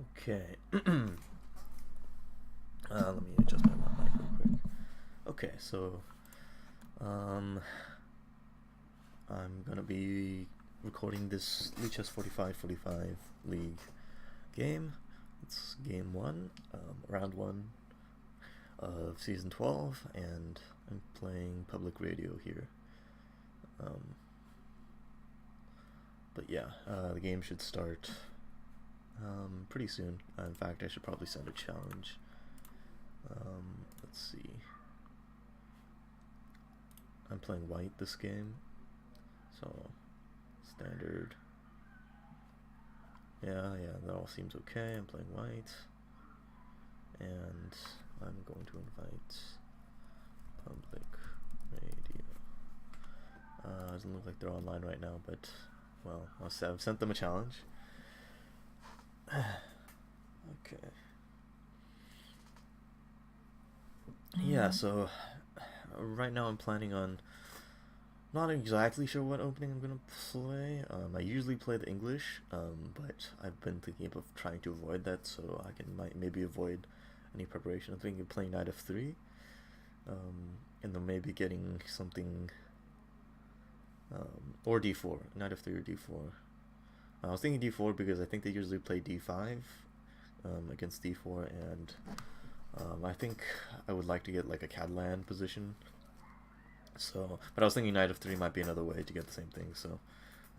Okay. Let me adjust my mic real quick. Okay, so um, I'm gonna be recording this Lichess 45-45 League game. It's game one, round one of season 12, and I'm playing public radio here. But yeah, the game should start pretty soon. In fact, I should probably send a challenge. Let's see. I'm playing white this game, so standard. Yeah, that all seems okay. I'm playing white, and I'm going to invite public radio. Doesn't look like they're online right now, but well, I've sent them a challenge. Okay. Yeah, so right now I'm planning on, not exactly sure what opening I'm gonna play. I usually play the English, but I've been thinking of trying to avoid that, so I can maybe avoid any preparation. I'm thinking of playing knight f3, and then maybe getting something, or d4, knight f3 or d4. I was thinking d4 because I think they usually play d5 against d4, and I think I would like to get like a Catalan position. So, but I was thinking knight f3 might be another way to get the same thing. So,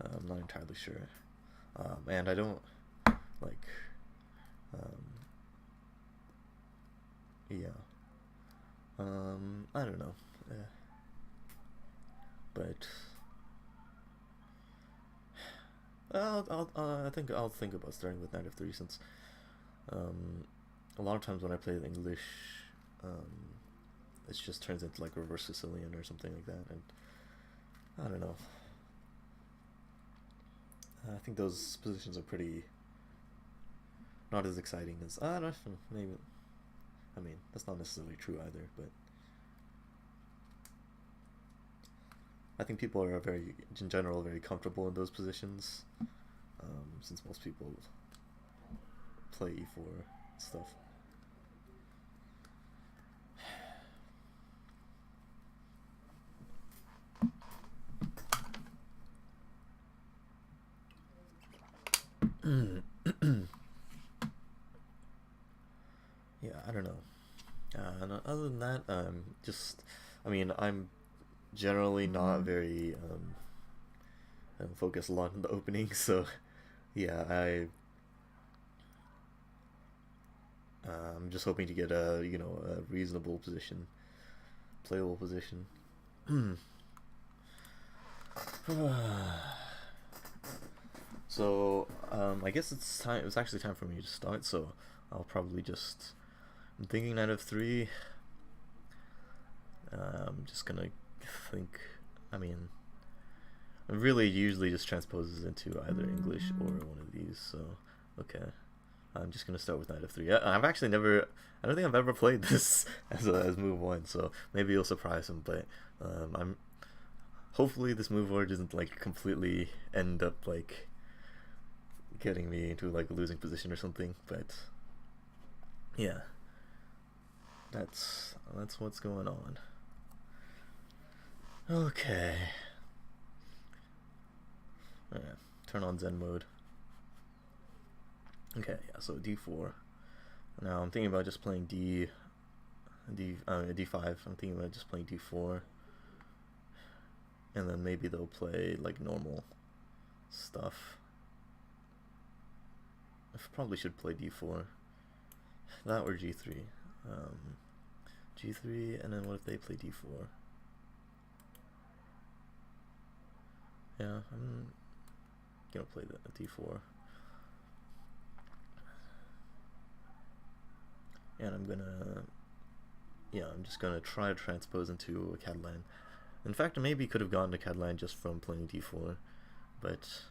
I'm not entirely sure. And I don't like. Yeah. I don't know. But I think I'll think about starting with knight f3 since a lot of times when I play the English, it just turns into like reverse Sicilian or something like that, and I don't know. I think those positions are pretty not as exciting as I don't know, maybe. I mean, that's not necessarily true either, but I think people are very, in general, very comfortable in those positions, since most people play e4 stuff. Yeah, I don't know. And other than that, I mean, I'm generally not very focused a lot on the opening, so yeah, I'm just hoping to get a a reasonable position, playable position. So I guess it's time. It's actually time for me to start. So I'll probably just. I'm thinking knight f3. I'm just gonna think. I mean, it really usually just transposes into either English or one of these. So okay, I'm just gonna start with knight f3. I've actually never. I don't think I've ever played this as move one. So maybe it'll surprise him. But I'm. Hopefully this move order doesn't like completely end up like getting me into like a losing position or something. But yeah, that's what's going on. Okay. Yeah, turn on Zen mode. Okay, yeah, so d4. Now I'm thinking about just playing d5. I'm thinking about just playing d4, and then maybe they'll play like normal stuff. I probably should play d4. That or g3. G3, and then what if they play d4? Yeah, I'm gonna play the d4. And I'm just gonna try to transpose into a Catalan. In fact, I maybe could have gotten to Catalan just from playing d4, but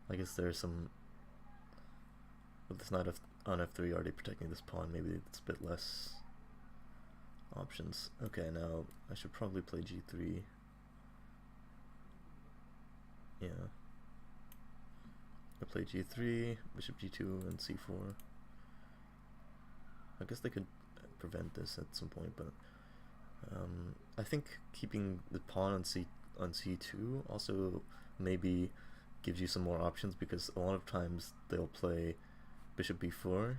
I guess there's some, with this knight on f3 already protecting this pawn, maybe it's a bit less options. Okay, now I should probably play g3. Yeah. I play g3, bishop g2, and c4. I guess they could prevent this at some point, but I think keeping the pawn on c2 also maybe gives you some more options, because a lot of times they'll play bishop b4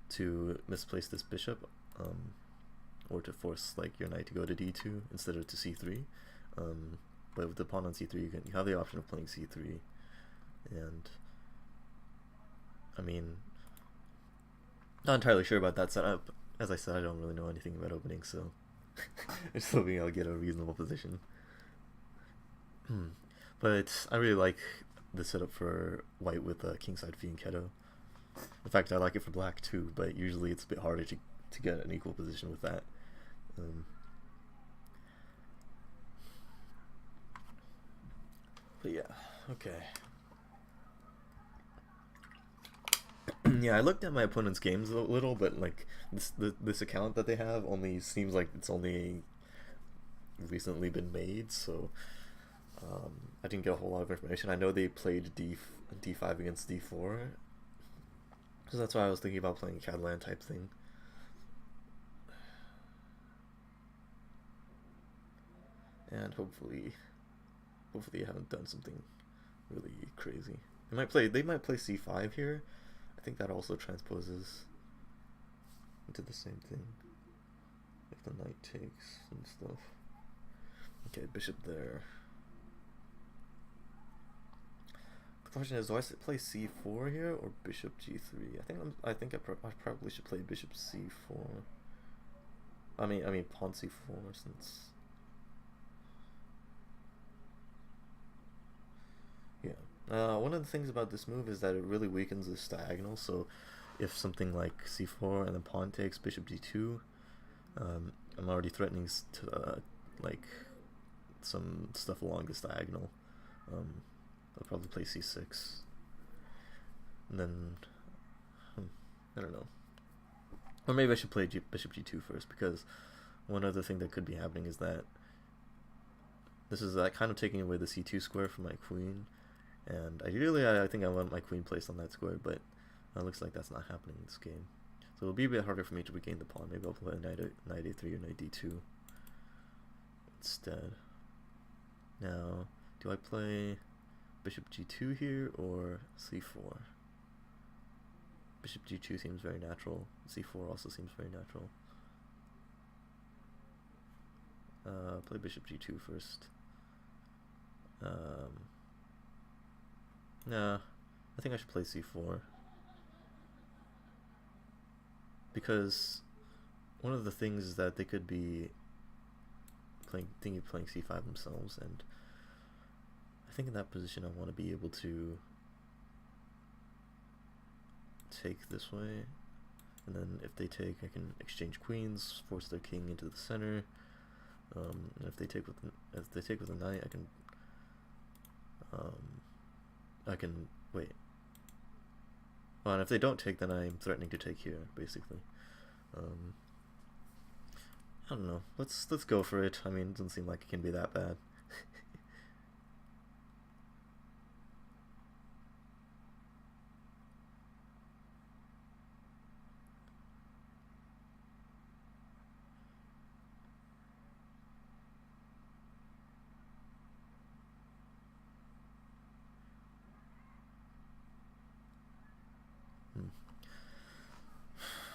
to misplace this bishop, or to force like your knight to go to d2 instead of to c3. But with the pawn on c3, you have the option of playing c3, and I mean, not entirely sure about that setup. As I said, I don't really know anything about opening, so I'm just hoping I'll get a reasonable position. But I really like the setup for white with kingside fianchetto. In fact, I like it for black too, but usually it's a bit harder to get an equal position with that. But yeah, okay. Yeah, I looked at my opponent's games a little, but like this account that they have only seems like it's only recently been made, so I didn't get a whole lot of information. I know they played d5 against d4, so that's why I was thinking about playing a Catalan type thing. And hopefully I haven't done something really crazy. They might play c5 here. I think that also transposes into the same thing if the knight takes and stuff. Okay, bishop there. The question is, do I play c4 here or bishop g3? I think I probably should play bishop c4. I mean pawn c4, since one of the things about this move is that it really weakens this diagonal. So if something like c4 and then pawn takes bishop d2, I'm already threatening to like some stuff along this diagonal. I'll probably play c6, and then I don't know, or maybe I should play bishop g2 first, because one other thing that could be happening is that this is kind of taking away the c2 square from my queen. And ideally, I think I want my queen placed on that square, but it looks like that's not happening in this game. So it'll be a bit harder for me to regain the pawn. Maybe I'll play knight a3 or knight d2 instead. Now, do I play bishop g2 here or c4? Bishop g2 seems very natural. c4 also seems very natural. Play bishop g2 first. Nah, I think I should play c4, because one of the things is that they could be playing c5 themselves, and I think in that position I want to be able to take this way, and then if they take, I can exchange queens, force their king into the center, and if they take with a knight, I can wait. Well, and if they don't take, then I'm threatening to take here, basically. I don't know. Let's go for it. I mean, it doesn't seem like it can be that bad.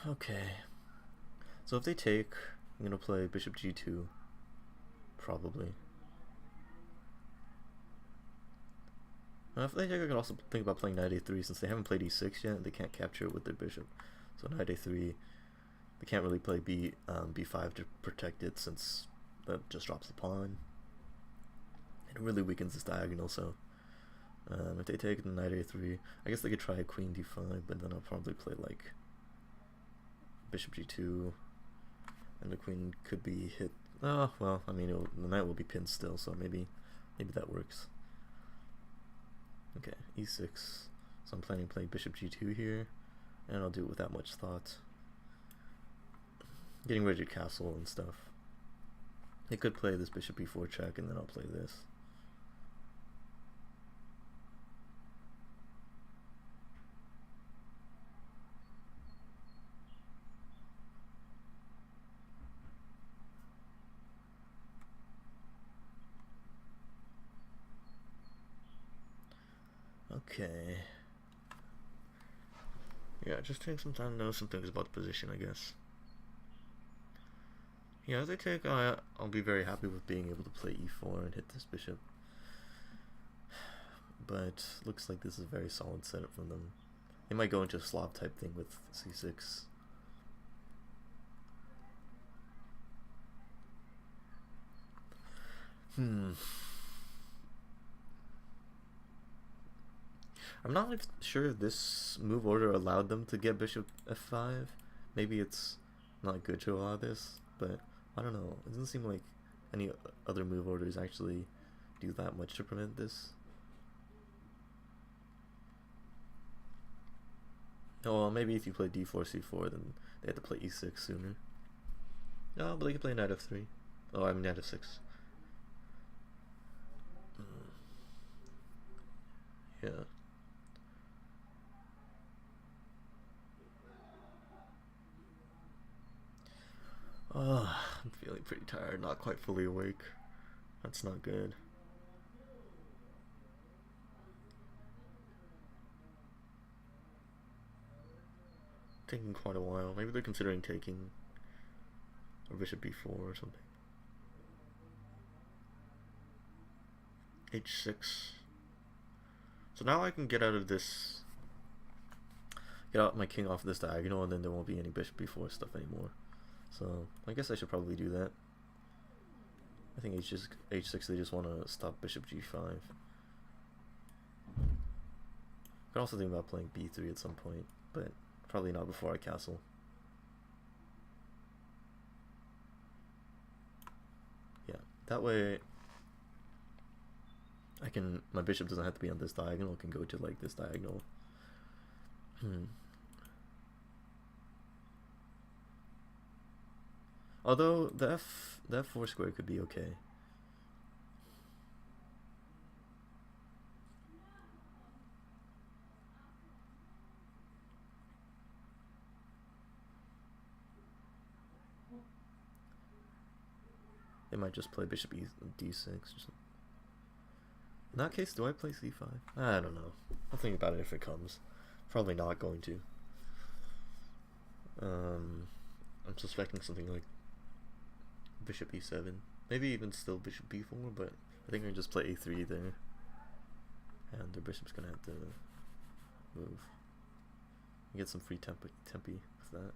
Okay, so if they take, I'm gonna play bishop g2, probably. If they take, I could also think about playing knight a3, since they haven't played e6 yet, and they can't capture it with their bishop. So knight a3, they can't really play b5 to protect it, since that just drops the pawn. It really weakens this diagonal, so if they take knight a3, I guess they could try a queen d5, but then I'll probably play like bishop g2, and the queen could be hit. Oh, well, I mean, the knight will be pinned still, so maybe that works. Okay, e6. So I'm planning to play bishop g2 here, and I'll do it without much thought. Getting ready to castle and stuff. They could play this bishop e4 check, and then I'll play this. Okay. Yeah, just take some time to know some things about the position, I guess. Yeah, if they take, I'll be very happy with being able to play e4 and hit this bishop. But looks like this is a very solid setup from them. They might go into a Slav type thing with c6. I'm not sure if this move order allowed them to get bishop f5. Maybe it's not good to allow this, but I don't know. It doesn't seem like any other move orders actually do that much to prevent this. Oh, well, maybe if you play d4, c4, then they have to play e6 sooner. No, but they can play knight f3. Oh, I mean knight f6. Yeah. Oh, I'm feeling pretty tired, not quite fully awake. That's not good. Taking quite a while. Maybe they're considering taking a bishop b4 or something. h6. So now I can get out of this, get out my king off this diagonal, and then there won't be any bishop b4 stuff anymore. So I guess I should probably do that. I think h6 they just want to stop bishop g5. Could also think about playing b3 at some point, but probably not before I castle. Yeah, that way I can, my bishop doesn't have to be on this diagonal, it can go to like this diagonal. Although the f4 square could be okay. They might just play bishop d6 or something. In that case, do I play c5? I don't know. I'll think about it if it comes. Probably not going to. I'm suspecting something like bishop e7. Maybe even still bishop b4, but I think I just play a3 there. And the bishop's gonna have to move. Get some free tempi with that.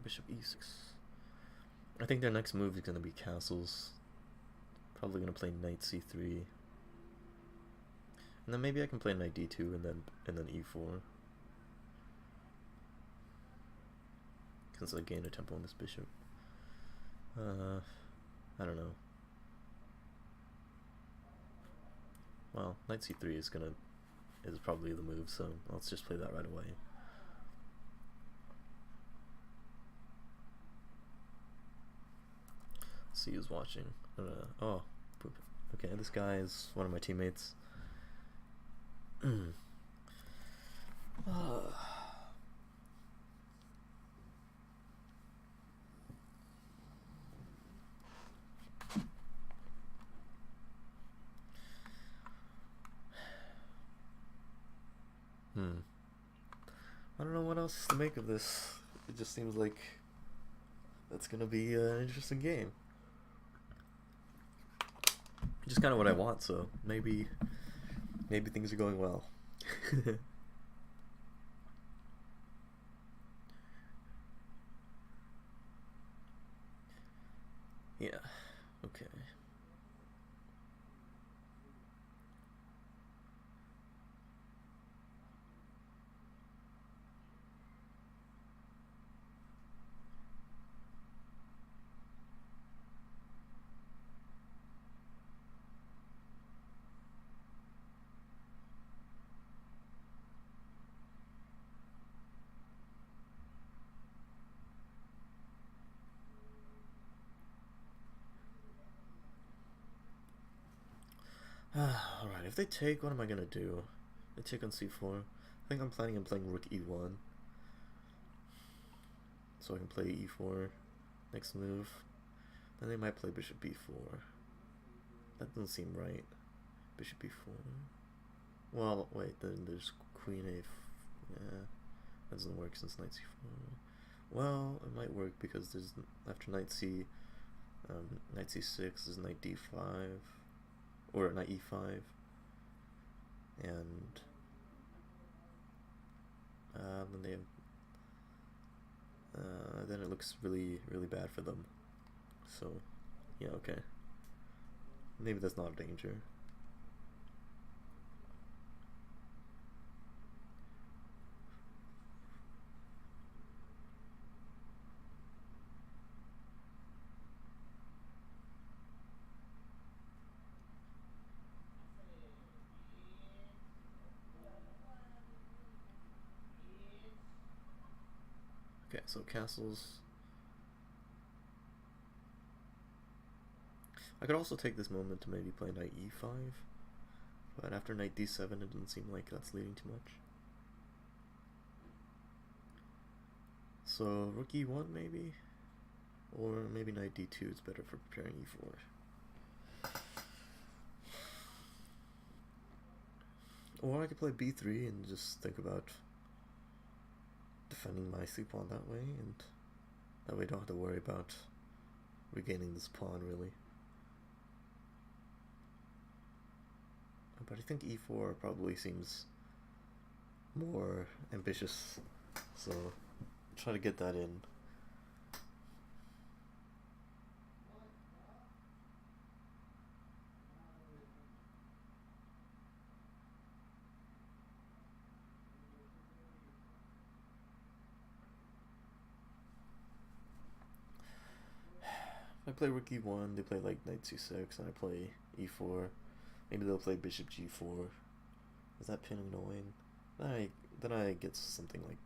Bishop e6. I think their next move is going to be castles. Probably going to play knight c3. And then maybe I can play knight d2 and then e4. Since I gain a tempo on this bishop. I don't know. Well, knight c3 is probably the move, so let's just play that right away. See who's watching. Oh, poop. Okay, this guy is one of my teammates. I don't know what else to make of this. It just seems like that's gonna be an interesting game. Just kind of what I want, so maybe things are going well. Yeah, okay. Alright, if they take, what am I gonna do? They take on c4. I think I'm planning on playing rook e1. So I can play e4 next move. Then they might play bishop b4. That doesn't seem right. Bishop b4. Well, wait, then there's queen a... Yeah, that doesn't work since knight c4. Well, it might work because there's after knight knight c6 is knight d5 or knight e5, and then they have, then it looks really bad for them. So yeah, okay, maybe that's not a danger. Okay, so castles. I could also take this moment to maybe play knight e5, but after knight d7 it doesn't seem like that's leading too much. So rook e1 maybe? Or maybe knight d2 is better for preparing e4. Or I could play b3 and just think about defending my c-pawn that way, and that way I don't have to worry about regaining this pawn really. But I think e4 probably seems more ambitious, so try to get that in. I play rook e1, they play like knight c6, and I play e4. Maybe they'll play bishop g4. Is that pin annoying? Then I get something like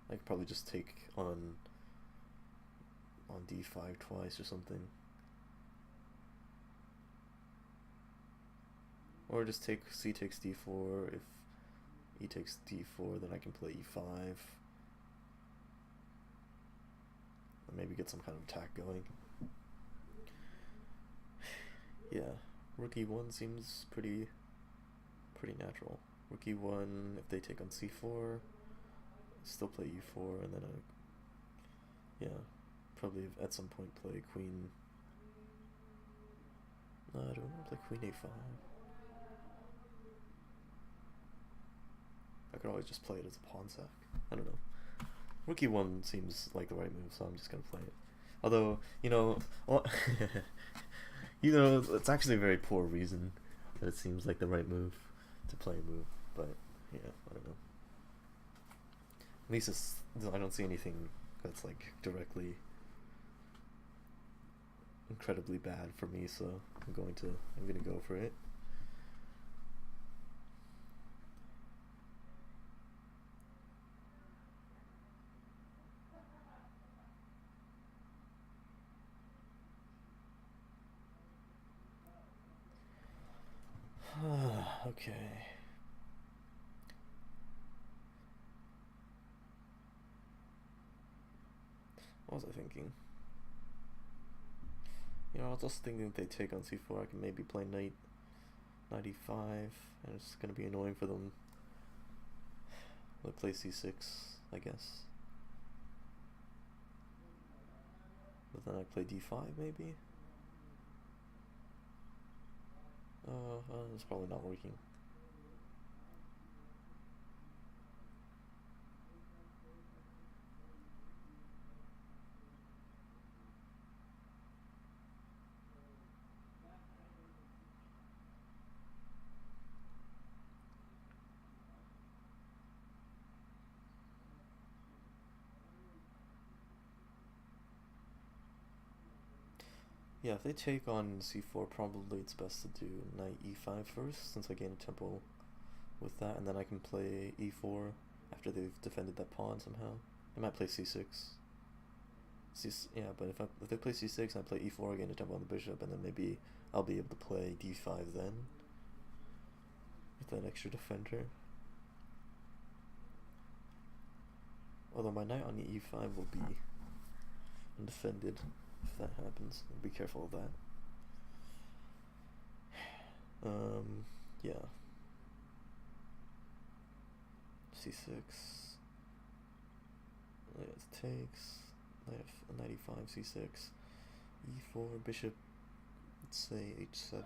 I could probably just take on d5 twice or something. Or just take c takes d4. If e takes d4, then I can play e5. Or maybe get some kind of attack going. Yeah, rook e1 seems pretty natural. Rook e1, if they take on c4, still play e4, and then yeah, probably at some point play queen. No, I don't want to play queen a5. I could always just play it as a pawn sack. I don't know. Rook e1 seems like the right move, so I'm just gonna play it. Although, well, it's actually a very poor reason that it seems like the right move to play a move, but yeah, I don't know. At least I don't see anything that's like directly incredibly bad for me, so I'm gonna go for it. Okay. What was I thinking? I was also thinking if they take on c4, I can maybe play knight e5, and it's gonna be annoying for them. They'll play c6, I guess. But then I play d5 maybe? It's probably not working. Yeah, if they take on c4, probably it's best to do knight e5 first, since I gain a tempo with that, and then I can play e4 after they've defended that pawn somehow. I might play c6. Yeah, but if they play c6 and I play e4, I gain a tempo on the bishop, and then maybe I'll be able to play d5 then. with that extra defender. Although my knight on e5 will be undefended if that happens. I'll be careful of that. Yeah. C6. It takes. Knight e5, c6, e4, bishop, let's say h7,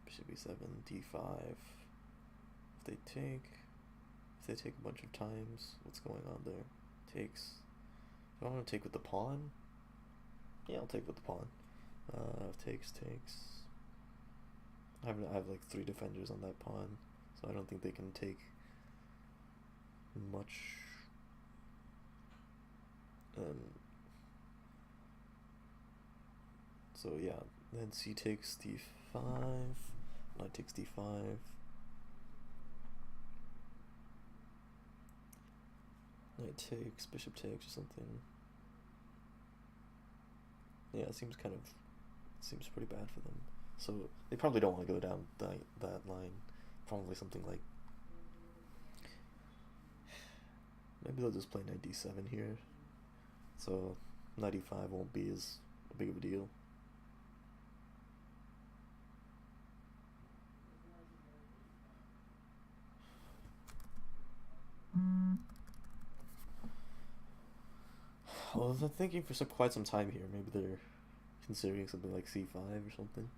bishop e7, d5. If they take a bunch of times, what's going on there? Takes. Do I want to take with the pawn? Yeah, I'll take with the pawn. Takes. I have like 3 defenders on that pawn, so I don't think they can take much. So yeah, then c takes d5, knight takes d5, knight takes, bishop takes or something. Yeah, it seems pretty bad for them. So they probably don't want to go down that line. Probably something like, maybe they'll just play knight d7 here. So knight e5 won't be as big of a deal. Well, they're thinking for quite some time here. Maybe they're considering something like c5 or something.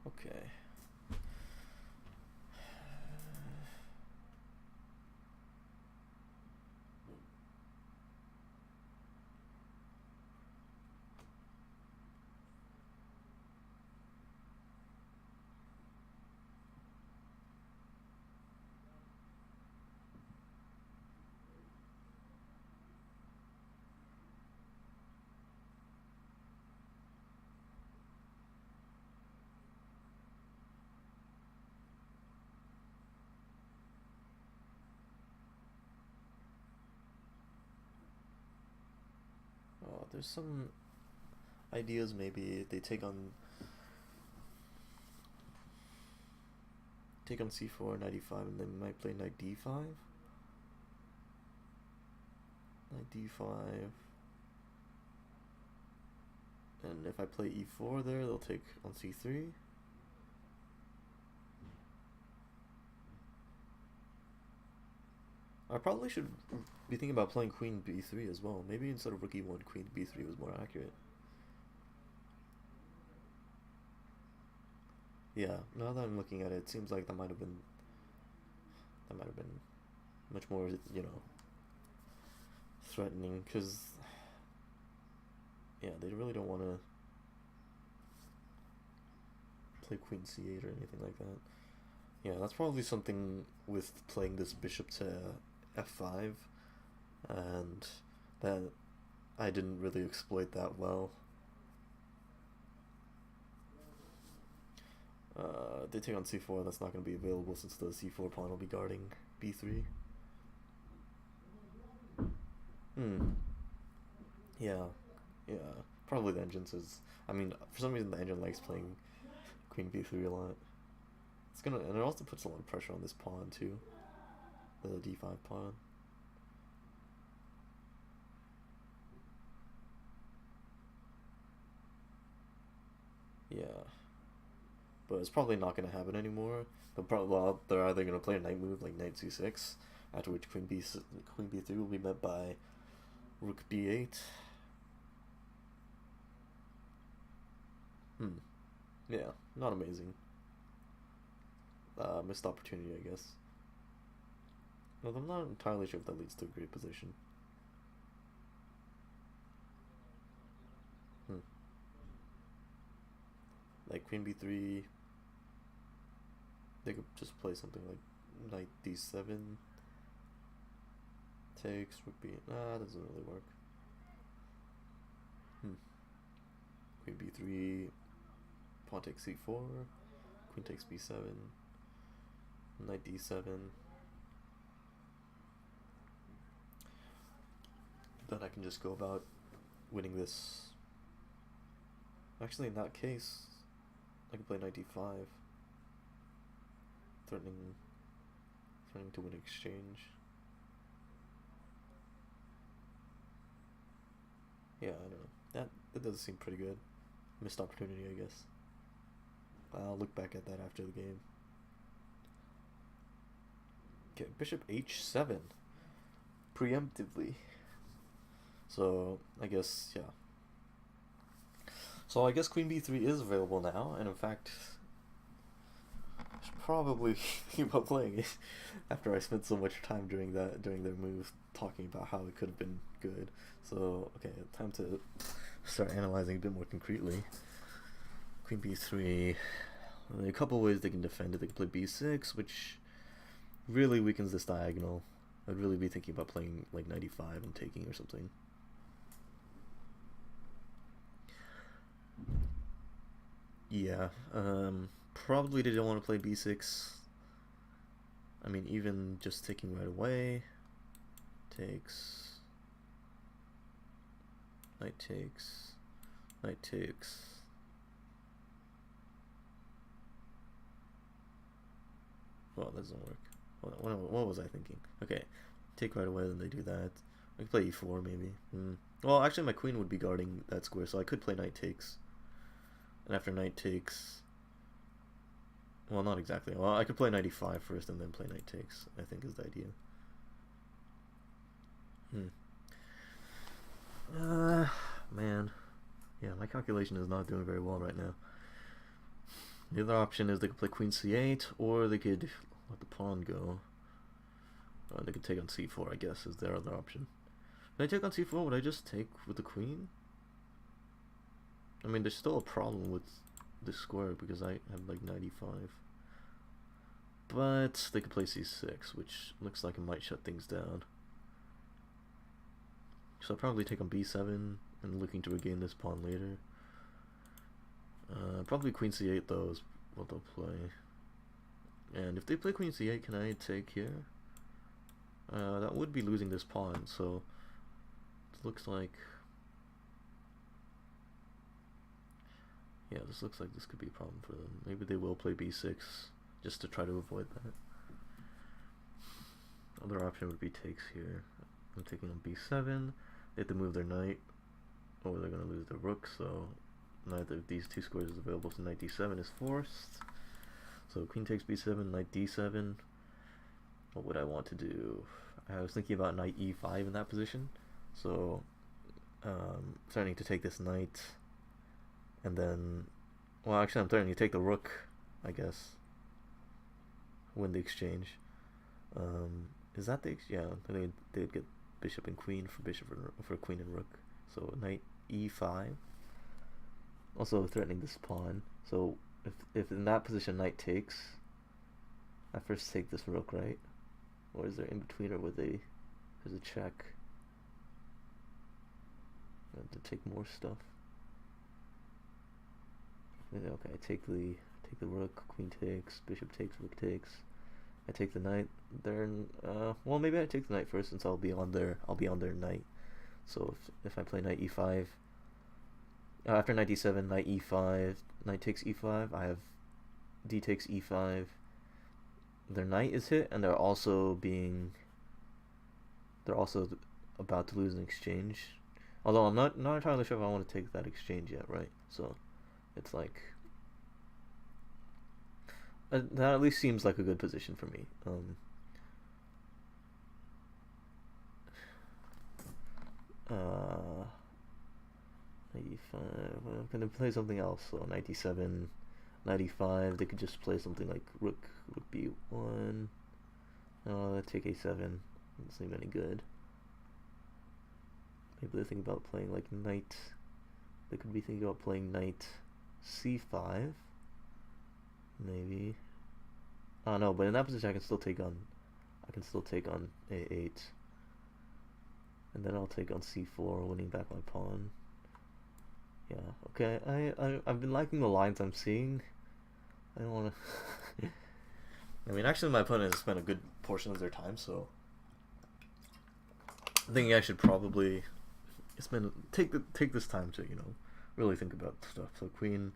Okay. There's some ideas. Maybe they take on c4, knight e5, and then might play knight d5. Knight d5. And if I play e4 there, they'll take on c3. I probably should be thinking about playing queen b3 as well. Maybe instead of rook e1, queen b3 was more accurate. Yeah, now that I'm looking at it, it seems like that might have been much more, threatening, because yeah, they really don't want to play queen c8 or anything like that. Yeah, that's probably something with playing this bishop to f5, and that I didn't really exploit that well. They take on c4, that's not going to be available since the c4 pawn will be guarding b3. Yeah, probably the engine says, for some reason the engine likes playing queen b3 a lot. And it also puts a lot of pressure on this pawn too, the d5 pawn. Yeah, but it's probably not going to happen anymore. They're either going to play a knight move like knight c6, after which queen b3 will be met by rook b8. Yeah, not amazing. Missed opportunity, I guess. Well, I'm not entirely sure if that leads to a great position. like queen b3. They could just play something like knight d7 takes rook b. Nah, that doesn't really work. Queen b3, pawn takes c4, queen takes b7, knight d7. Then I can just go about winning this. Actually, in that case, I can play knight d5, threatening to win exchange. Yeah, I don't know. That does seem pretty good. Missed opportunity, I guess. I'll look back at that after the game. Okay, bishop h7. Preemptively. So, I guess, yeah. So I guess queen b3 is available now, and in fact, I should probably think about playing it after I spent so much time during their moves talking about how it could have been good. So, okay, time to start analyzing a bit more concretely. Queen b3. There are a couple ways they can defend it. They can play b6, which really weakens this diagonal. I'd really be thinking about playing like 95 and taking or something. Yeah, probably they don't want to play b6. I mean, even just taking right away takes, knight takes, knight takes. Well, that doesn't work. What was I thinking? Okay, take right away, then they do that. I could play e4 maybe. Well, actually my queen would be guarding that square, so I could play knight takes. And after knight takes, well, not exactly. Well, I could play knight e5 first and then play knight takes, I think is the idea. Man. Yeah, my calculation is not doing very well right now. The other option is they could play queen c8, or they could let the pawn go. They could take on c4, I guess, is their other option. If I take on c4, would I just take with the queen? I mean, there's still a problem with this square because I have like 95. But they could play c6, which looks like it might shut things down. So I'll probably take on b7 and looking to regain this pawn later. Probably queen c8 though is what they'll play. And if they play queen c8, can I take here? That would be losing this pawn, so it looks like... Yeah, this looks like this could be a problem for them. Maybe they will play b6 just to try to avoid that. Other option would be takes here. I'm taking on b7. They have to move their knight, or they're going to lose their rook, so neither of these two squares is available, so knight d7 is forced. So queen takes b7, knight d7. What would I want to do? I was thinking about knight e5 in that position, so starting to take this knight, and then, well, actually I'm starting to take the rook, I guess, win the exchange. Is that the, yeah, they'd get bishop and queen for bishop for queen and rook, so knight e5, also threatening this pawn. So if in that position knight takes, I first take this rook, right? Or is there in between, or would they, there's a check, I have to take more stuff. Okay, I take the rook, queen takes, bishop takes, rook takes. I take the knight. Then, well, maybe I take the knight first, since I'll be on their knight. So if I play knight e5, after knight d7, knight e5, knight takes e5. I have d takes e5. Their knight is hit, and they're also about to lose an exchange. Although I'm not entirely sure if I want to take that exchange yet, right? So it's like that at least seems like a good position for me. Knight e5. Well, I'm gonna play something else. So knight d7, knight e5. They could just play something like rook b1. Take a7. Doesn't seem any good. Maybe they're thinking about playing like knight. They could be thinking about playing knight c5, maybe. Oh no, but in that position I can still take on a8, and then I'll take on c4, winning back my pawn. Yeah, okay. I've been liking the lines I'm seeing. I don't want to. I mean, actually, my opponent has spent a good portion of their time, so I think I should probably take this time to really think about stuff. So queen.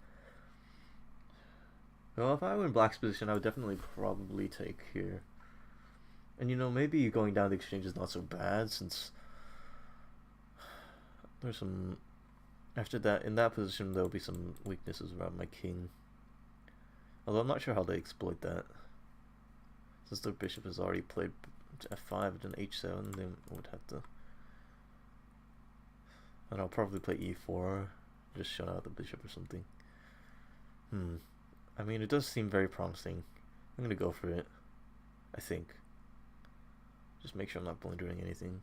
Well, if I were in black's position, I would definitely probably take here. And maybe going down the exchange is not so bad, since there's some. After that, in that position, there'll be some weaknesses around my king. Although I'm not sure how they exploit that. Since their bishop has already played f5 and h7, they would have to. And I'll probably play e4, just shut out the bishop or something. I mean, it does seem very promising. I'm gonna go for it, I think. Just make sure I'm not blundering anything.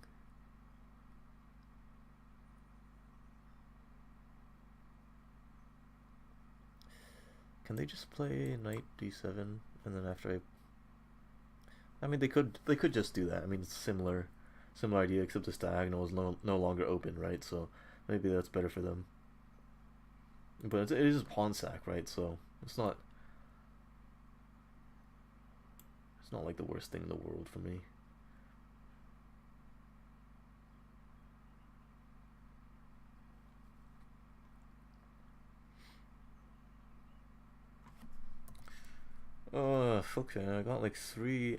Can they just play knight d7 and then after I mean, they could just do that. I mean, it's similar idea, except this diagonal is no longer open, right? So maybe that's better for them. But it is a pawn sack, right? So it's not like the worst thing in the world for me. Okay. I got like three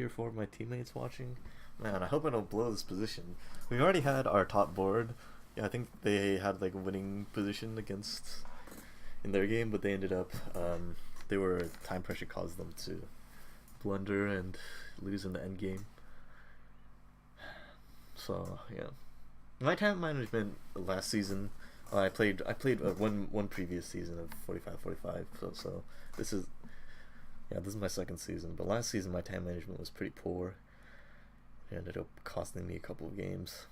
or four of my teammates watching. Man, I hope I don't blow this position. We've already had our top board. Yeah, I think they had like a winning position in their game, but they ended up time pressure caused them to blunder and lose in the end game. So yeah, my time management last season, I played one previous season of 45-45. So this is my second season. But last season my time management was pretty poor. It ended up costing me a couple of games.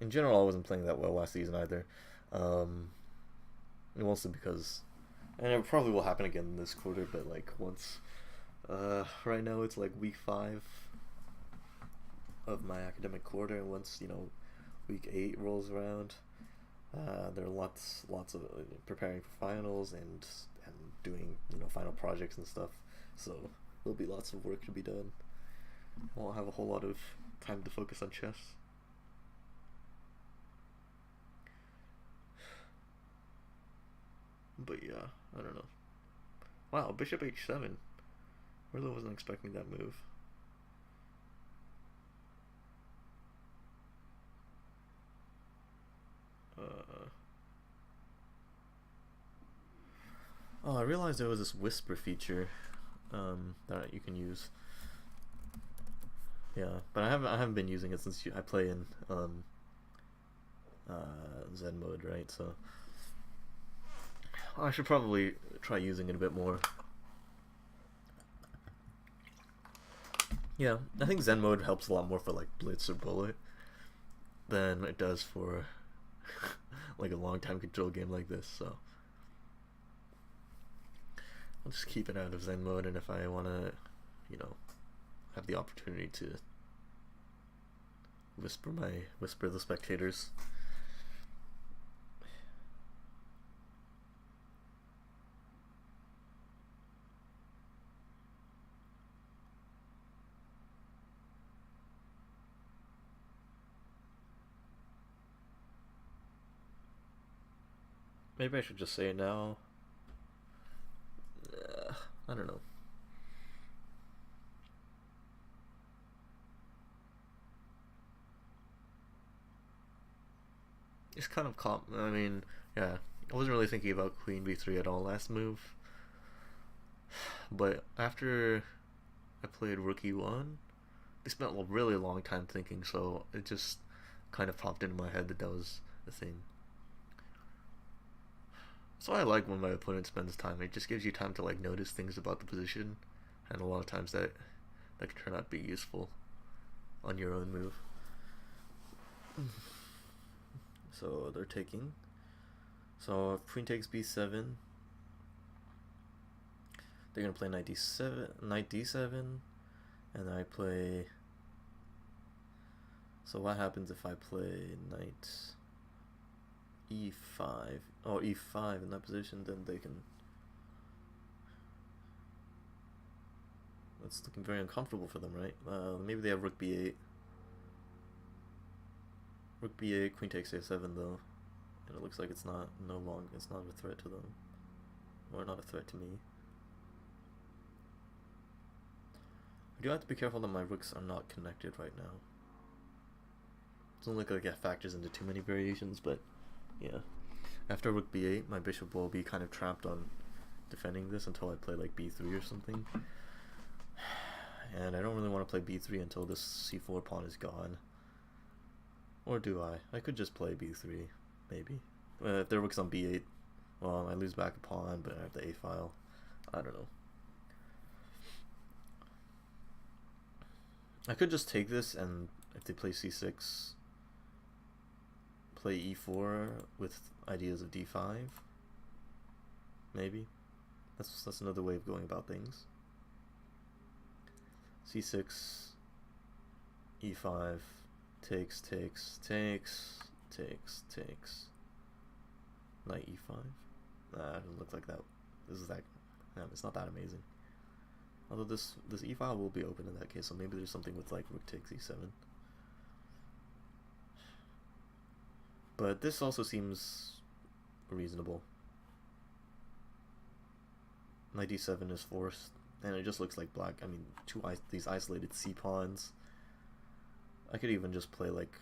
In general, I wasn't playing that well last season either. Mostly because, and it probably will happen again this quarter, but like once, right now it's like week 5 of my academic quarter, and once week 8 rolls around, there are lots of preparing for finals and doing final projects and stuff. So there'll be lots of work to be done. I won't have a whole lot of time to focus on chess. But yeah, I don't know. Wow, bishop h7. Really wasn't expecting that move. Oh, I realized there was this whisper feature that you can use. Yeah, but I haven't been using it since I play in Zen mode, right? So I should probably try using it a bit more. Yeah, I think Zen mode helps a lot more for like Blitz or Bullet than it does for like a long time control game like this, so I'll just keep it out of Zen mode, and if I want to, have the opportunity to whisper the spectators. Maybe I should just say it now. I don't know. It's kind of I mean, yeah, I wasn't really thinking about queen b3 at all last move. But after I played rook e1, I spent a really long time thinking, so it just kind of popped into my head that was the thing. So I like when my opponent spends time. It just gives you time to like notice things about the position, and a lot of times that can turn out to be useful on your own move. So they're taking. So if queen takes b7, they're gonna play knight d7, and I play. So what happens if I play knight e5? Oh, e5 in that position, then they can. That's looking very uncomfortable for them, right? Maybe they have rook b8. Rook b8, queen takes a7 though, and it looks like it's not a threat to them, or not a threat to me. I do have to be careful that my rooks are not connected right now. It doesn't look like it factors into too many variations, but yeah. After rook b8, my bishop will be kind of trapped on defending this until I play like b3 or something. And I don't really want to play b3 until this c4 pawn is gone. Or do I? I could just play b3, maybe. If their rook's on b8, well, I lose back a pawn, but I have the a file. I don't know. I could just take this, and if they play c6, play e4 with ideas of d5. Maybe. That's another way of going about things. c6, e5, takes, knight e5. Nah, it doesn't look like that. It's not that amazing. Although this e file will be open in that case, so maybe there's something with like rook takes e7. But this also seems reasonable. Knight d7 is forced, and it just looks like black. I mean, these isolated c pawns. I could even just play like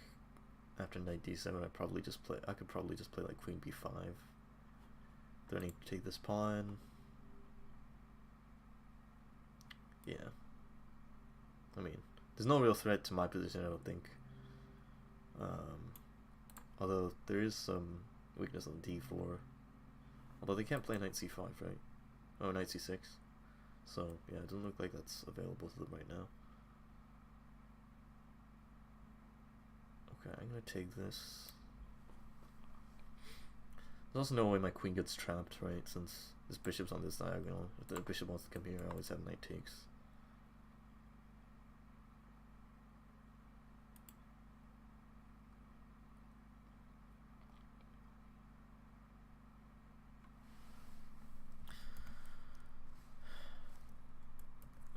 after knight d7. I could probably just play like queen b5. Threatening to take this pawn. Yeah. I mean, there's no real threat to my position, I don't think. Although there is some weakness on d4. Although they can't play knight c5, right? Oh, knight c6. So, yeah, it doesn't look like that's available to them right now. Okay, I'm gonna take this. There's also no way my queen gets trapped, right? Since this bishop's on this diagonal. If the bishop wants to come here, I always have knight takes.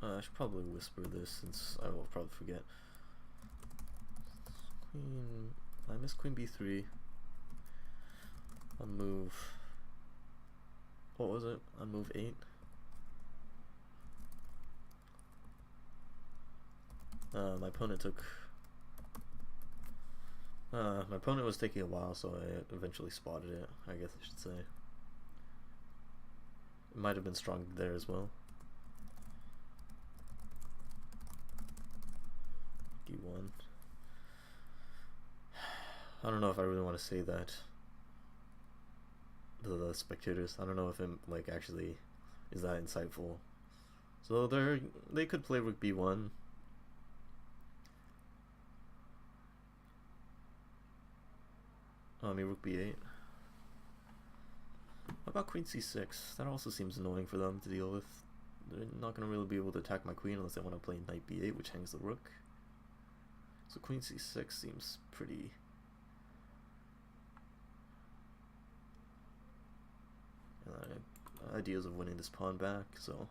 I should probably whisper this since I will probably forget. I miss queen b3. On move. What was it? On move 8. My opponent took. My opponent was taking a while, so I eventually spotted it. I guess I should say. It might have been strong there as well. d1. I don't know if I really want to say that. The spectators. I don't know if it like actually is that insightful. So they could play rook b1. I mean rook b8. What about queen c6? That also seems annoying for them to deal with. They're not going to really be able to attack my queen unless they want to play knight b8, which hangs the rook. So queen c6 seems pretty. Ideas of winning this pawn back, so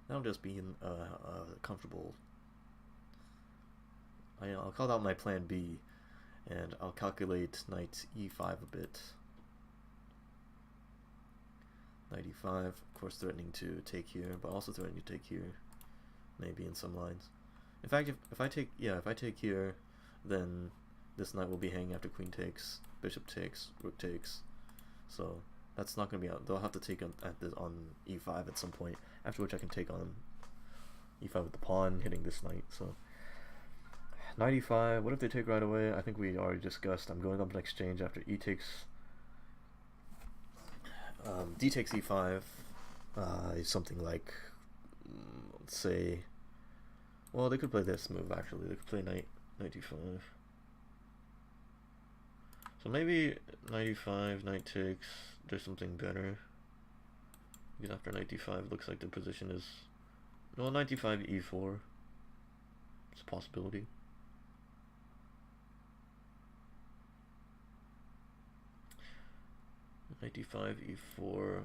that'll just be comfortable. I'll call out my plan B, and I'll calculate knight e5 a bit. Knight e5, of course, threatening to take here, but also threatening to take here, maybe in some lines. In fact, if I take here, then this knight will be hanging after queen takes, bishop takes, rook takes, so. That's not going to be out. They'll have to take on e5 at some point, after which I can take on e5 with the pawn, hitting this knight. So, knight e5, what if they take right away? I think we already discussed. I'm going up an exchange after e takes, d takes e5, something like, let's say, well, they could play this move actually. They could play knight d5. So maybe knight e5, knight takes, there's something better. Because after knight d5, looks like the position is... No, knight d5, e4. It's a possibility. Knight d5, e4.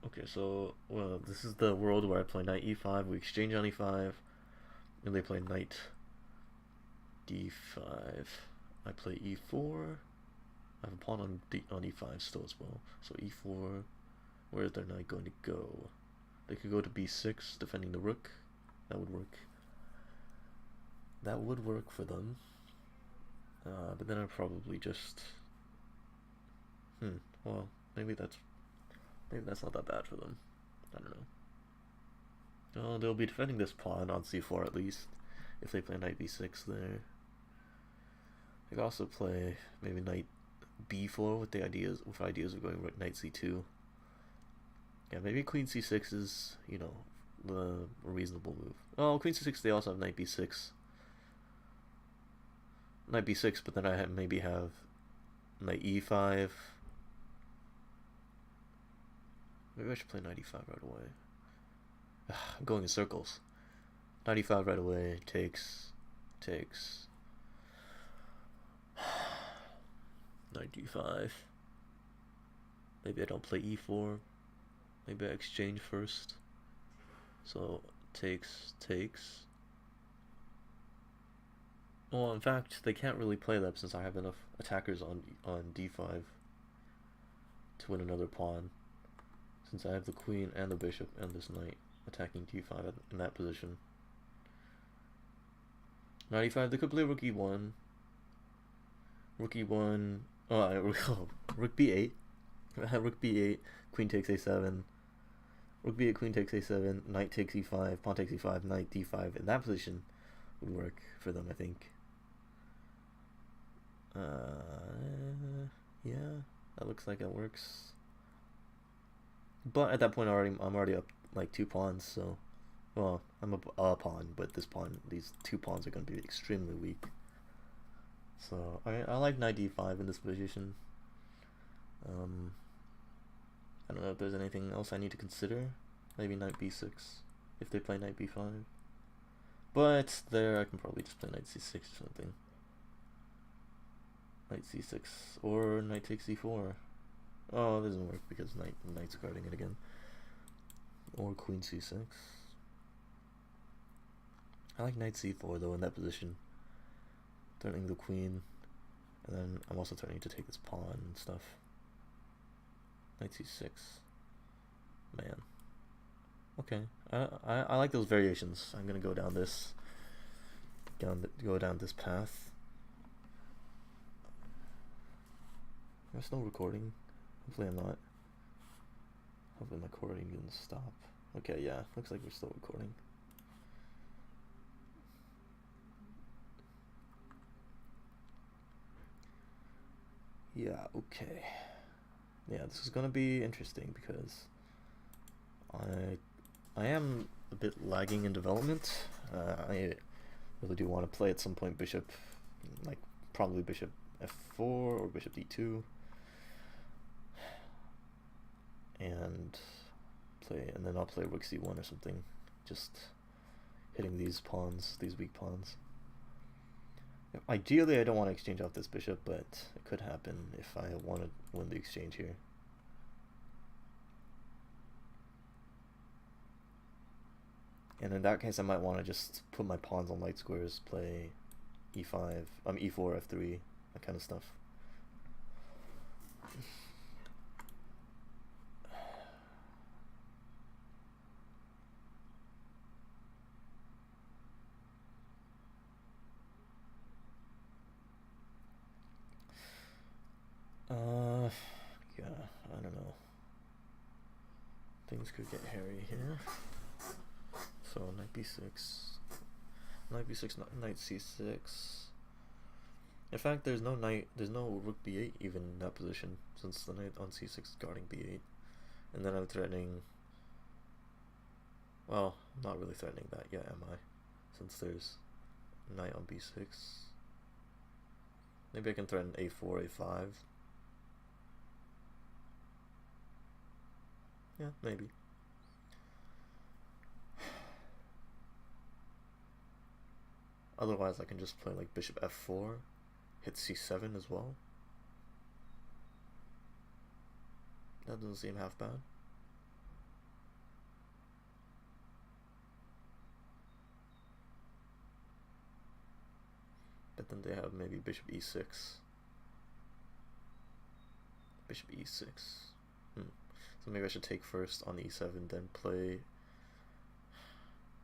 Okay, so, well, this is the world where I play knight e5, we exchange on e5, and they play knight d5. I play e4. I have a pawn on e5 still as well. So e4, where is their knight going to go? They could go to b6, defending the rook. That would work. That would work for them. But then I'd probably just... well, maybe that's not that bad for them. I don't know. Oh, they'll be defending this pawn on c4 at least, if they play knight b6 there. They could also play maybe knight b4 with ideas of going knight c2. Yeah, maybe queen c6 is, you know, the reasonable move. Oh, queen c6, they also have knight b6. Knight b6, but then I maybe have knight e5. Maybe I should play knight e5 right away. I'm going in circles. Knight e5 right away, takes. Knight d5. Maybe I don't play e4. Maybe I exchange first. So takes. Well, in fact, they can't really play that since I have enough attackers on d5 to win another pawn. Since I have the queen and the bishop and this knight attacking d5 in that position. Knight e5, they could play rook e1. Rook e1. Rook b8. Rook b8, queen takes a7. Rook b8, queen takes a7, knight takes e5, pawn takes e5, knight d5. In that position would work for them, I think. Yeah, that looks like it works. But at that point, I'm already up like 2 pawns, so... Well, I'm up a pawn, but these 2 pawns are going to be extremely weak. So, I like knight d5 in this position. I don't know if there's anything else I need to consider. Maybe knight b6, if they play knight b5. But there, I can probably just play knight c6 or something. Knight c6, or knight takes e4. Oh, it doesn't work because knight's guarding it again. Or queen c6. I like knight c4 though in that position. Threatening the queen. And then I'm also threatening to take this pawn and stuff. Knight c6. Man. Okay. I like those variations. I'm gonna go down this path. There's no recording. Hopefully I'm not. Hopefully my recording didn't stop. Okay, yeah. Looks like we're still recording. Yeah, okay. Yeah, this is gonna be interesting because I am a bit lagging in development. I really do want to play at some point bishop, like probably bishop f4 or bishop d2, and then I'll play rook c1 or something, just hitting these pawns, these weak pawns. Ideally, I don't want to exchange off this bishop, but it could happen if I want to win the exchange here. And in that case, I might want to just put my pawns on light squares, play e5, e4, f3, that kind of stuff. Yeah, I don't know. Things could get hairy here. So knight b6, knight c6. In fact, there's no rook b8 even in that position, since the knight on c6 is guarding b8. And then I'm threatening, well, I'm not really threatening that yet, am I? Since there's knight on b6. Maybe I can threaten a4, a5. Yeah, maybe. Otherwise, I can just play like bishop f4, hit c7 as well. That doesn't seem half bad. But then they have maybe bishop e6. Bishop e6. So maybe I should take first on e7, then play.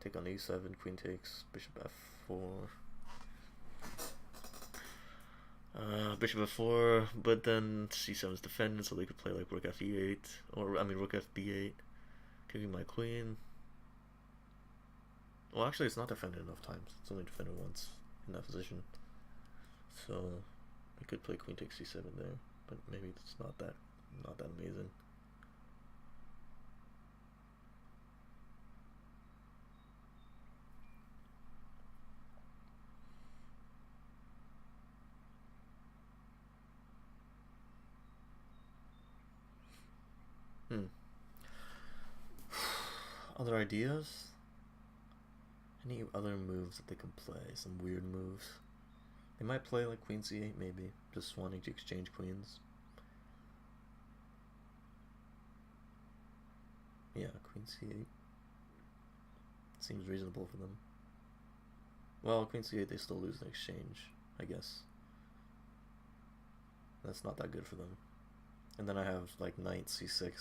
Take on e7, queen takes, bishop f4. Bishop f4, but then c7 is defended, so they could play like rook fe8, or I mean rook fb8, kicking my queen. Well, actually, it's not defended enough times. It's only defended once in that position. So I could play queen takes c7 there, but maybe it's not that amazing. Other ideas? Any other moves that they can play? Some weird moves. They might play like queen c8 maybe, just wanting to exchange queens. Yeah, queen c8. Seems reasonable for them. Well, queen c8 they still lose an exchange, I guess. That's not that good for them. And then I have like knight c6.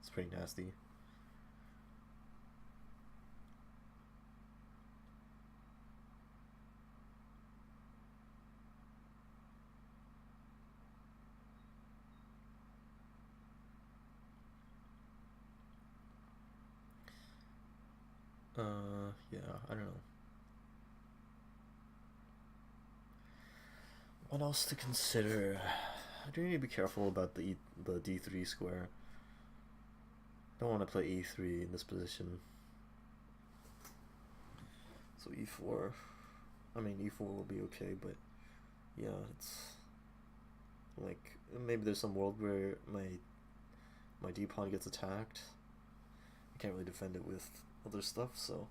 It's pretty nasty. Yeah, I don't know. What else to consider? I do need to be careful about the d3 square. Don't want to play e3 in this position. So e4. I mean, e4 will be okay, but yeah, it's like maybe there's some world where my d pawn gets attacked. I can't really defend it with other stuff, so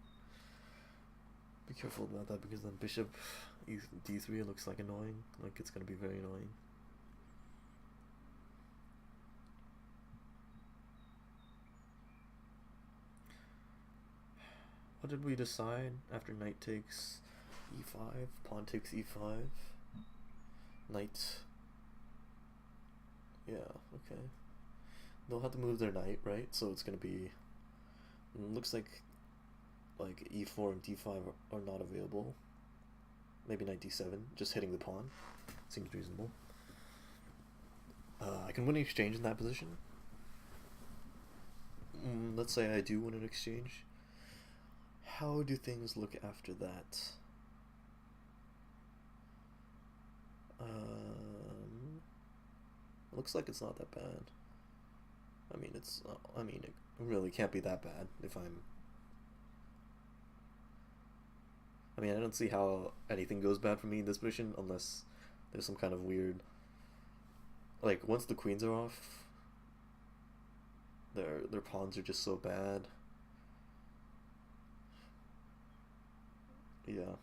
be careful about that, because then bishop d3 looks like annoying, like it's gonna be very annoying. What did we decide after knight takes e5, pawn takes e5, knight? Yeah, okay. They'll have to move their knight, right? So it's gonna be, looks like e4 and d5 are not available. Maybe knight d7, just hitting the pawn. Seems reasonable. I can win an exchange in that position. Let's say I do win an exchange. How do things look after that? Looks like it's not that bad. I mean, it really can't be that bad if I mean, I don't see how anything goes bad for me in this position unless there's some kind of weird, like, once the queens are off, their pawns are just so bad. Yeah.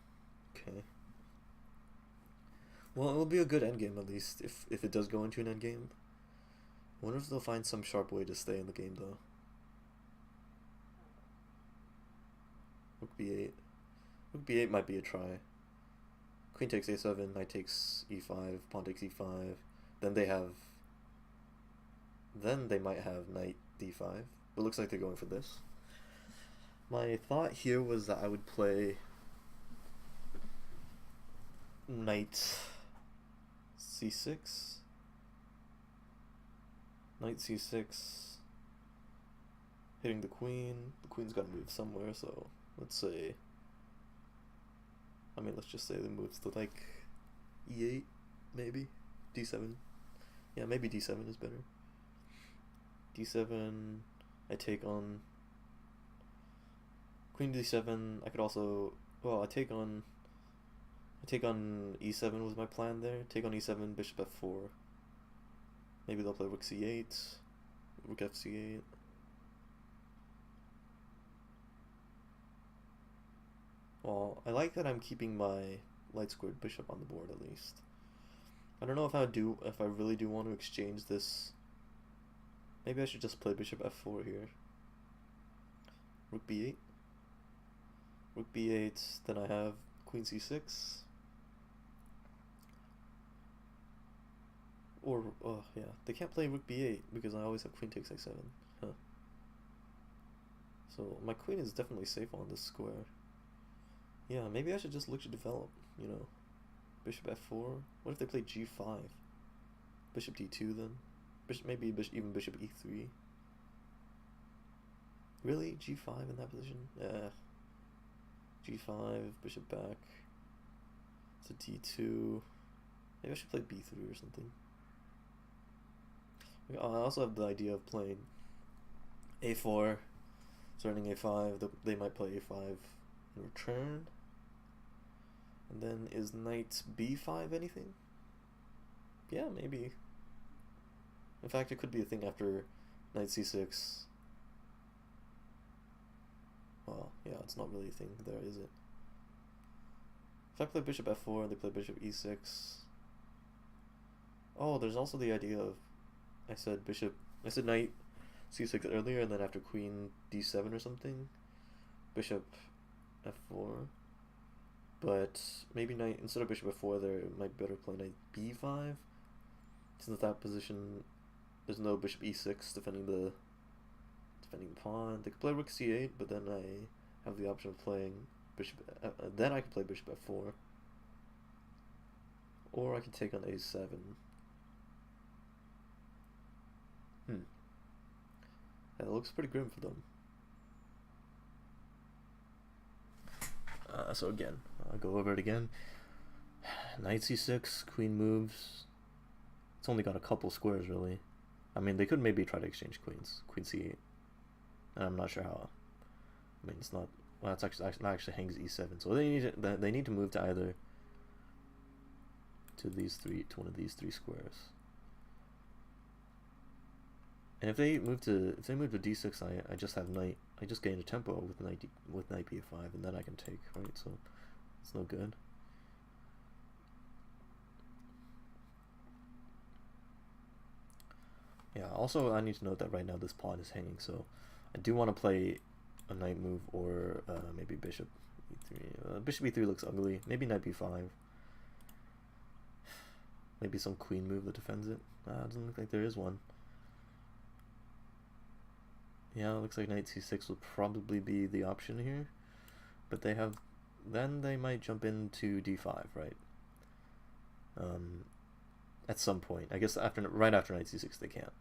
Okay. Well, it'll be a good endgame at least if it does go into an endgame. I wonder if they'll find some sharp way to stay in the game though. Rook b8. Rook b8 might be a try. Queen takes a7, knight takes e5, pawn takes e5. Then they might have knight d5. But it looks like they're going for this. My thought here was that I would play knight c6. Knight c6. Hitting the queen. The queen's got to move somewhere, so let's say, I mean, let's just say the moves to like e8, maybe d7. Yeah, maybe d7 is better. d7, I take on queen d7. I could also, well, I take on I take on e7 was my plan there. Take on e7, bishop f4. Maybe they'll play rook c8, rook fc8. Well, I like that I'm keeping my light squared bishop on the board at least. I don't know if I really do want to exchange this. Maybe I should just play bishop f4 here. Rook b8. Rook b8, then I have queen c6. Or, oh yeah, they can't play rook b8 because I always have queen takes a7. Huh. So my queen is definitely safe on this square. Yeah, maybe I should just look to develop, you know. Bishop f4. What if they play g5? Bishop d2 then? Maybe even bishop e3. Really? g5 in that position? Yeah. g5, bishop back. It's a d2. Maybe I should play b3 or something. I also have the idea of playing a4, starting a5. They might play a5 in return. And then is knight b5 anything? Yeah, maybe. In fact, it could be a thing after knight c6. Well, yeah, it's not really a thing there, is it? If I play bishop f4, they play bishop e6. Oh, there's also the idea of, I said knight c6 earlier, and then after queen d7 or something, bishop f4. But maybe knight, instead of bishop f4, they might better play knight b5. Since that position, there's no bishop e6 defending the pawn. They could play rook c8, but then I have the option of playing bishop. Then I can play bishop f4, or I can take on a7. That looks pretty grim for them. So again, I'll go over it again. Knight c6, queen moves. It's only got a couple squares, really. I mean, they could maybe try to exchange queens. Queen c8. And I'm not sure how. I mean, it's not. Well, it's actually not actually hangs e7. So they need to move to either to one of these three squares. And if they move to d6, I just have knight. I just gain a tempo with knight b5, and then I can take, right? So it's no good. Yeah. Also, I need to note that right now this pawn is hanging, so I do want to play a knight move or maybe bishop e3. Bishop e3 looks ugly. Maybe knight b5. Maybe some queen move that defends it. It doesn't look like there is one. Yeah, it looks like knight c6 would probably be the option here, but then they might jump into d5, right? At some point, I guess right after knight c6 they can't.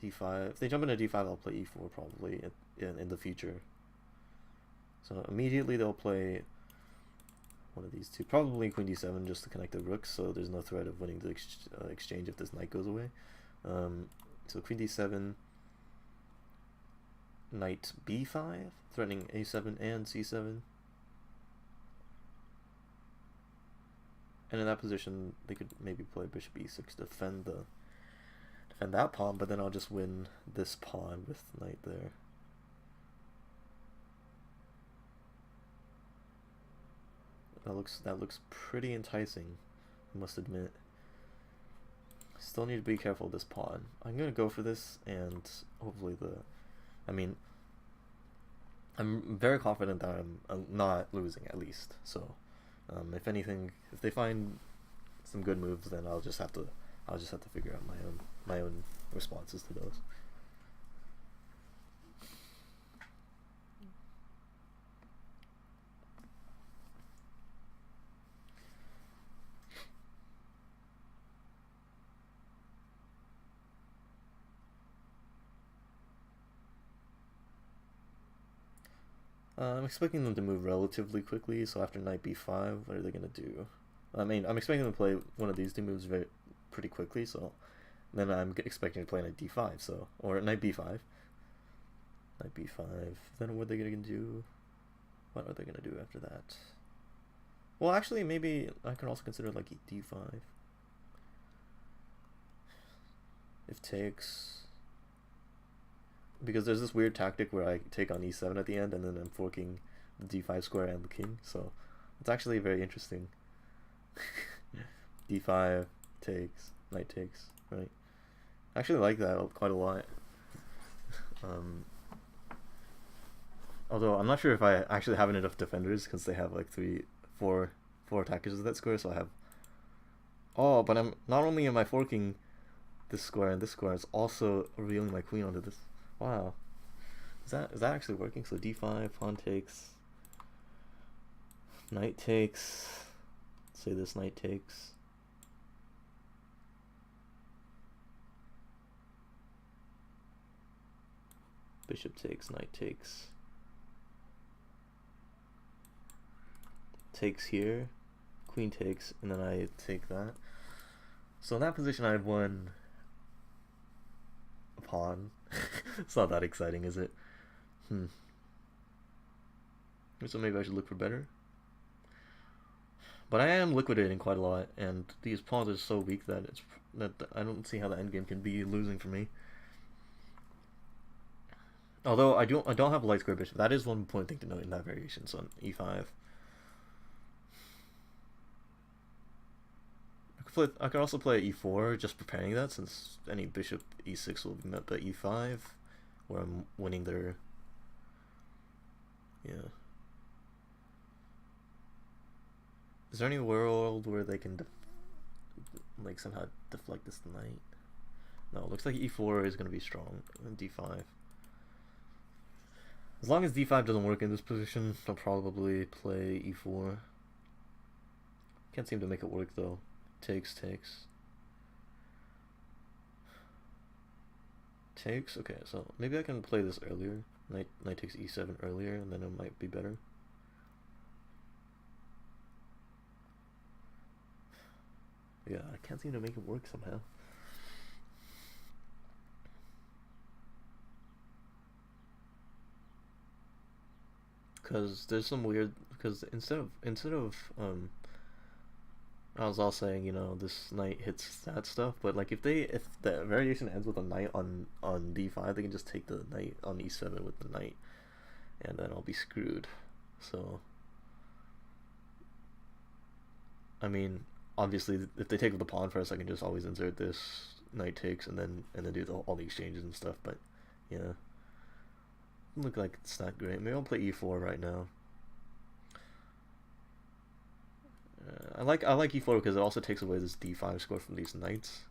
d5. If they jump into d5, I'll play e4 probably in the future. So immediately they'll play one of these two, probably queen d7 just to connect the rooks, so there's no threat of winning the exchange if this knight goes away. So queen d7, knight b5, threatening a7 and c7. And in that position, they could maybe play bishop e6 to defend that pawn, but then I'll just win this pawn with knight there. That looks pretty enticing, I must admit. Still need to be careful of this pawn. I'm gonna go for this, and hopefully I'm very confident that I'm not losing at least. So, if anything, if they find some good moves, then I'll just have to figure out my own responses to those. I'm expecting them to move relatively quickly, so after knight b5, what are they going to do? I mean, I'm expecting them to play one of these two moves pretty quickly, so then I'm expecting to play knight d5, or knight b5. Knight b5, then what are they going to do? What are they gonna do after that? Well, actually, maybe I can also consider like d5. If takes, because there's this weird tactic where I take on e7 at the end, and then I'm forking the d5 square and the king. So it's actually very interesting. d5 takes, knight takes, right? I actually like that quite a lot. Although I'm not sure if I actually have enough defenders, because they have like four attackers with that square. So I have. Oh, but I'm not only am I forking this square and this square, it's also revealing my queen onto this. Wow, is that actually working? So d5, pawn takes, knight takes. Say this knight takes. Bishop takes, knight takes. Takes here, queen takes, and then I take that. So in that position, I've won a pawn. It's not that exciting, is it? So maybe I should look for better. But I am liquidating quite a lot, and these pawns are so weak that I don't see how the endgame can be losing for me. Although I don't have a light square bishop. That is one important thing to note in that variation. So on e5. I could also play e4, just preparing that, since any bishop e6 will be met by e5, where I'm winning their. Yeah. Is there any world where they can like somehow deflect this knight? No, it looks like e4 is going to be strong, and d5. As long as d5 doesn't work in this position, I'll probably play e4. Can't seem to make it work though. Takes. Okay, so maybe I can play this earlier. Knight takes e7 earlier, and then it might be better. Yeah, I can't seem to make it work somehow. Because there's some weird. Because instead of I was all saying, this knight hits that stuff, but like if the variation ends with a knight on d5, they can just take the knight on e7 with the knight, and then I'll be screwed. So, I mean, obviously, if they take the pawn first, I can just always insert this knight takes, and then do all the exchanges and stuff. But yeah, look like it's not great. Maybe I'll play e4 right now. I like e4 because it also takes away this d5 score from these knights.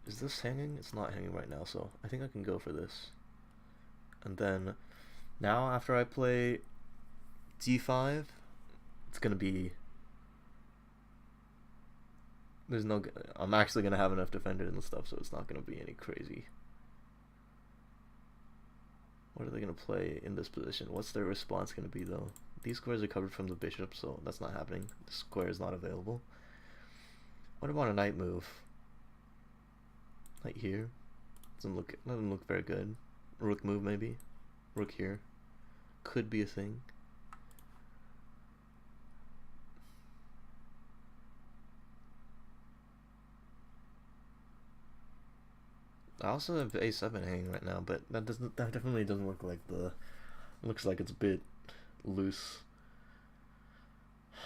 Is this hanging? It's not hanging right now, so I think I can go for this. And then now after I play d5, it's gonna be. I'm actually gonna have enough defenders and stuff, so it's not gonna be any crazy. What are they gonna play in this position? What's their response gonna be though? These squares are covered from the bishop, so that's not happening. The square is not available. What about a knight move? Knight here. Doesn't look very good. Rook move maybe. Rook here. Could be a thing. I also have a7 hanging right now, but that definitely doesn't look like looks like it's a bit loose.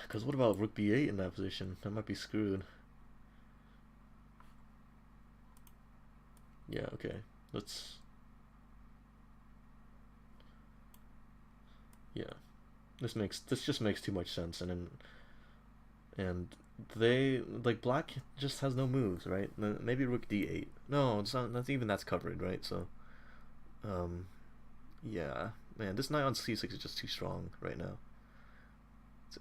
Because what about rook b8 in that position? That might be screwed. Yeah, okay. Let's. Yeah, this just makes too much sense, and they like black just has no moves, right? Maybe rook d8. No, it's not. That's covered, right? So, yeah, man, this knight on c6 is just too strong right now.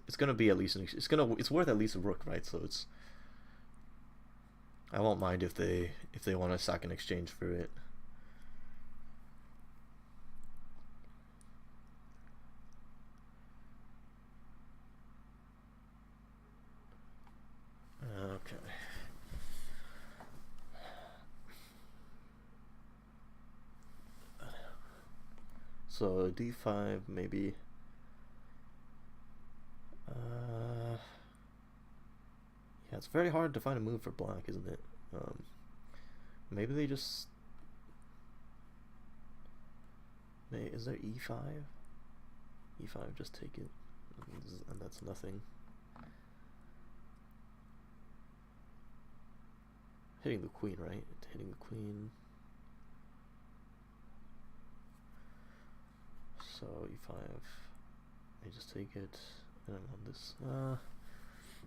It's gonna be at least it's worth at least a rook, right? So I won't mind if they want to sack an exchange for it. Okay. So d5 maybe. Yeah, it's very hard to find a move for black, isn't it? Maybe they just. Is there e5? E5, just take it, and that's nothing. Hitting the queen, right? Hitting the queen. So e5. I just take it, and I'm on this.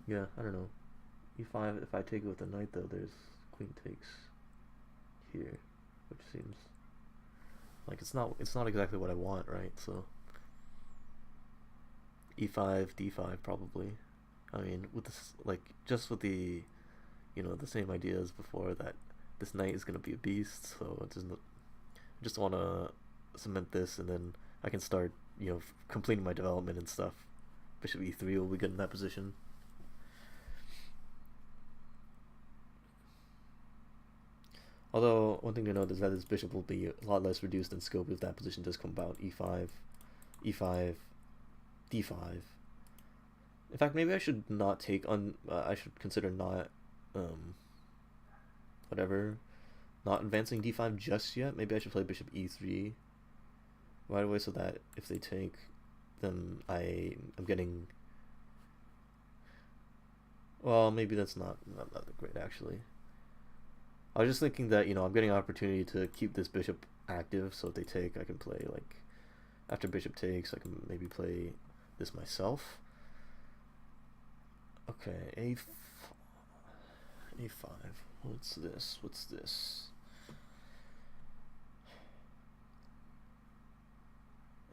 Yeah, I don't know. e5. If I take it with the knight, though, there's queen takes here, which seems like it's not exactly what I want, right? So e5, d5 probably. I mean, with this, like, just with the, the same idea as before, that this knight is gonna be a beast. So I just want to cement this, and then I can start, completing my development and stuff. Bishop e3 will be good in that position. Although, one thing to note is that this bishop will be a lot less reduced in scope if that position does come about. e5, e5, d5. In fact, maybe I should not take on. I should consider not, not advancing d5 just yet. Maybe I should play bishop e3 right away, so that if they take, then I'm getting. Well, maybe that's not that great actually. I was just thinking that, I'm getting an opportunity to keep this bishop active, so if they take, I can play, like, after bishop takes, I can maybe play this myself. Okay, a5. What's this? What's this?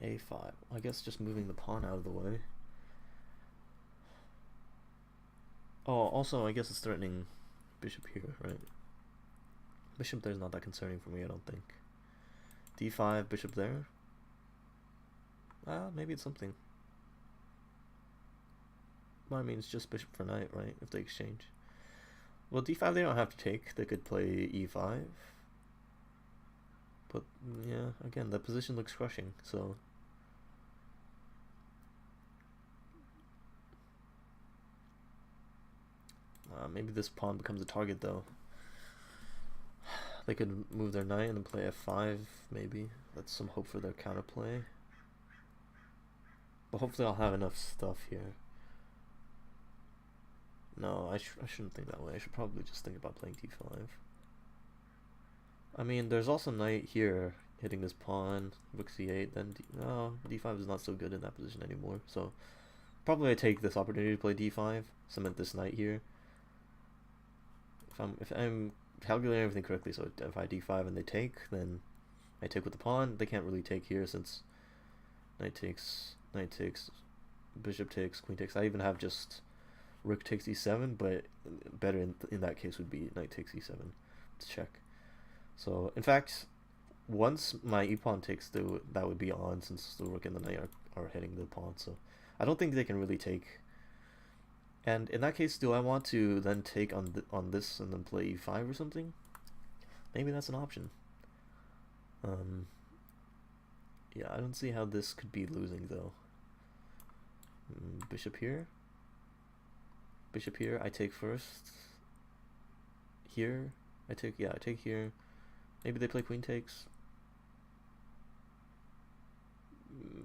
a5. I guess just moving the pawn out of the way. Oh, also, I guess it's threatening bishop here, right? Bishop there is not that concerning for me, I don't think. d5, bishop there. Maybe it's something. Well, I mean, it's just bishop for knight, right? If they exchange. Well, d5 they don't have to take. They could play e5. But, yeah, again, the position looks crushing, so. Maybe this pawn becomes a target, though. They could move their knight and then play f5, maybe. That's some hope for their counterplay. But hopefully I'll have enough stuff here. No, I shouldn't think that way. I should probably just think about playing d5. I mean, there's also knight here hitting this pawn, rook c8, then d5 is not so good in that position anymore. So probably I take this opportunity to play d5, cement this knight here. If I'm calculating everything correctly, so if I d5 and they take, then I take with the pawn. They can't really take here since knight takes, bishop takes, queen takes. I even have just rook takes e7, but better in that case would be knight takes e7 to check. So in fact, once my e-pawn takes, that would be on, since the rook and the knight are hitting the pawn. So I don't think they can really take. And in that case, do I want to then take on this and then play e5 or something? Maybe that's an option. Yeah, I don't see how this could be losing though. Bishop here. Bishop here. I take first. Here. I take here. Maybe they play queen takes.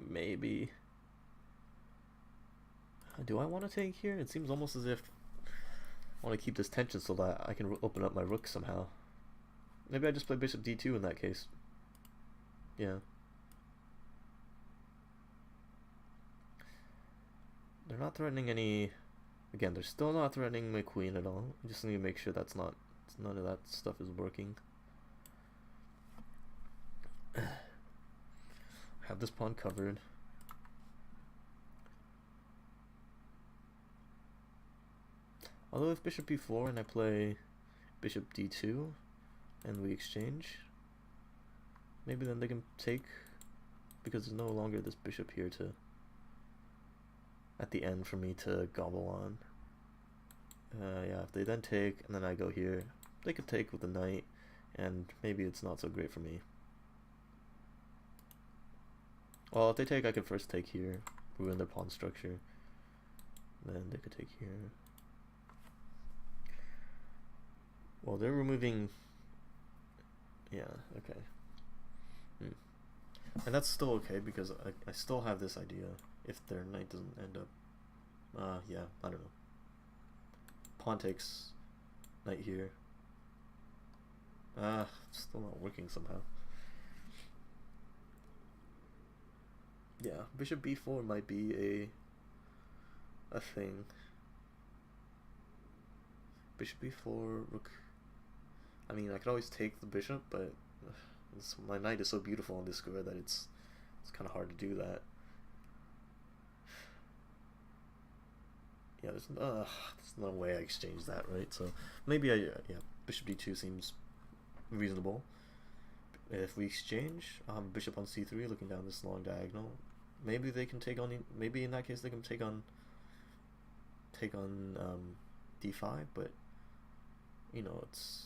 Maybe. Do I want to take here? It seems almost as if I want to keep this tension so that I can open up my rook somehow. Maybe I just play bishop d2 in that case. Yeah. They're not threatening any. Again, they're still not threatening my queen at all. I just need to make sure that's none of that stuff is working. Have this pawn covered. Although if bishop b4 and I play bishop d2 and we exchange, maybe then they can take, because there's no longer this bishop here to at the end for me to gobble on. Yeah, if they then take and then I go here, they could take with the knight, and maybe it's not so great for me. Well, if they take, I could first take here, ruin their pawn structure. Then they could take here. Well, they're removing. Yeah. Okay. And that's still okay because I still have this idea if their knight doesn't end up. Yeah. I don't know. Pawn takes knight here. It's still not working somehow. Yeah, bishop b4 might be a thing. Bishop b4, rook. I mean, I could always take the bishop, but my knight is so beautiful on this square that it's kind of hard to do that. Yeah, there's no way I exchange that, right? So maybe yeah, bishop d2 seems reasonable. If we exchange, bishop on c3, looking down this long diagonal, maybe they can take on. Maybe in that case they can take on d5, but you know it's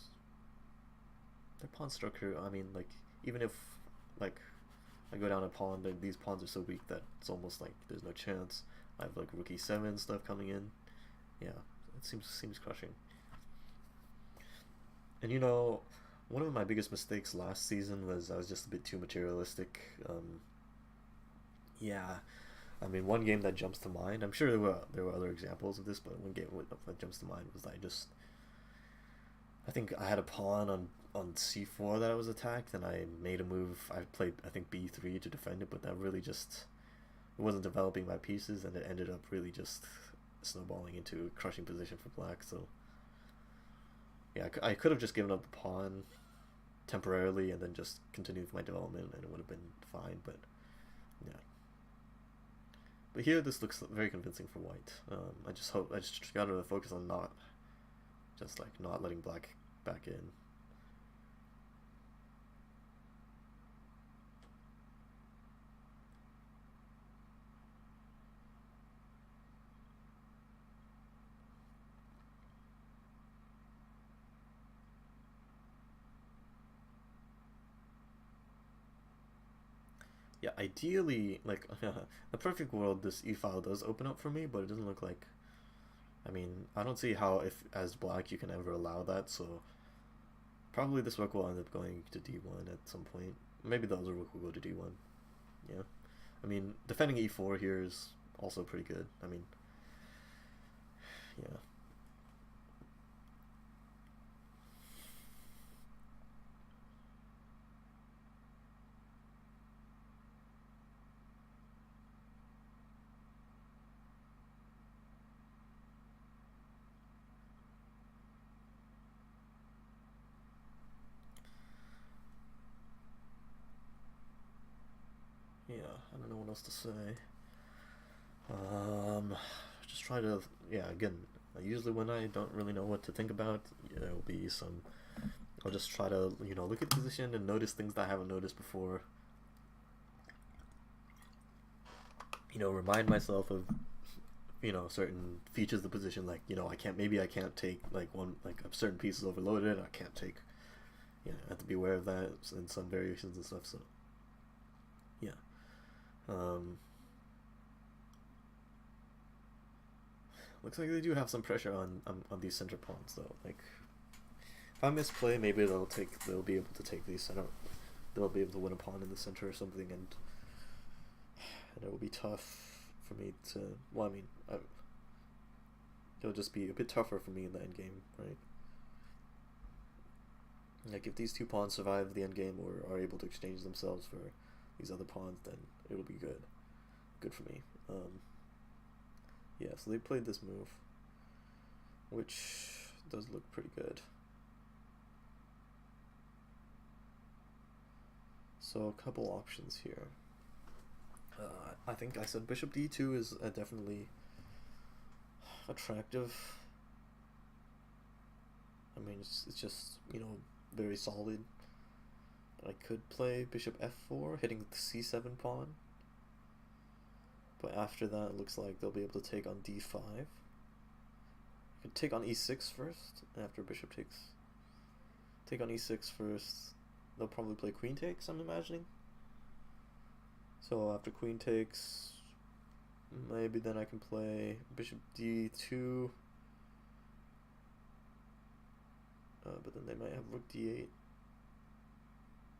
their pawn structure. I mean, like even if like I go down a pawn, these pawns are so weak that it's almost like there's no chance. I have like rook e7 stuff coming in. Yeah, it seems crushing. And you know, one of my biggest mistakes last season was I was just a bit too materialistic. Yeah, I mean, one game that jumps to mind. I'm sure there were other examples of this, but one game that jumps to mind was I think I had a pawn on c4 that I was attacked, and I made a move. I played I think b3 to defend it, but that really just it wasn't developing my pieces, and it ended up really just snowballing into a crushing position for black. So yeah, I could have just given up the pawn temporarily and then just continued with my development, and it would have been fine. But yeah. But here, this looks very convincing for white. I just gotta focus on not letting black back in. Yeah, ideally, like, the perfect world, this e-file does open up for me, but it doesn't look like... I mean, I don't see how, if as black, you can ever allow that, so... Probably this rook will end up going to d1 at some point. Maybe the other rook will go to d1. Yeah. I mean, defending e4 here is also pretty good. I mean... Yeah. Yeah, I don't know what else to say. Just try to, yeah, again, usually when I don't really know what to think about, there'll be some, I'll just try to, you know, look at the position and notice things that I haven't noticed before. You know, remind myself of, you know, certain features of the position, like, you know, maybe I can't take, like, a certain piece is overloaded, I can't take, you know, I have to be aware of that in some variations and stuff, so, yeah. Looks like they do have some pressure on these center pawns though. Like, if I misplay, maybe they'll be able to take these center. They'll be able to win a pawn in the center or something, and it will be tough for me to. Well, I mean, it'll just be a bit tougher for me in the endgame, right? Like, if these two pawns survive the endgame or are able to exchange themselves for these other pawns, then it'll be good for me. Yeah, so they played this move, which does look pretty good. So a couple options here. I think I said bishop d2 is definitely attractive. I mean, it's just, you know, very solid. I could play bishop f4, hitting the c7 pawn. But after that, it looks like they'll be able to take on d5. I could take on e6 first, after bishop takes. Take on e6 first. They'll probably play queen takes, I'm imagining. So after queen takes, maybe then I can play bishop d2. But then they might have rook d8.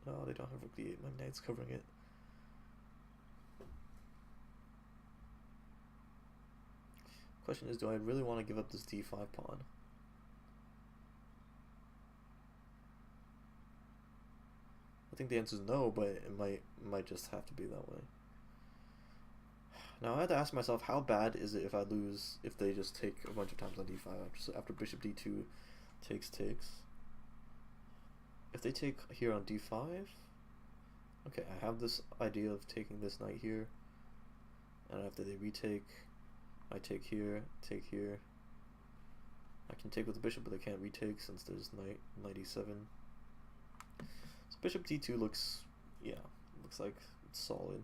No, they don't have rook d8. My knight's covering it. Question is, do I really want to give up this d5 pawn? I think the answer is no, but it might just have to be that way. Now I had to ask myself, how bad is it if I lose, if they just take a bunch of times on d5 after bishop d2 takes. If they take here on d5, okay, I have this idea of taking this knight here, and after they retake, I take here, take here. I can take with the bishop, but they can't retake since there's knight e7. So bishop d2 looks, yeah, looks like it's solid.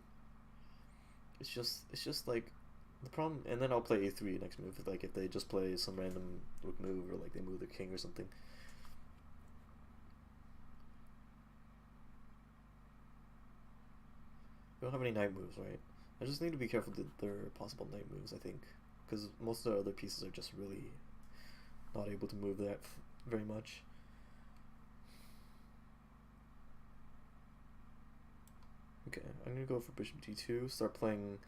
It's just like the problem, and then I'll play a3 next move. Like if they just play some random rook move, or like they move the king or something. We don't have any knight moves, right? I just need to be careful that there are possible knight moves, I think, because most of the other pieces are just really not able to move that very much. Okay, I'm gonna go for bishop d2, start playing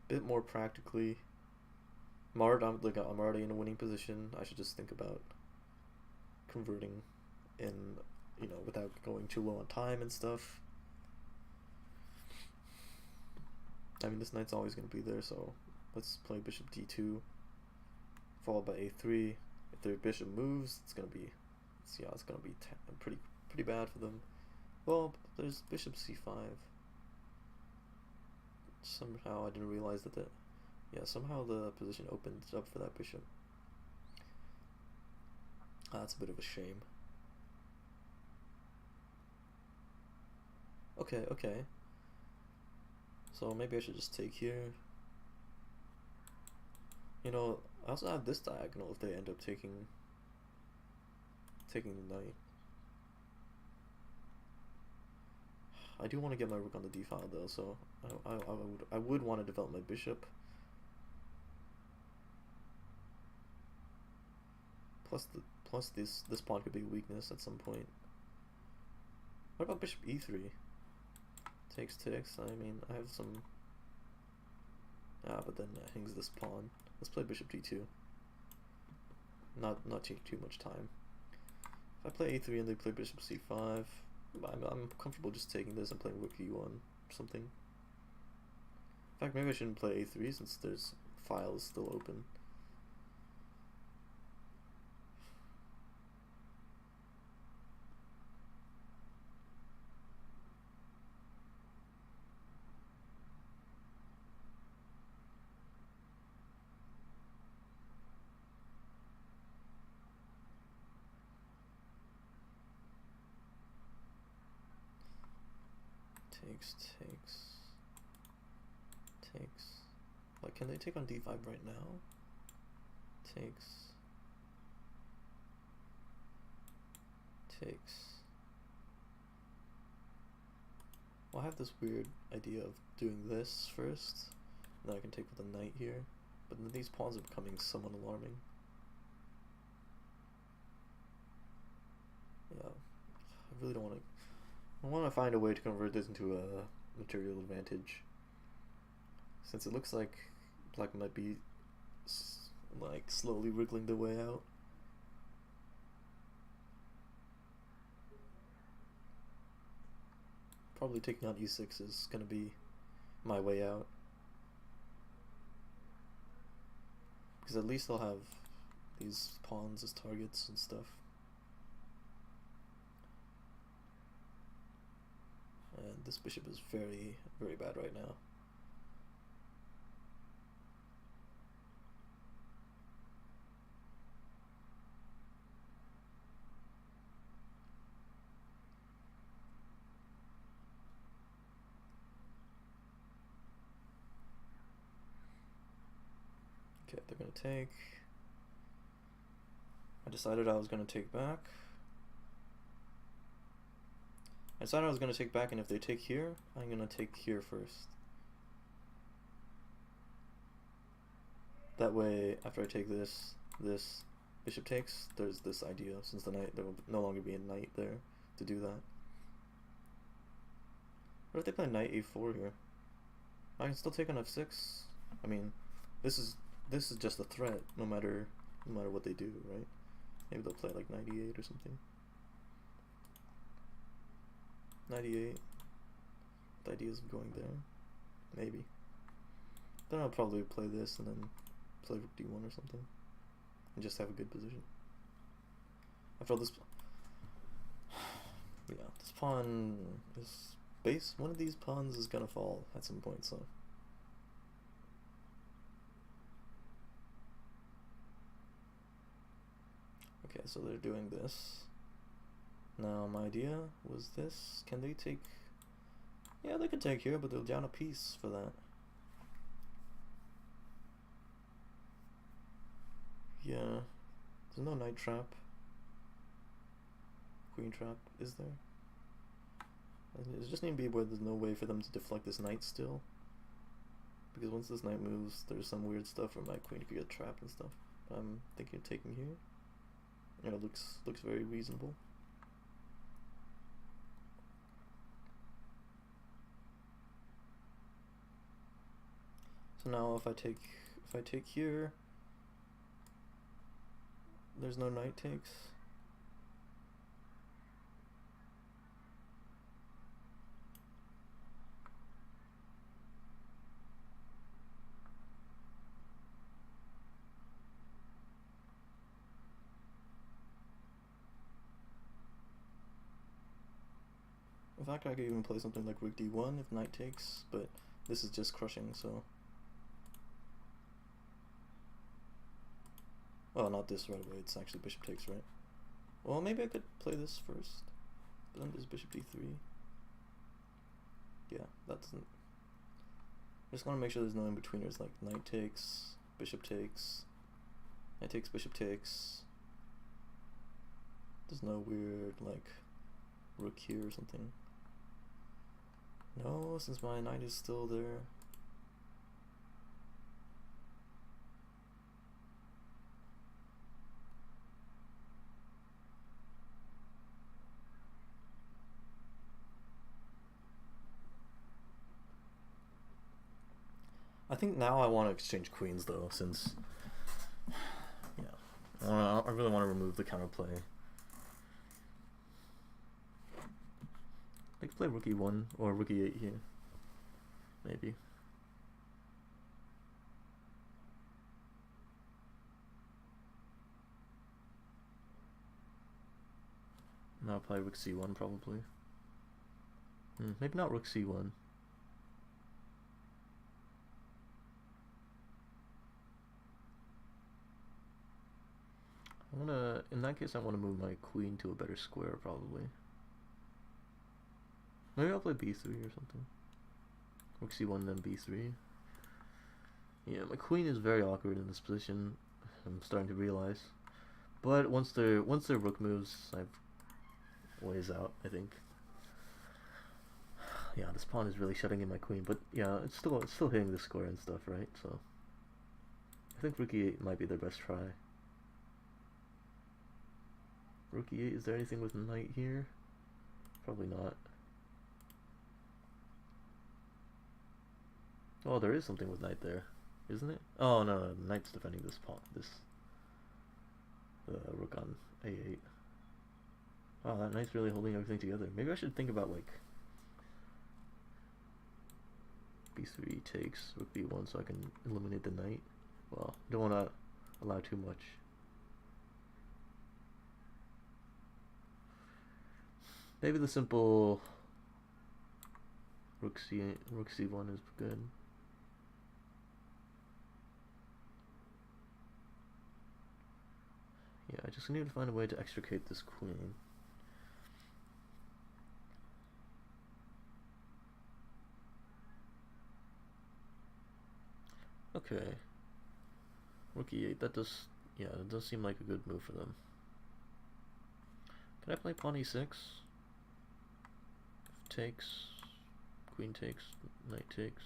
a bit more practically. I'm already in a winning position. I should just think about converting in, you know, without going too low on time and stuff. I mean, this knight's always going to be there, so let's play bishop d2, followed by a3. If their bishop moves, it's going to be, it's going to be pretty bad for them. Well, there's bishop c5. Somehow I didn't realize that somehow the position opened up for that bishop. That's a bit of a shame. Okay. So maybe I should just take here. You know, I also have this diagonal if they end up taking the knight. I do want to get my rook on the d file though, so I would want to develop my bishop. Plus this pawn could be a weakness at some point. What about bishop e3? Takes. I mean, I have some. But then hangs this pawn. Let's play bishop d2. Not take too much time. If I play a3 and they play bishop c5, I'm comfortable just taking this and playing rook e1 or something. In fact, maybe I shouldn't play a3 since there's files still open. Takes. Like, can they take on d5 right now? Takes. Well, I have this weird idea of doing this first, and then I can take with a knight here, but then these pawns are becoming somewhat alarming. Yeah, I really don't want to. I want to find a way to convert this into a material advantage, since it looks like black might be like slowly wriggling their way out. Probably taking on e6 is going to be my way out, because at least I'll have these pawns as targets and stuff. And this bishop is very, very bad right now. Okay, they're gonna take. I decided I was gonna take back. I decided I was going to take back, and if they take here, I'm going to take here first. That way, after I take this, bishop takes, there's this idea, since the knight, there will no longer be a knight there to do that. What if they play knight a4 here? I can still take on f6. I mean, this is just a threat, no matter what they do, right? Maybe they'll play like 98 or something. 98. The ideas of going there, maybe. Then I'll probably play this and then play rook d1 or something, and just have a good position. After all this, yeah, this pawn is base. One of these pawns is gonna fall at some point, so. Okay, so they're doing this. Now my idea was this. Can they take? Yeah, they could take here, but they're down a piece for that. Yeah, there's no knight trap. Queen trap, is there? It just need to be where there's no way for them to deflect this knight still. Because once this knight moves, there's some weird stuff where my queen could get trapped and stuff. I'm thinking of taking here. Yeah, it looks very reasonable. So now if I take here, there's no knight takes. In fact, I could even play something like rook d1 if knight takes, but this is just crushing, so. Oh, not this right away, it's actually bishop takes, right? Well, maybe I could play this first, but then there's bishop d3. Yeah, that doesn't. I just want to make sure there's no in-betweeners, like knight takes, bishop takes, knight takes, bishop takes. There's no weird, like, rook here or something. No, since my knight is still there. I think now I want to exchange queens though, since yeah, I really want to remove the counterplay. I could play rook e1 or rook e8 here, maybe. Now I'll play rook c1 probably. Maybe not rook c1. In that case I want to move my queen to a better square probably. Maybe I'll play b3 or something. Rook c1 then b3. Yeah, my queen is very awkward in this position, I'm starting to realize. But once their rook moves, I've ways out, I think. Yeah, this pawn is really shutting in my queen, but yeah, it's still hitting the square and stuff, right? So I think rook e8 might be their best try. Rook e8, is there anything with knight here? Probably not. Oh, there is something with knight there, isn't it? Oh no, the knight's defending this pawn, the rook on a8. Oh, that knight's really holding everything together. Maybe I should think about like b3 takes rook b1 so I can eliminate the knight. Well, I don't want to allow too much. Maybe the simple rook c1 is good. Yeah, I just need to find a way to extricate this queen. Okay. Rook e8, that does seem like a good move for them. Can I play pawn e6? Takes, queen takes, knight takes.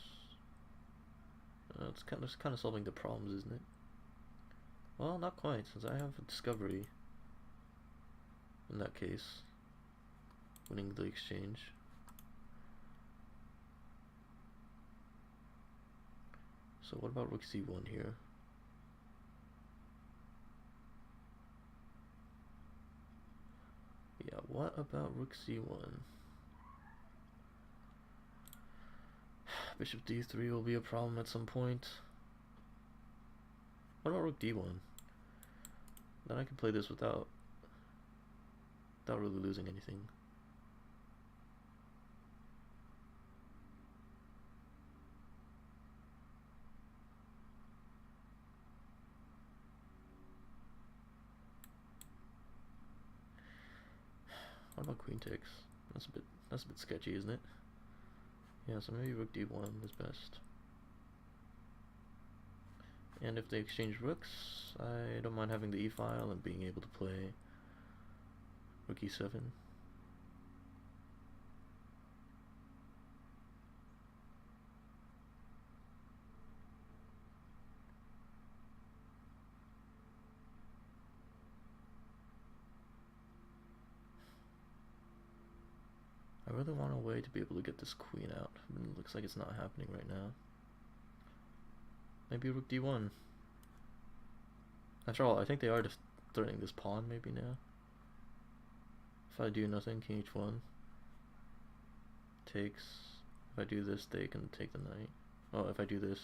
It's kind of solving the problems, isn't it? Well, not quite, since I have a discovery. In that case, winning the exchange. So what about rook c1 here? Yeah, what about rook c1? Bishop d3 will be a problem at some point. What about rook d1? Then I can play this without really losing anything. What about queen takes? That's a bit sketchy, isn't it? Yeah, so maybe rook d1 is best. And if they exchange rooks, I don't mind having the e-file and being able to play rook e7. I really want a way to be able to get this queen out. It looks like it's not happening right now. Maybe rook d1. After all, I think they are just threatening this pawn maybe now. If I do nothing, king h1 takes. If I do this, they can take the knight. Oh, if I do this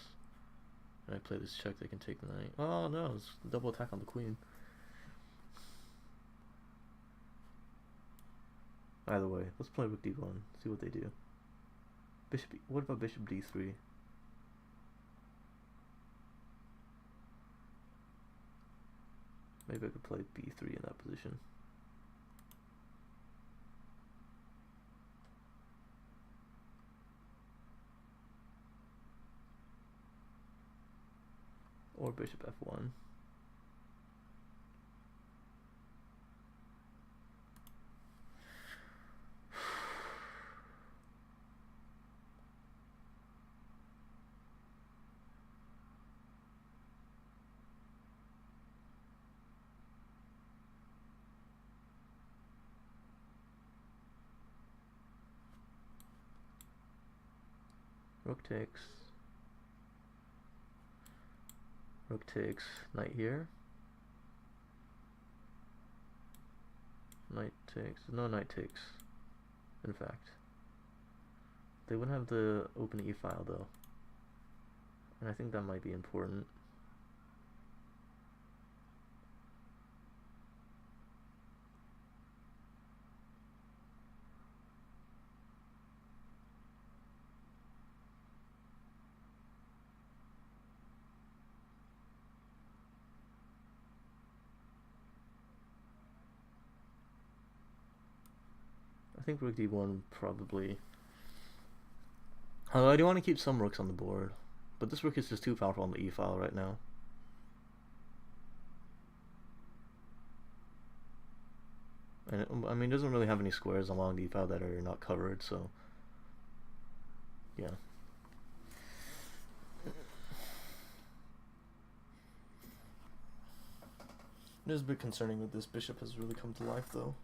and I play this check, they can take the knight. Oh no, it's a double attack on the queen. Either way, let's play rook d1, see what they do. What about bishop d3? Maybe I could play b3 in that position. Or bishop f1. Rook takes, knight here. Knight takes, no knight takes, in fact. They wouldn't have the open e-file though. And I think that might be important. I think rook d1 probably. Although I do want to keep some rooks on the board, but this rook is just too powerful on the e-file right now. And I mean, it doesn't really have any squares along the e-file that are not covered, so yeah. It is a bit concerning that this bishop has really come to life, though.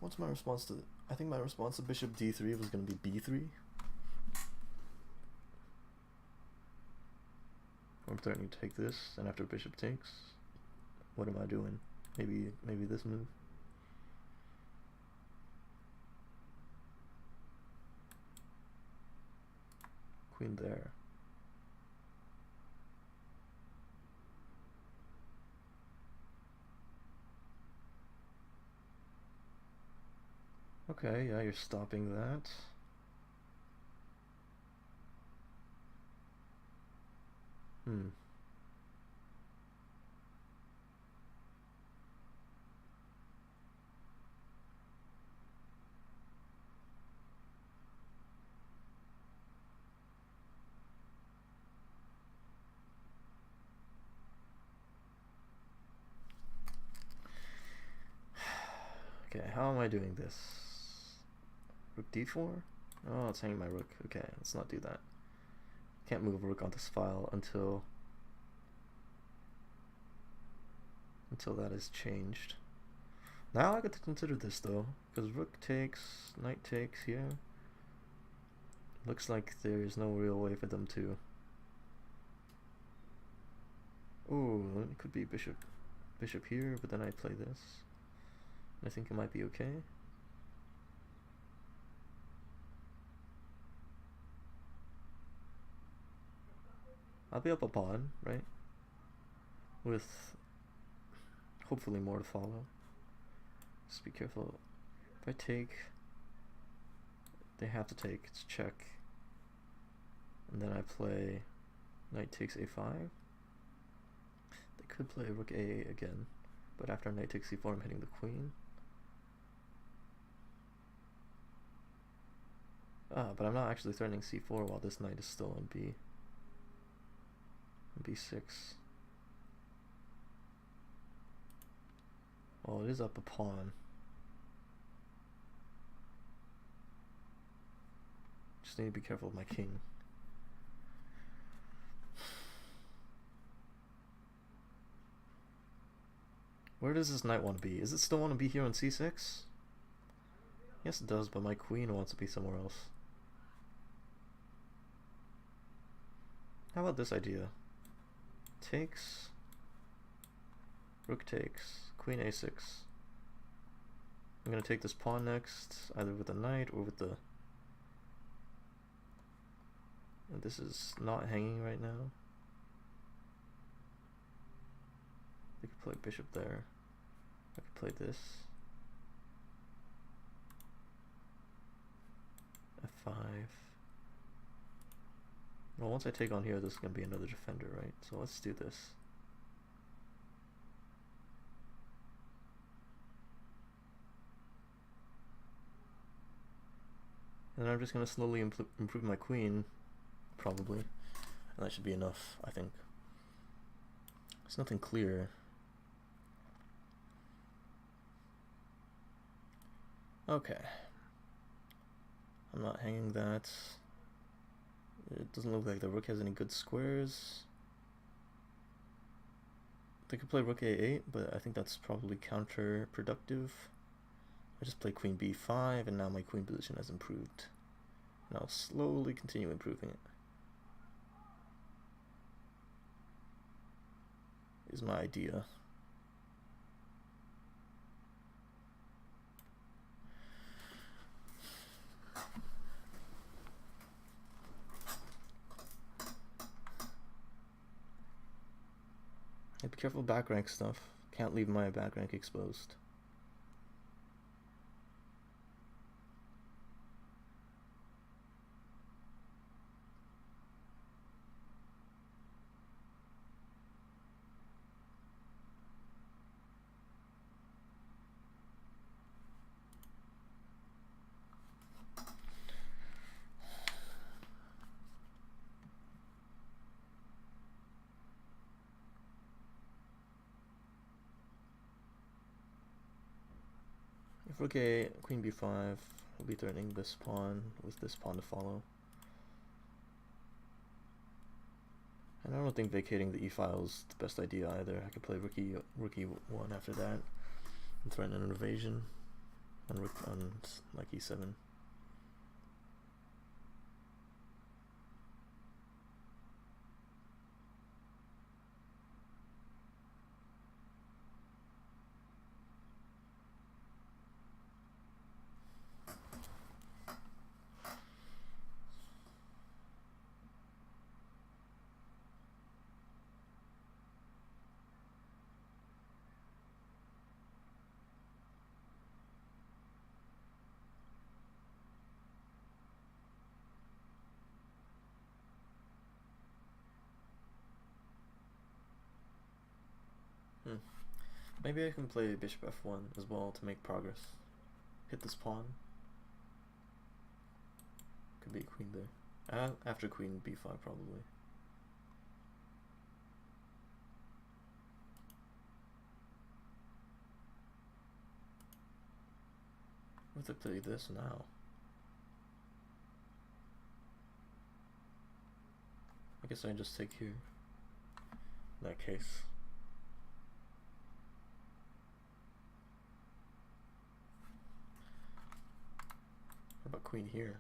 What's my response to... I think my response to bishop d3 was going to be b3. I'm threatening to take this, and after bishop takes, what am I doing? Maybe this move. Queen there. Okay, yeah, you're stopping that. Okay, how am I doing this? Rook d4? Oh, it's hanging my rook. Okay, let's not do that. Can't move a rook on this file until that is changed. Now I get to consider this though, because rook takes, knight takes here. Looks like there's no real way for them to. Oh, it could be bishop here, but then I play this. I think it might be okay. I'll be up a pawn, right? With hopefully more to follow. Just be careful. If I take, they have to take, it's check. And then I play knight takes a5. They could play rook a8 again, but after knight takes c4 I'm hitting the queen. But I'm not actually threatening c4 while this knight is still on b6. Well, it is up a pawn. Just need to be careful with my king. Where does this knight want to be? Is it still want to be here on c6? Yes it does, but my queen wants to be somewhere else. How about this idea? Takes, rook takes, queen a6. I'm going to take this pawn next, either with the knight or with the... And this is not hanging right now. I could play bishop there. I could play this. f5. Well, once I take on here, this is going to be another defender, right? So let's do this. And then I'm just going to slowly improve my queen, probably. And that should be enough, I think. There's nothing clear. Okay. I'm not hanging that. It doesn't look like the rook has any good squares. They could play rook a8, but I think that's probably counterproductive. I just play queen b5, and now my queen position has improved. And I'll slowly continue improving it. Is my idea. Be careful of back rank stuff. Can't leave my back rank exposed. If rook a, queen b5, we'll be threatening this pawn with this pawn to follow. And I don't think vacating the e-file is the best idea either. I could play rook e1 after that and threaten an invasion on rook on like e7. Maybe I can play bishop f1 as well to make progress. Hit this pawn. Could be a queen there. After queen b5 probably. What if I play this now? I guess I just take here. In that case. What about queen here?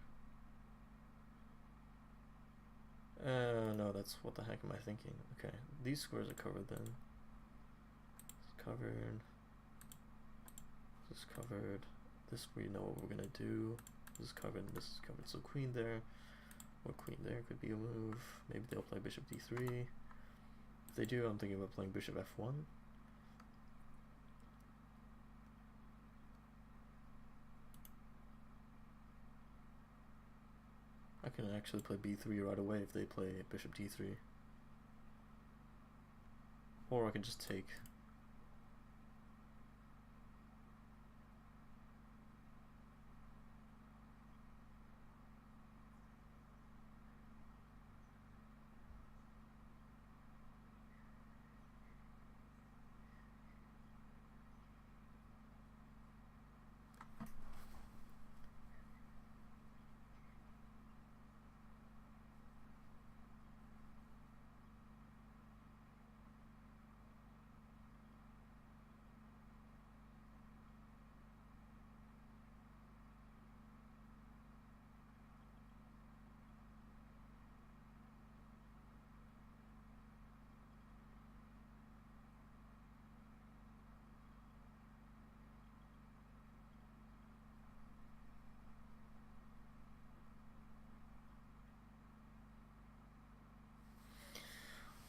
No, that's what the heck am I thinking? Okay, these squares are covered then. It's covered. This is covered. This we know what we're gonna do. This is covered. This is covered. So queen there, or queen there could be a move. Maybe they'll play bishop d3. If they do, I'm thinking about playing bishop f1. I can actually play b3 right away if they play bishop d3. Or I can just take.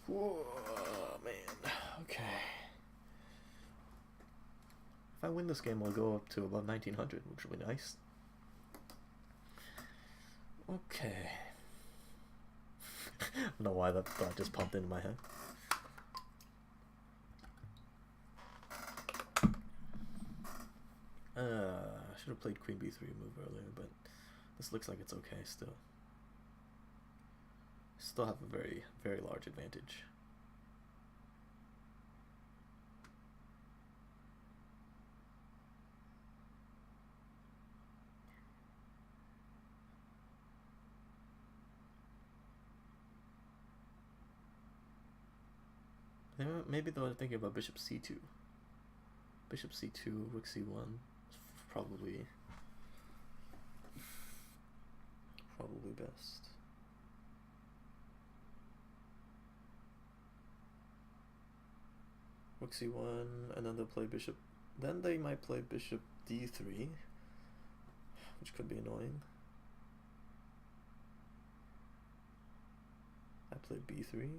Whoa, man. Okay. If I win this game, I'll go up to above 1900, which will be nice. Okay. I don't know why that thought just popped into my head. I should have played queen b3 move earlier, but this looks like it's okay still. Still have a very, very large advantage. Maybe they're thinking about bishop c2. Bishop c2, rook c1 is probably best. Rook c1, and then they'll play bishop. Then they might play bishop d3, which could be annoying. I play b3.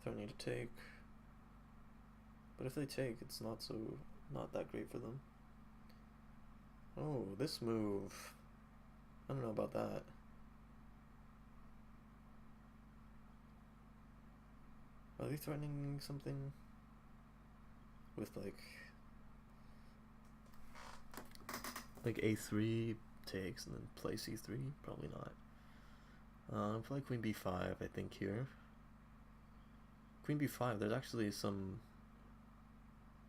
Threatening to take. But if they take, it's not that great for them. Oh, this move. I don't know about that. Are they threatening something with like a3 takes and then play c3? Probably not. Play queen b5, I think here. Queen b5, there's actually some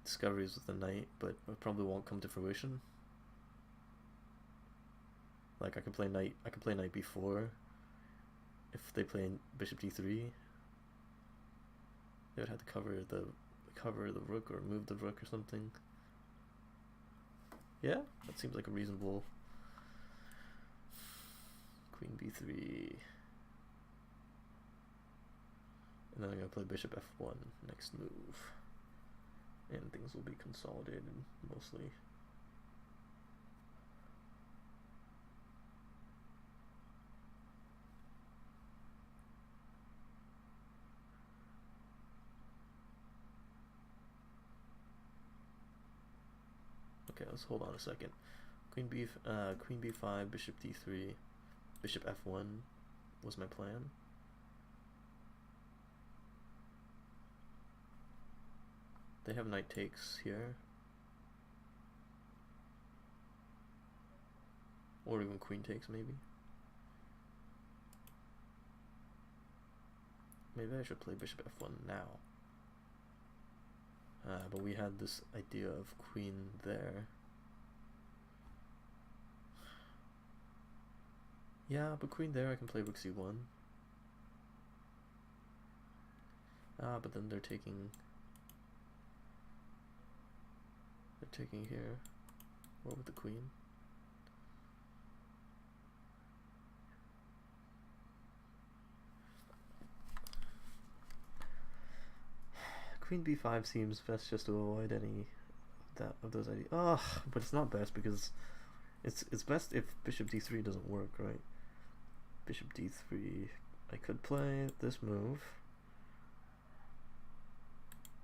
discoveries with the knight, but it probably won't come to fruition. Like I can play knight b4. If they play bishop d3, they would have to cover the rook or move the rook or something. Yeah, that seems like a reasonable. Queen b3. And then I'm going to play bishop f1 next move. And things will be consolidated, mostly. Okay, let's hold on a second. Queen b5, bishop d3, bishop f1 was my plan. They have knight takes here. Or even queen takes, maybe. Maybe I should play bishop f1 now. But we had this idea of queen there. Yeah, but queen there I can play rook c1. But then they're taking here. What with the queen? Queen b5 seems best just to avoid any of those ideas. Oh, but it's not best because it's best if bishop d3 doesn't work, right? Bishop d3. I could play this move.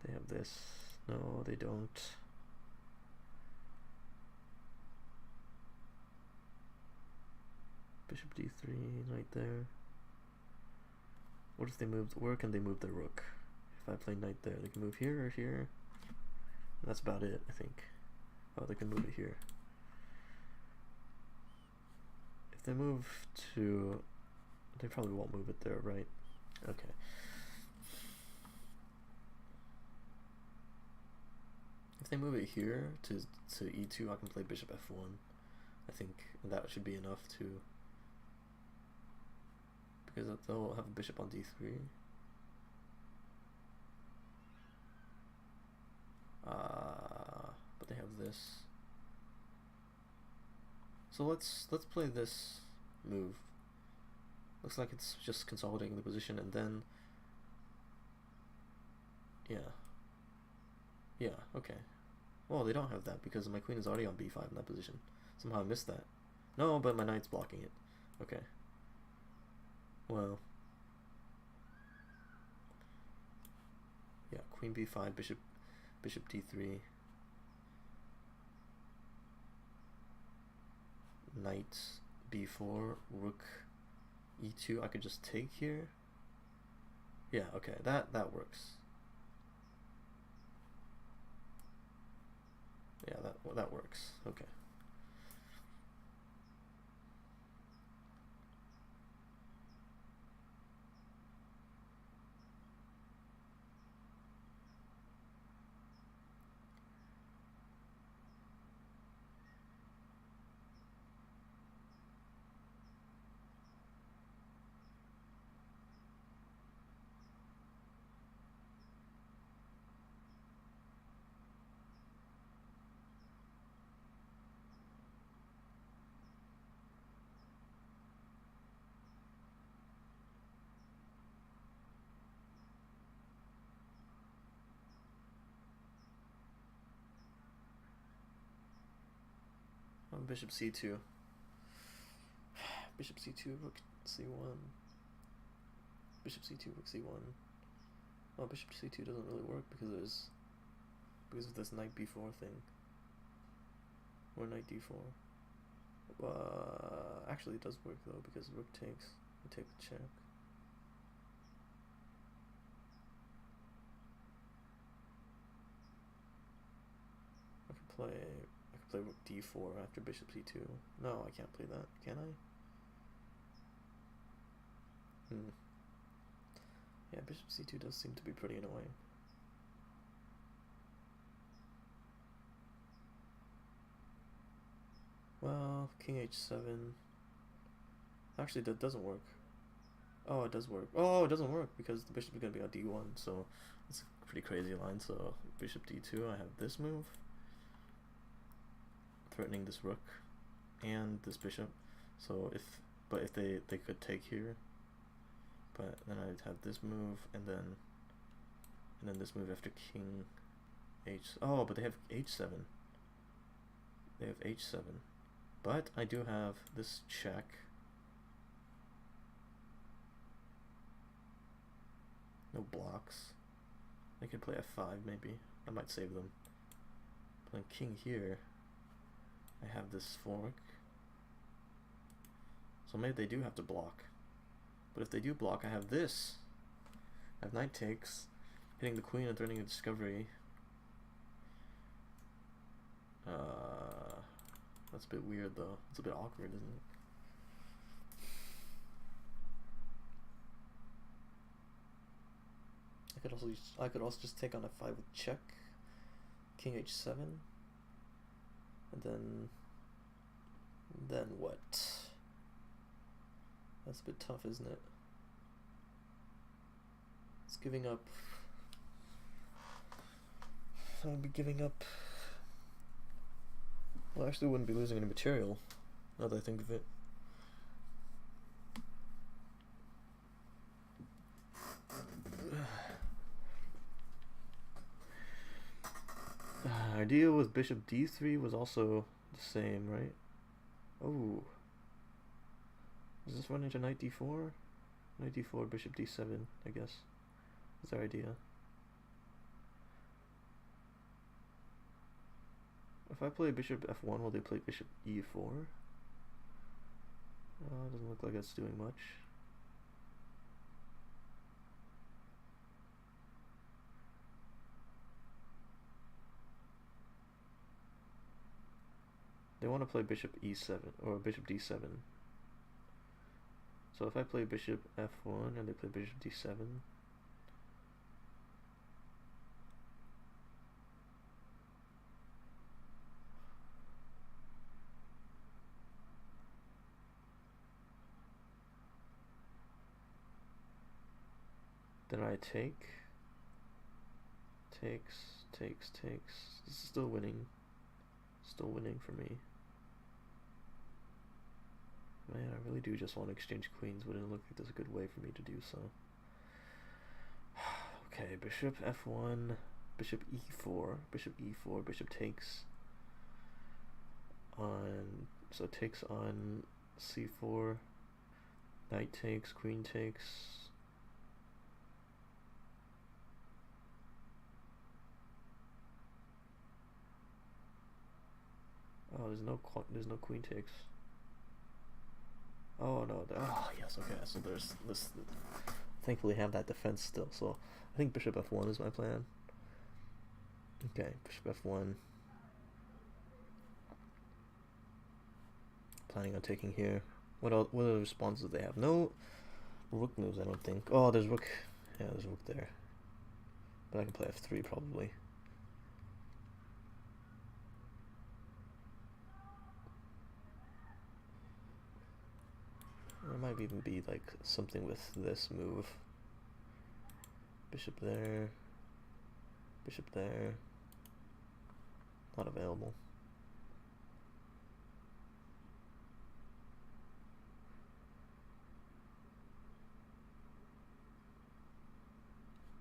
They have this. No, they don't. Bishop d3, knight there. What if they move? Where can they move their rook? If I play knight there, they can move here or here. And that's about it, I think. Oh, they can move it here. If they move to... They probably won't move it there, right? Okay. If they move it here to e2, I can play bishop f1. I think that should be enough to... Because they'll have a bishop on d3. But they have this. So let's play this move. Looks like it's just consolidating the position, and then yeah, okay. Well, they don't have that because my queen is already on b5 in that position. Somehow I missed that. No, but my knight's blocking it. Okay. Well, yeah, queen b5, bishop d3, knight b4, rook e2. I could just take here. Yeah, okay, that works. Yeah, that works. Okay. Bishop c2. Bishop c2, rook c1. Bishop c2, rook c1. Oh, bishop c2 doesn't really work because of this knight b4 thing. Or knight d4. Actually, it does work though because rook takes. You take the check. I could play rook d4 after bishop c2. No, I can't play that. Can I? Yeah, bishop c2 does seem to be pretty annoying. Well, king h7. Actually, that doesn't work. Oh, it does work. Oh, it doesn't work because the bishop is going to be on d1, so it's a pretty crazy line. So bishop d2, I have this move, threatening this rook and this bishop. So if they could take here, but then I'd have this move and then this move after king h. Oh, but they have h7. They have h7. But I do have this check. No blocks. They could play f5 maybe. I might save them. Playing king here. I have this fork. So maybe they do have to block. But if they do block, I have this. I have knight takes, hitting the queen and threatening a discovery. That's a bit weird though. It's a bit awkward, isn't it? I could also just take on f5 with check, king h7, and then what? That's a bit tough, isn't it? It's giving up I'd be giving up. Well, I actually wouldn't be losing any material, now that I think of it. Idea with bishop d3 was also the same, right? Oh. Does this run into knight d4? Knight d4, bishop d7, I guess. Is our idea. If I play bishop f1, will they play bishop e4? Doesn't look like it's doing much. They want to play bishop e7 or bishop d7. So if I play bishop f1 and they play bishop d7, then I take. Takes. This is still winning. Still winning for me. Man, I really do just want to exchange queens, but it look like there's a good way for me to do so. Okay, bishop f1, bishop e4, bishop takes on, so takes on c4, knight takes, queen takes. Oh, there's no queen takes. Oh no, oh yes, okay, so there's this, thankfully have that defense still, so I think bishop f1 is my plan. Okay, bishop f1. Planning on taking here. What other responses do they have? No rook moves, I don't think. Oh, there's rook, yeah, there's rook there. But I can play f3 probably. There might even be like something with this move. Bishop there. Bishop there. Not available.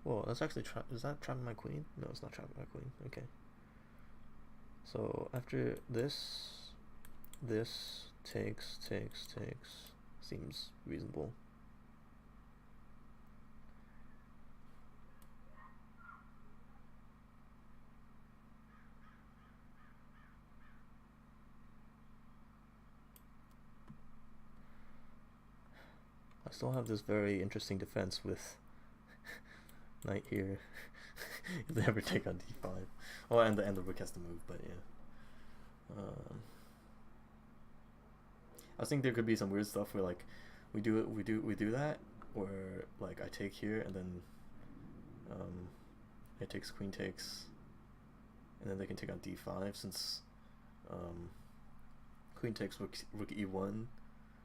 Whoa, that's actually is that trapping my queen? No, it's not trapping my queen. Okay. So after this takes. Seems reasonable. I still have this very interesting defense with knight here. If they ever take on d5. Oh, and the rook has to move, but yeah. I was thinking there could be some weird stuff where like we do that, or like I take here and then it takes queen takes, and then they can take on d5 since queen takes rook e1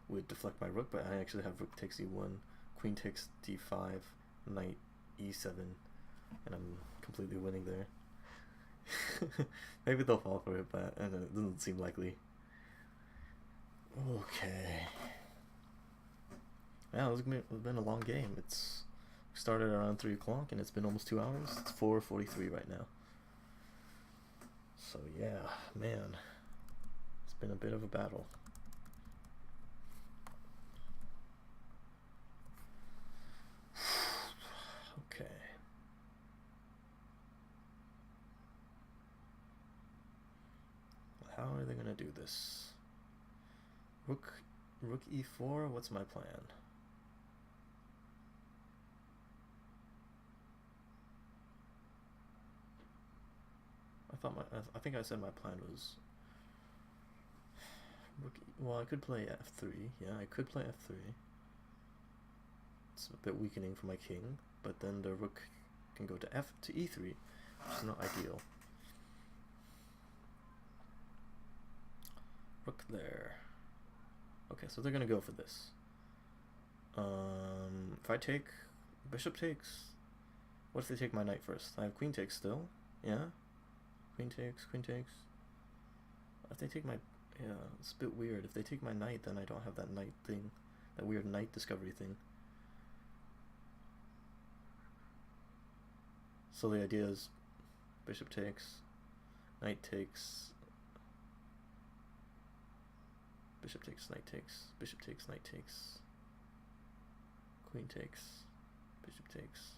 would deflect my rook, but I actually have rook takes e1, queen takes d5, knight e7, and I'm completely winning there. Maybe they'll fall for it, but it doesn't seem likely. Okay. Yeah, it's been a long game. It's started around 3 o'clock and it's been almost 2 hours. It's 4:43 right now. So yeah, man, it's been a bit of a battle. Okay. How are they gonna do this? Rook e4, what's my plan? I think I said my plan was well, I could play f3. Yeah, I could play f3. It's a bit weakening for my king, but then the rook can go to e3, which is not ideal. Rook there. Okay, so they're gonna go for this. If I take bishop takes, what if they take my knight first? I have queen takes still. Yeah. Queen takes, queen takes. If they take my... Yeah, it's a bit weird. If they take my knight, then I don't have that knight thing. That weird knight discovery thing. So the idea is bishop takes, knight takes, bishop takes, knight takes, bishop takes, knight takes, queen takes, bishop takes,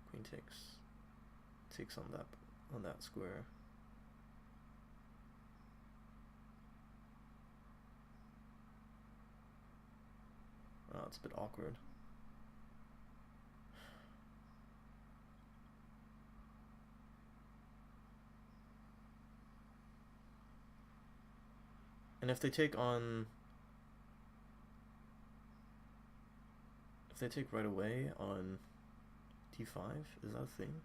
queen takes on that square. Oh, it's a bit awkward. And if they take on... If they take right away on d5, is that a thing?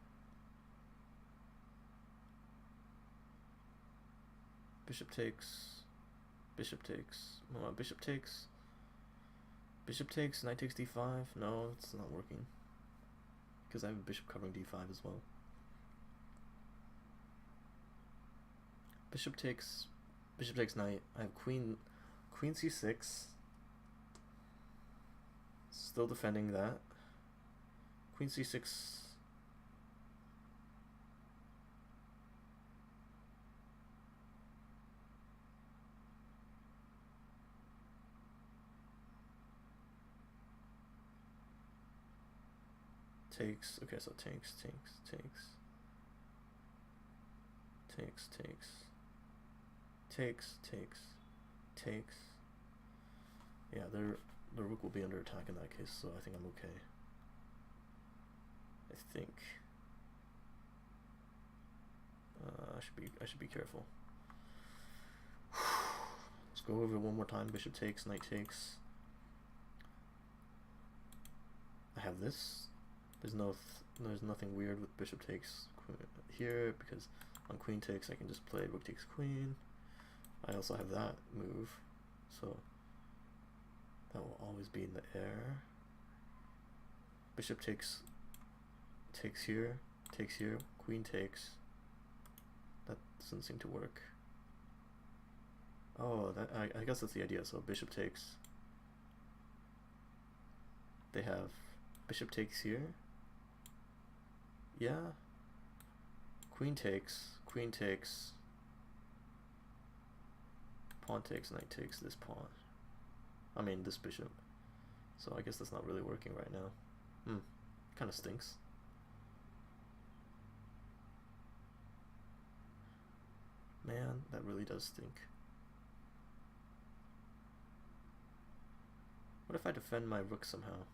Bishop takes... Bishop takes... No, bishop takes... Bishop takes, knight takes d5. No, it's not working. Because I have a bishop covering d5 as well. Bishop takes knight. I have queen c6. Still defending that. Queen c6. Takes. Okay, so takes. Yeah, the rook will be under attack in that case, so I think I'm okay. I think I should be careful. Let's go over it one more time. Bishop takes, knight takes. I have this. There's nothing weird with bishop takes here, because on queen takes I can just play rook takes queen. I also have that move, so that will always be in the air. Bishop takes here, queen takes. That doesn't seem to work. Oh, that I guess that's the idea. So bishop takes. They have bishop takes here. Yeah. Queen takes, pawn takes, knight takes this pawn. I mean this bishop. So I guess that's not really working right now. Kind of stinks. Man, that really does stink. What if I defend my rook somehow?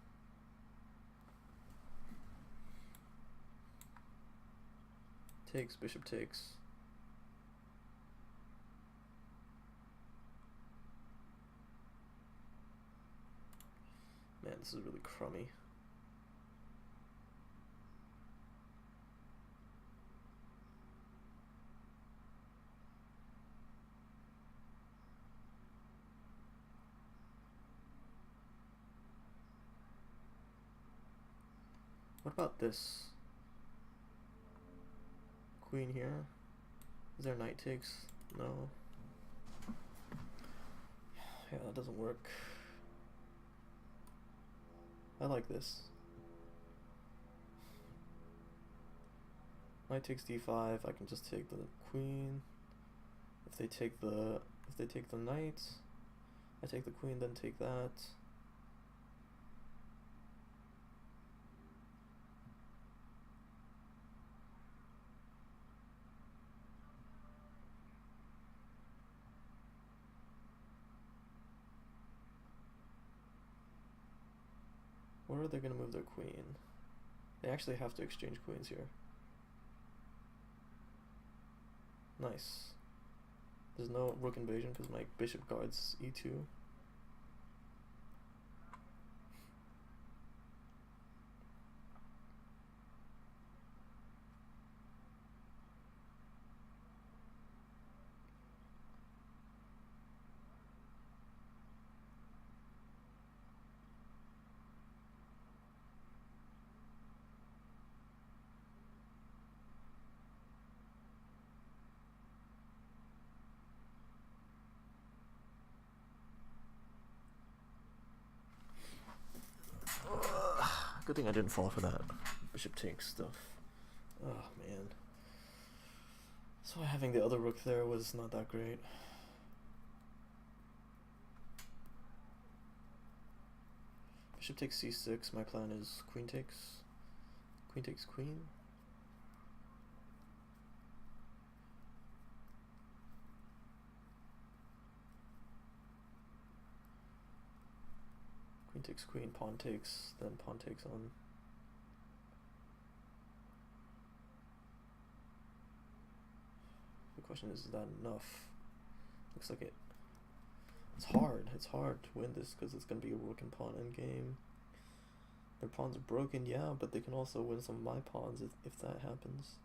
Takes, bishop takes. Man, this is really crummy. What about this? Queen here. Is there knight takes? No. Yeah, that doesn't work. I like this. Knight takes d5. I can just take the queen. If they take the knight, I take the queen, then take that. Where are they going to move their queen? They actually have to exchange queens here. Nice. There's no rook invasion because my bishop guards e2. Good thing I didn't fall for that bishop takes stuff. Oh man. So having the other rook there was not that great. Bishop takes c6. My plan is queen takes queen. Queen takes queen, pawn takes, then pawn takes on. The question is that enough? Looks like it. It's hard to win this because it's going to be a rook and pawn endgame. Their pawns are broken, yeah, but they can also win some of my pawns if that happens.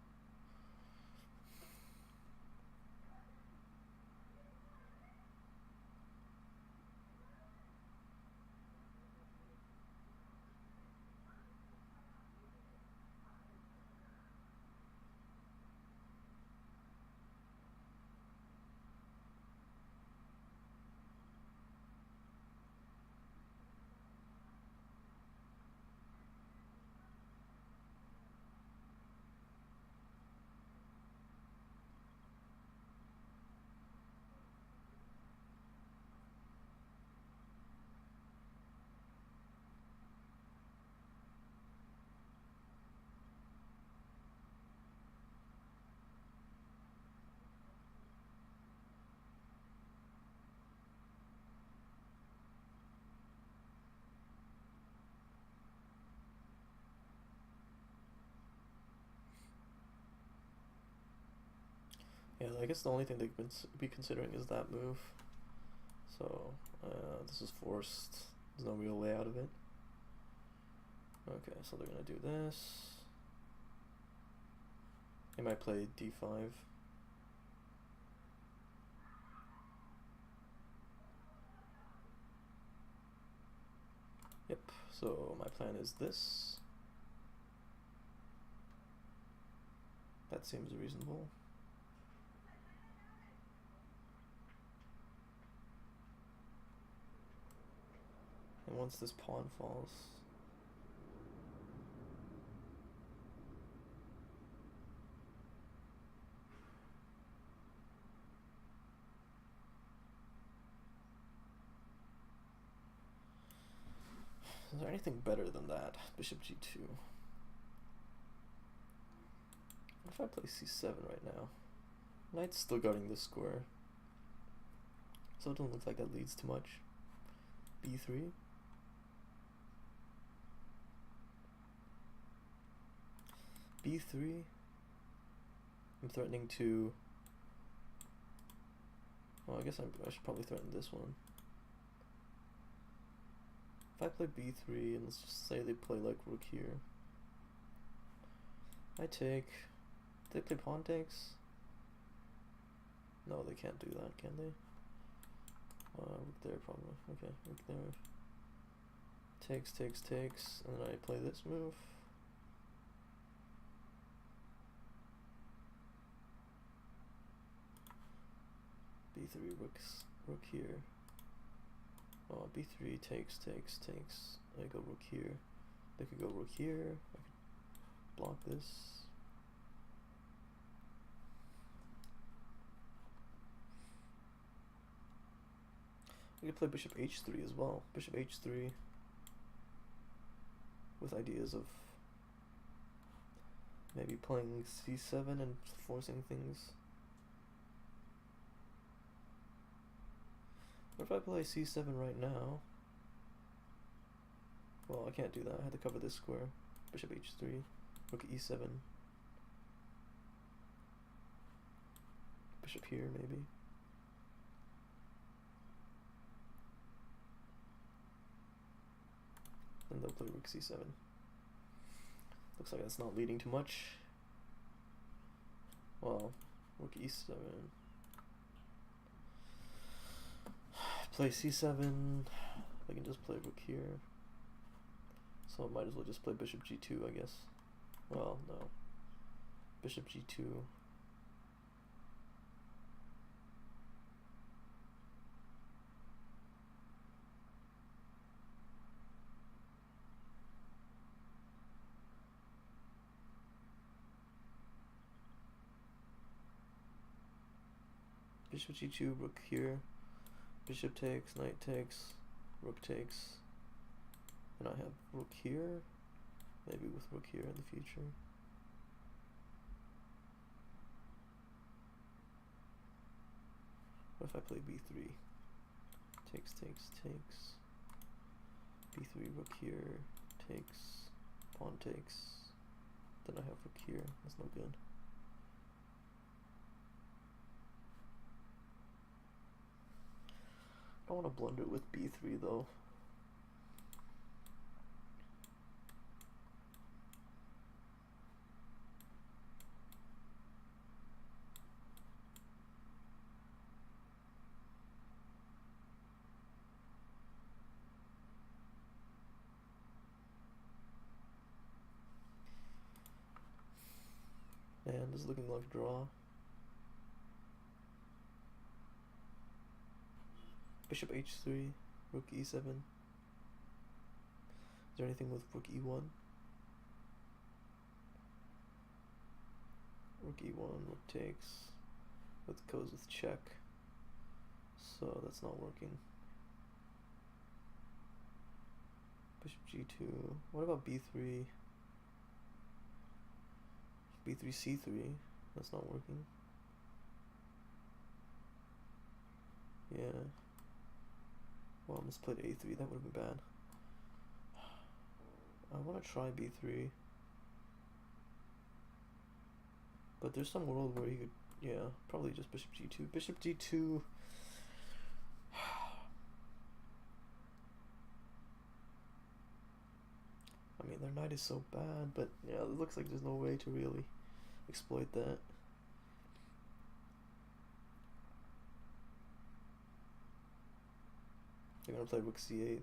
Yeah, I guess the only thing they could be considering is that move. So, this is forced. There's no real way out of it. Okay, so they're gonna do this. They might play d5. Yep, so my plan is this. That seems reasonable. And once this pawn falls, is there anything better than that? Bishop g2. What if I play c7 right now? Knight's still guarding this square, so it doesn't look like that leads to much. b3. b3. I'm threatening to. Well, I guess I should probably threaten this one. If I play b3 and let's just say they play like rook here, I take. Do they play pawn takes? No, they can't do that, can they? Rook there probably. Okay, rook there. Takes, and then I play this move. b3 rook here. Oh, b3 takes. I go rook here. They could go rook here. I could block this. I could play bishop h3 as well. Bishop h3 with ideas of maybe playing c7 and forcing things. What if I play c7 right now? Well, I can't do that. I had to cover this square. Bishop h3, rook e7. Bishop here, maybe. And they'll play rook c7. Looks like that's not leading to much. Well, rook e7. Play c7. I can just play rook here. So I might as well just play bishop g2, I guess. Well, no. Bishop g2. Bishop g2, rook here. Bishop takes, knight takes, rook takes. And I have rook here. Maybe with rook here in the future. What if I play b3? Takes, takes, takes. b3, rook here, takes, pawn takes. Then I have rook here. That's no good. I don't want to blunder with b3 though. And this is looking like a draw. Bishop h3, rook e7. Is there anything with rook e1? Rook e1, rook takes. It goes with check. So that's not working. Bishop g2. What about b3? b3, c3. That's not working. Yeah. Well, I almost played a3. That would have been bad. I want to try b3. But there's some world where he could... Yeah, probably just bishop g2. Bishop g2... I mean, their knight is so bad, but yeah, it looks like there's no way to really exploit that. They're gonna play rook c8.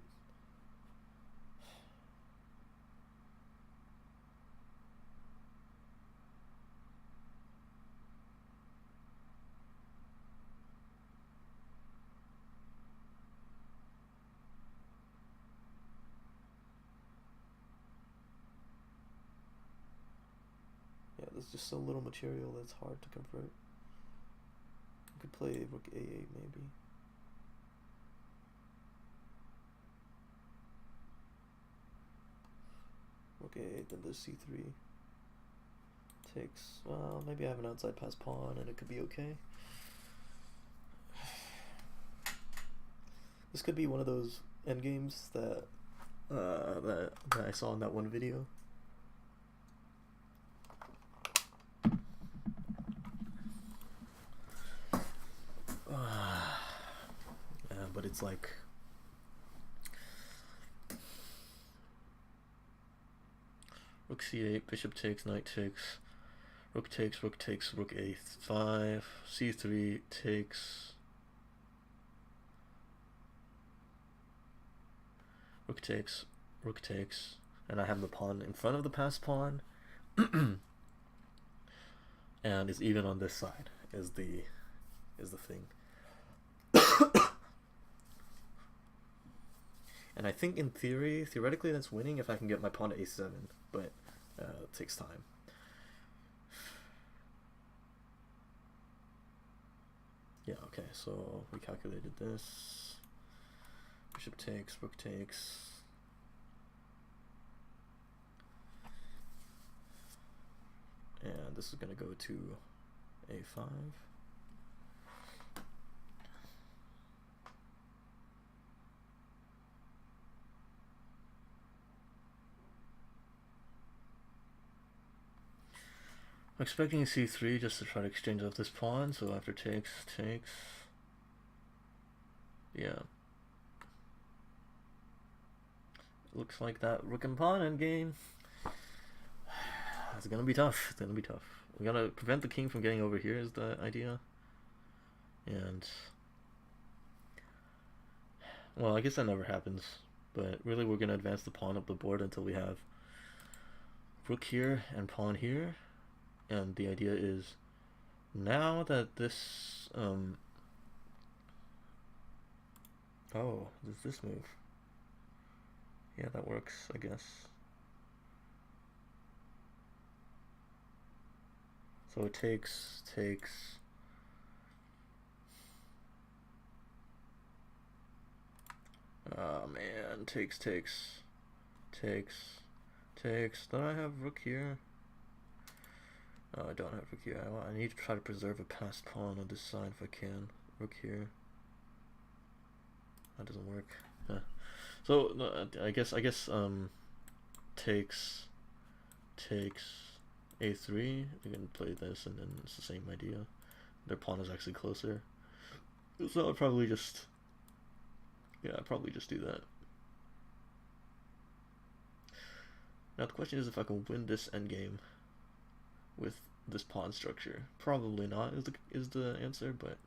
Yeah, there's just so little material that's hard to convert. You could play rook a8 maybe. Rook a8, then there's c3. Takes, well, maybe I have an outside pass pawn and it could be okay. This could be one of those endgames that that I saw in that one video. Yeah, but it's like rook c8, bishop takes, knight takes, rook takes, rook takes, rook a5, c3 takes, rook takes, and I have the pawn in front of the passed pawn, and it's even on this side is the thing. And I think in theoretically that's winning if I can get my pawn to a7, but it takes time. Yeah, okay, so we calculated this. Bishop takes, rook takes. And this is going to go to a5. I'm expecting c3 just to try to exchange off this pawn, so after takes. Yeah. Looks like that rook and pawn endgame. It's gonna be tough. It's gonna be tough. We gotta prevent the king from getting over here is the idea. And well, I guess that never happens. But really we're gonna advance the pawn up the board until we have rook here and pawn here. And the idea is now that this oh, there's this move. Yeah, that works, I guess. So it takes. Oh man, takes. Don't I have rook here? Oh, I don't have rook here. I need to try to preserve a passed pawn on this side if I can. Rook here. That doesn't work. Huh. So I guess takes a3. You can play this, and then it's the same idea. Their pawn is actually closer, so I'd probably just do that. Now the question is if I can win this endgame with this pawn structure. Probably not is the answer, but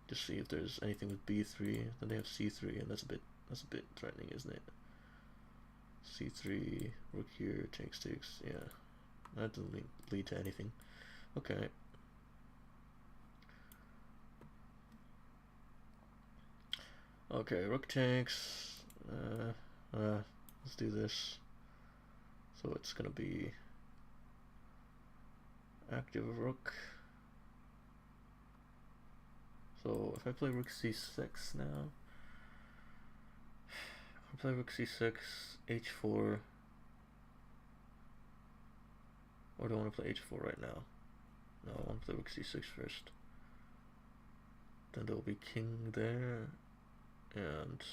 just see if there's anything with b3. Then they have c3, and that's a bit threatening, isn't it? c3, rook here, takes. Yeah, that doesn't lead to anything. Okay. Okay, rook takes. Let's do this. So it's gonna be active rook. So if I play rook c6 now, I play rook c6, h4, or do I want to play h4 right now? No, I want to play rook c6 first. Then there will be king there, and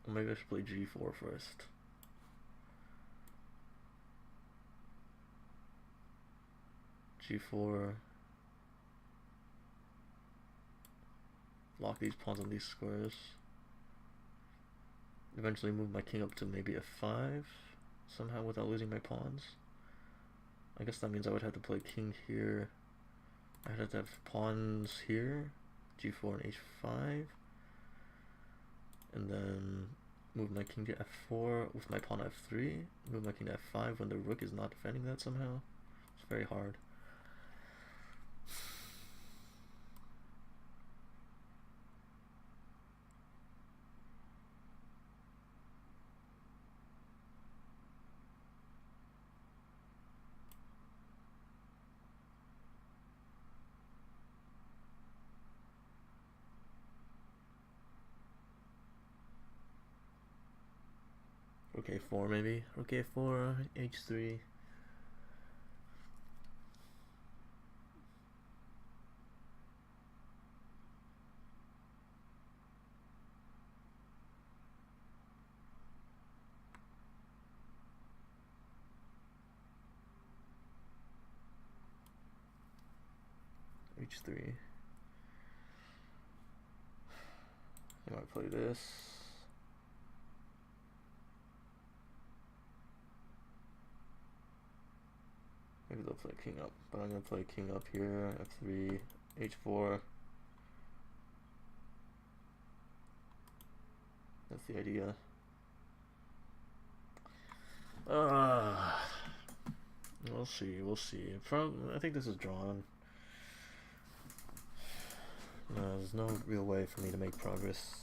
maybe I should play g4 first. g4. Lock these pawns on these squares. Eventually move my king up to maybe f5 somehow without losing my pawns. I guess that means I would have to play king here. I'd have to have pawns here, g4 and h5, and then move my king to f4 with my pawn f3, move my king to f5 when the rook is not defending that somehow. It's very hard. Rook a4 maybe. Rook a4, h3. h3. I might play this. Maybe they'll play king up, but I'm gonna play king up here, f3, h4. That's the idea. We'll see. I think this is drawn. No, there's no real way for me to make progress.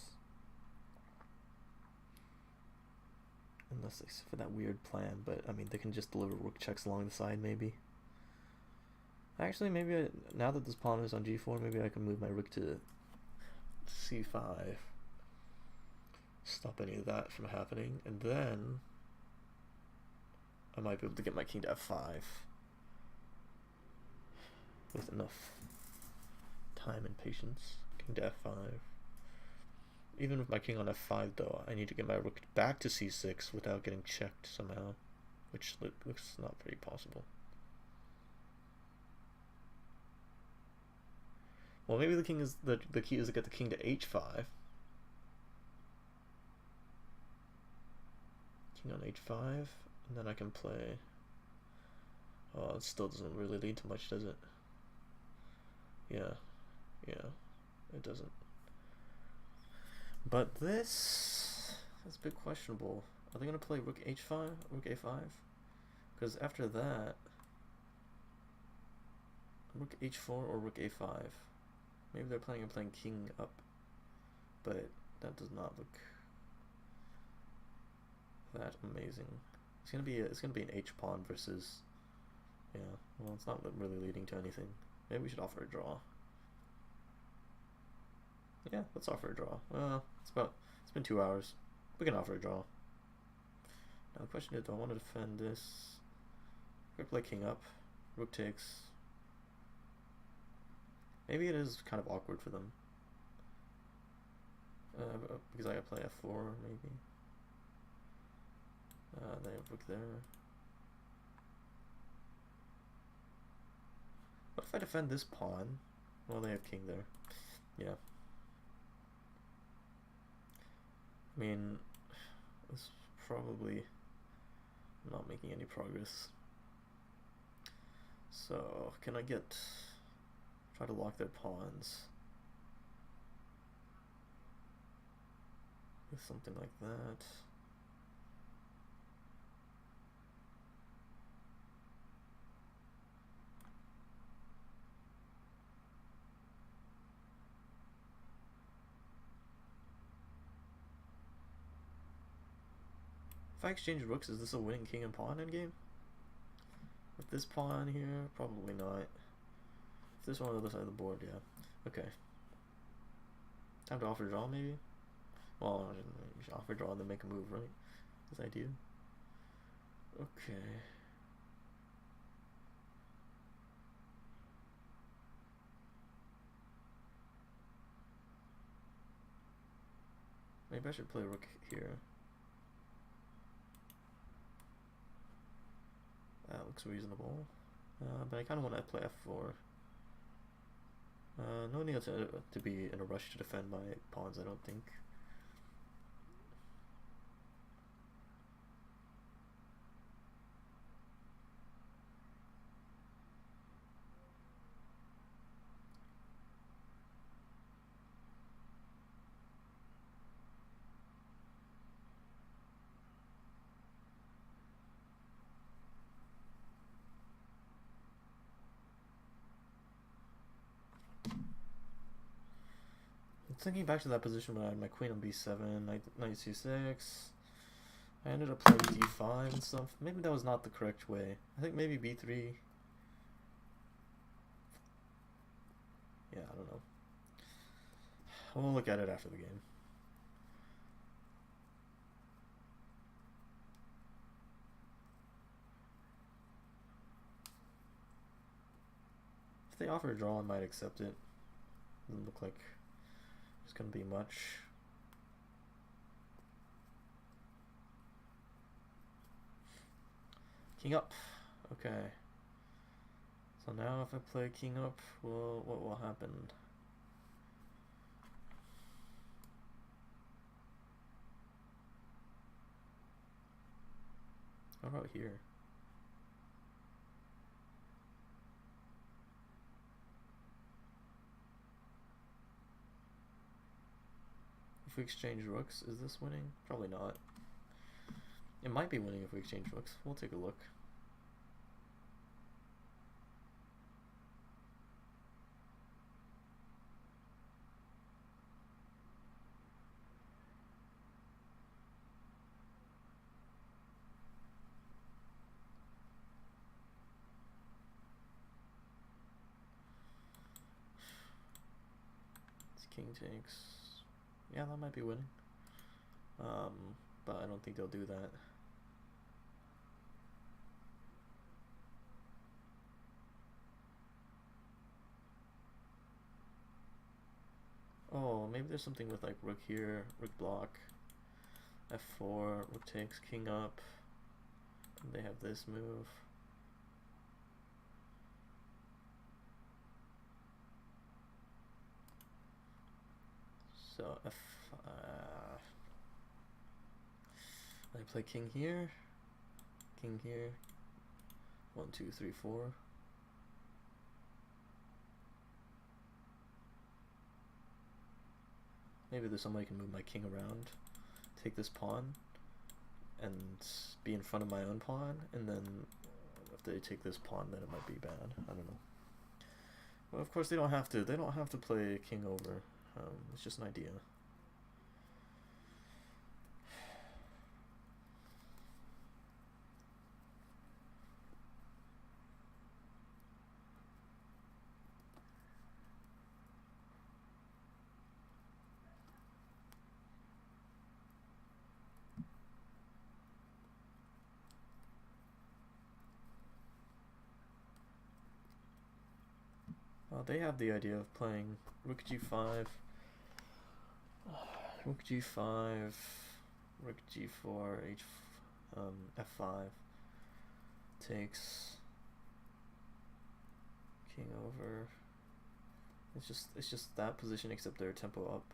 Unless they for that weird plan, but I mean they can just deliver rook checks along the side maybe. Actually, maybe now that this pawn is on g4, maybe I can move my rook to c5. Stop any of that from happening, and then I might be able to get my king to f5 with enough time and patience. King to f5. Even with my king on f5 though, I need to get my rook back to c6 without getting checked somehow, which looks not very possible. Well, maybe the king is the key is to get the king to h5. King on h5, and then I can play. Oh, it still doesn't really lead to much, does it? Yeah, it doesn't. But this is a bit questionable. Are they gonna play rook h5, rook a5? Because after that, rook h4 or rook a5. Maybe they're planning on playing king up, but that does not look that amazing. It's gonna be an h pawn versus, yeah. Well, it's not really leading to anything. maybe we should offer a draw. Yeah, let's offer a draw. It's been 2 hours. We can offer a draw. Now the question is, do I want to defend this? We're gonna play king up. Rook takes. Maybe it is kind of awkward for them. Because I gotta play f4, maybe. They have rook there. What if I defend this pawn? Well, they have king there. Yeah. I mean, it's probably not making any progress. So, can I try to lock their pawns with something like that? If I exchange rooks, is this a winning king and pawn endgame? With this pawn here, probably not. If this one on the other side of the board, yeah. Okay. Time to offer draw, maybe? Well, you should offer draw and then make a move, right? This idea. Okay. Maybe I should play rook here. That looks reasonable. But I kind of want to play f4. No need to be in a rush to defend my pawns, I don't think. Thinking back to that position when I had my queen on b7, knight c6, I ended up playing d5 and stuff. Maybe that was not the correct way. I think maybe b3. Yeah, I don't know. We'll look at it after the game. If they offer a draw, I might accept it. Doesn't look like there's gonna be much. King up. Okay. So now if I play king up, well, what will happen? How about here? If we exchange rooks, is this winning? Probably not. It might be winning if we exchange rooks. We'll take a look. It's king takes. Yeah, that might be winning. But I don't think they'll do that. Oh, maybe there's something with like rook here, rook block, f4, rook takes, king up. And they have this move. So I play king here, 1, 2, 3, 4. Maybe there's somebody can move my king around, take this pawn, and be in front of my own pawn, and then if they take this pawn, then it might be bad. I don't know. Well, of course they don't have to. They don't have to play king over. It's just an idea. They have the idea of playing rook g5, rook g5, rook g4, f5, takes, king over. It's just that position except their tempo up.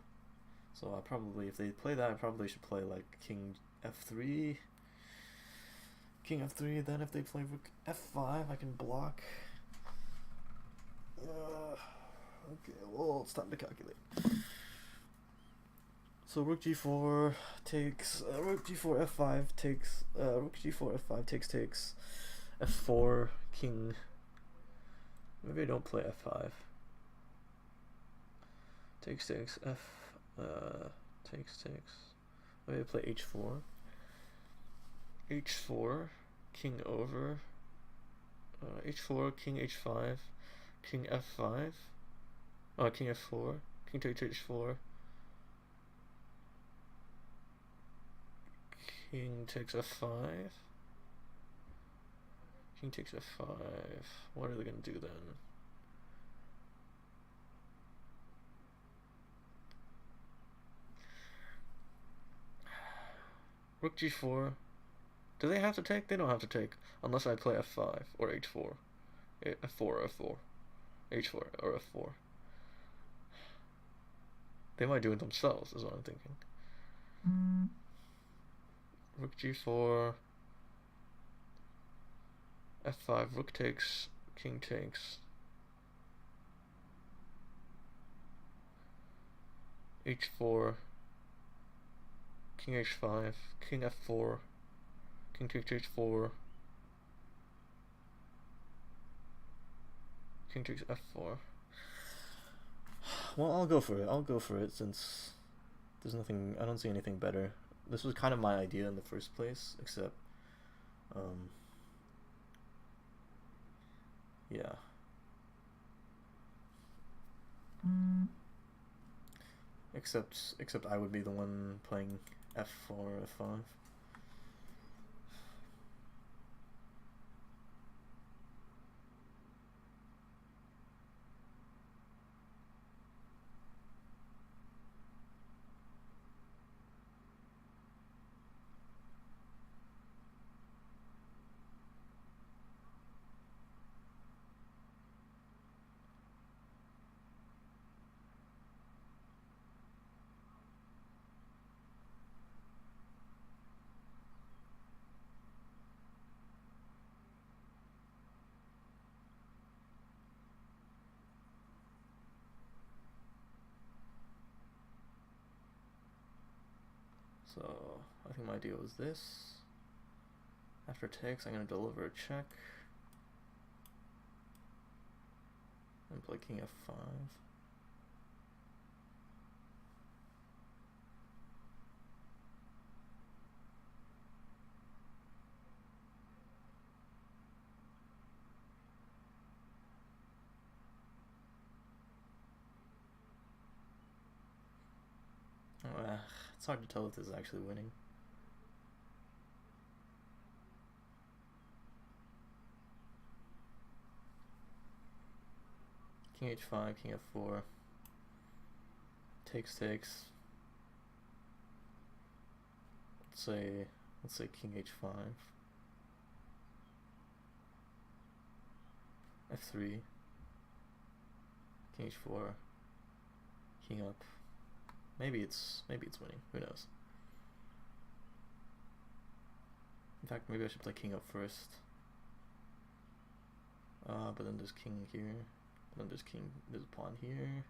So I probably, if they play that, I probably should play like king f3, king f3. Then if they play rook f5, I can block. Okay, well, it's time to calculate. So rook g4 takes, rook g4 f5 takes, rook g4 f5 takes, f4, king. Maybe I don't play f5. Takes, f, takes. Maybe I play h4. h4, king over, h4, king h5, king f5, king f4, king takes h4, king takes f5, king takes f5. What are they gonna do then? Rook g4. Do they have to take? They don't have to take unless I play f5 or h4, f4 or f4, h4 or f4. They might do it themselves, is what I'm thinking. Rook g4, f5, rook takes, king takes, h4, king h5, king f4, king takes h4, king takes f4. Well, I'll go for it since there's nothing, I don't see anything better. This was kind of my idea in the first place, except yeah. Except I would be the one playing f4, f5. So I think my idea was this. After takes, I'm going to deliver a check and play king f5. It's hard to tell if this is actually winning. King h5, king f4. Takes. Let's say king h5. f3. King h4. King up. Maybe it's winning. Who knows? In fact, maybe I should play king up first. But then there's king here. Then there's a pawn here.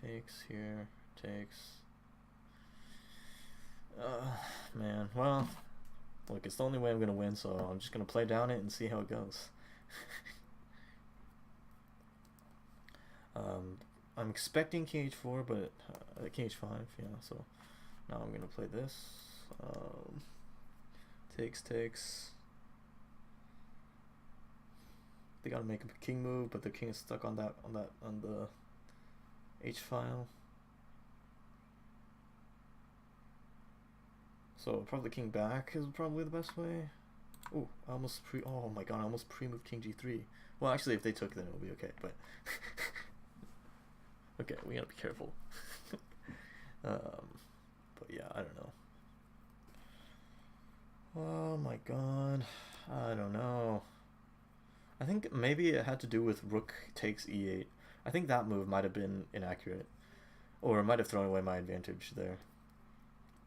Takes here. Takes. Man. Well, look, it's the only way I'm gonna win, so I'm just gonna play down it and see how it goes. I'm expecting king h4, but king h5, yeah, so now I'm gonna play this. Takes. They gotta make a king move, but the king is stuck on the h file. So probably king back is probably the best way. Oh, oh my god, I almost pre-moved king g3. Well, actually, if they took, then it'll be okay. But okay, we gotta be careful. But yeah, I don't know. Oh my god, I don't know. I think maybe it had to do with rook takes e8. I think that move might have been inaccurate, or it might have thrown away my advantage there.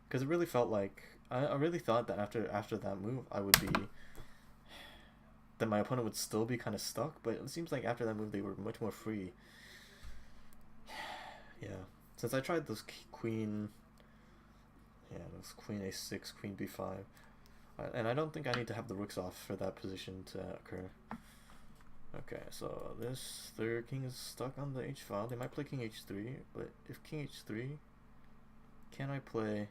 Because it really felt like I really thought that after that move I would be that my opponent would still be kind of stuck, but it seems like after that move they were much more free. Yeah, since I tried those queen, yeah, those queen a6, queen b5, and I don't think I need to have the rooks off for that position to occur. Okay, so their king is stuck on the h file. They might play king h3, but if king h3, can I play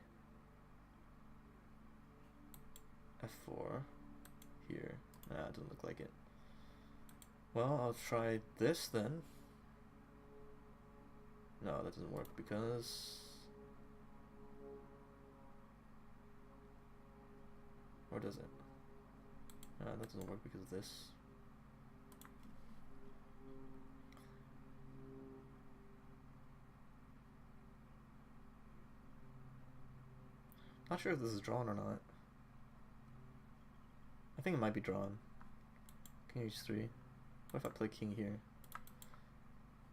f4 here? Nah, it doesn't look like it. Well, I'll try this then. No, that doesn't work because... Or does it? That doesn't work because of this. Not sure if this is drawn or not. I think it might be drawn. King h3. What if I play king here?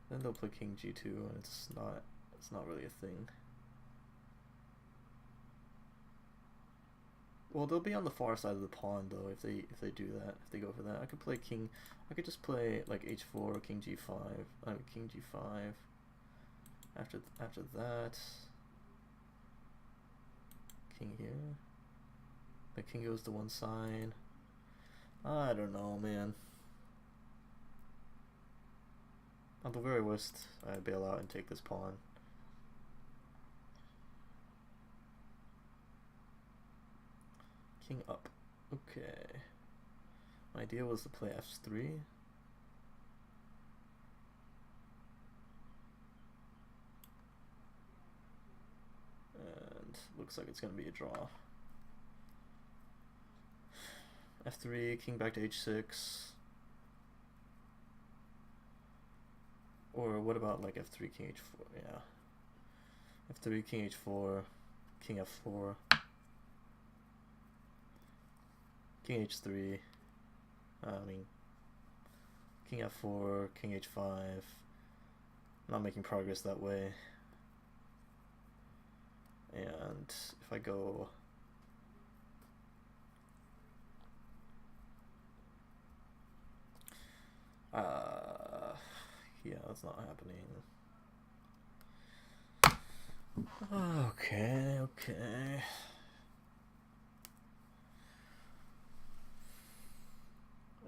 Then they'll play king g2, and it's not really a thing. Well, they'll be on the far side of the pawn though if they do that. If they go for that, I could play king. I could just play like h4, king g5, king g5. After that, king here. The king goes to one side. I don't know, man. At the very worst, I bail out and take this pawn. King up. Okay. My idea was to play f3. And looks like it's going to be a draw. f3, king back to h6. Or what about like f3, king h4? Yeah. f3, king h4, king f4. King h3, king f4, king h5. Not making progress that way. And if I go... yeah, that's not happening. Okay.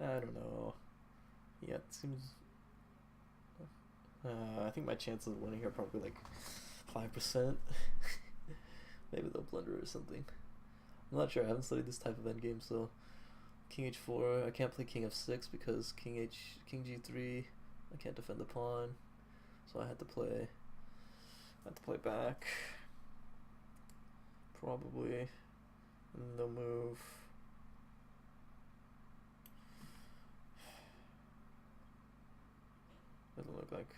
I don't know. Yeah, it seems... I think my chances of winning are probably like 5%. Maybe they'll blunder or something. I'm not sure, I haven't studied this type of endgame, so... King h4, I can't play king f6 because king g3, I can't defend the pawn. So I had to play back. Probably. And they'll move. Doesn't look like...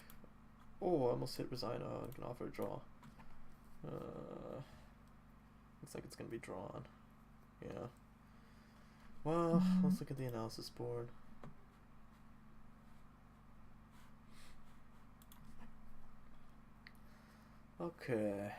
Oh, I almost hit resign. I can offer a draw. Looks like it's gonna be drawn. Yeah. Well, let's look at the analysis board. Okay.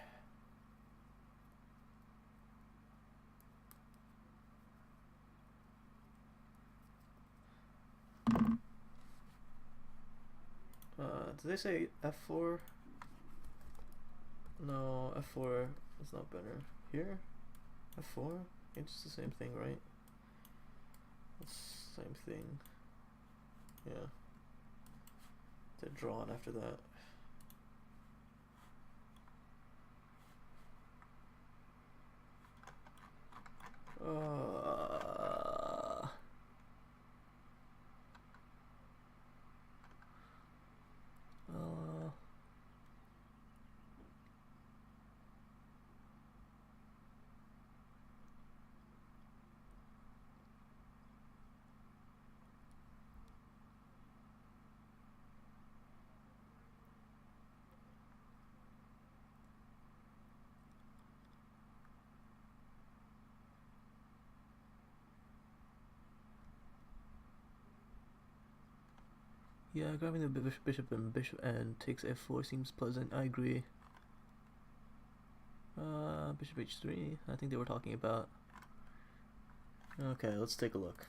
Did they say f4? No, f4 is not better. Here? f4? It's the same thing, right? It's the same thing. Yeah. They're drawn after that. Yeah, grabbing the bishop and takes f4 seems pleasant. I agree. Bishop h3. I think they were talking about. Okay, let's take a look.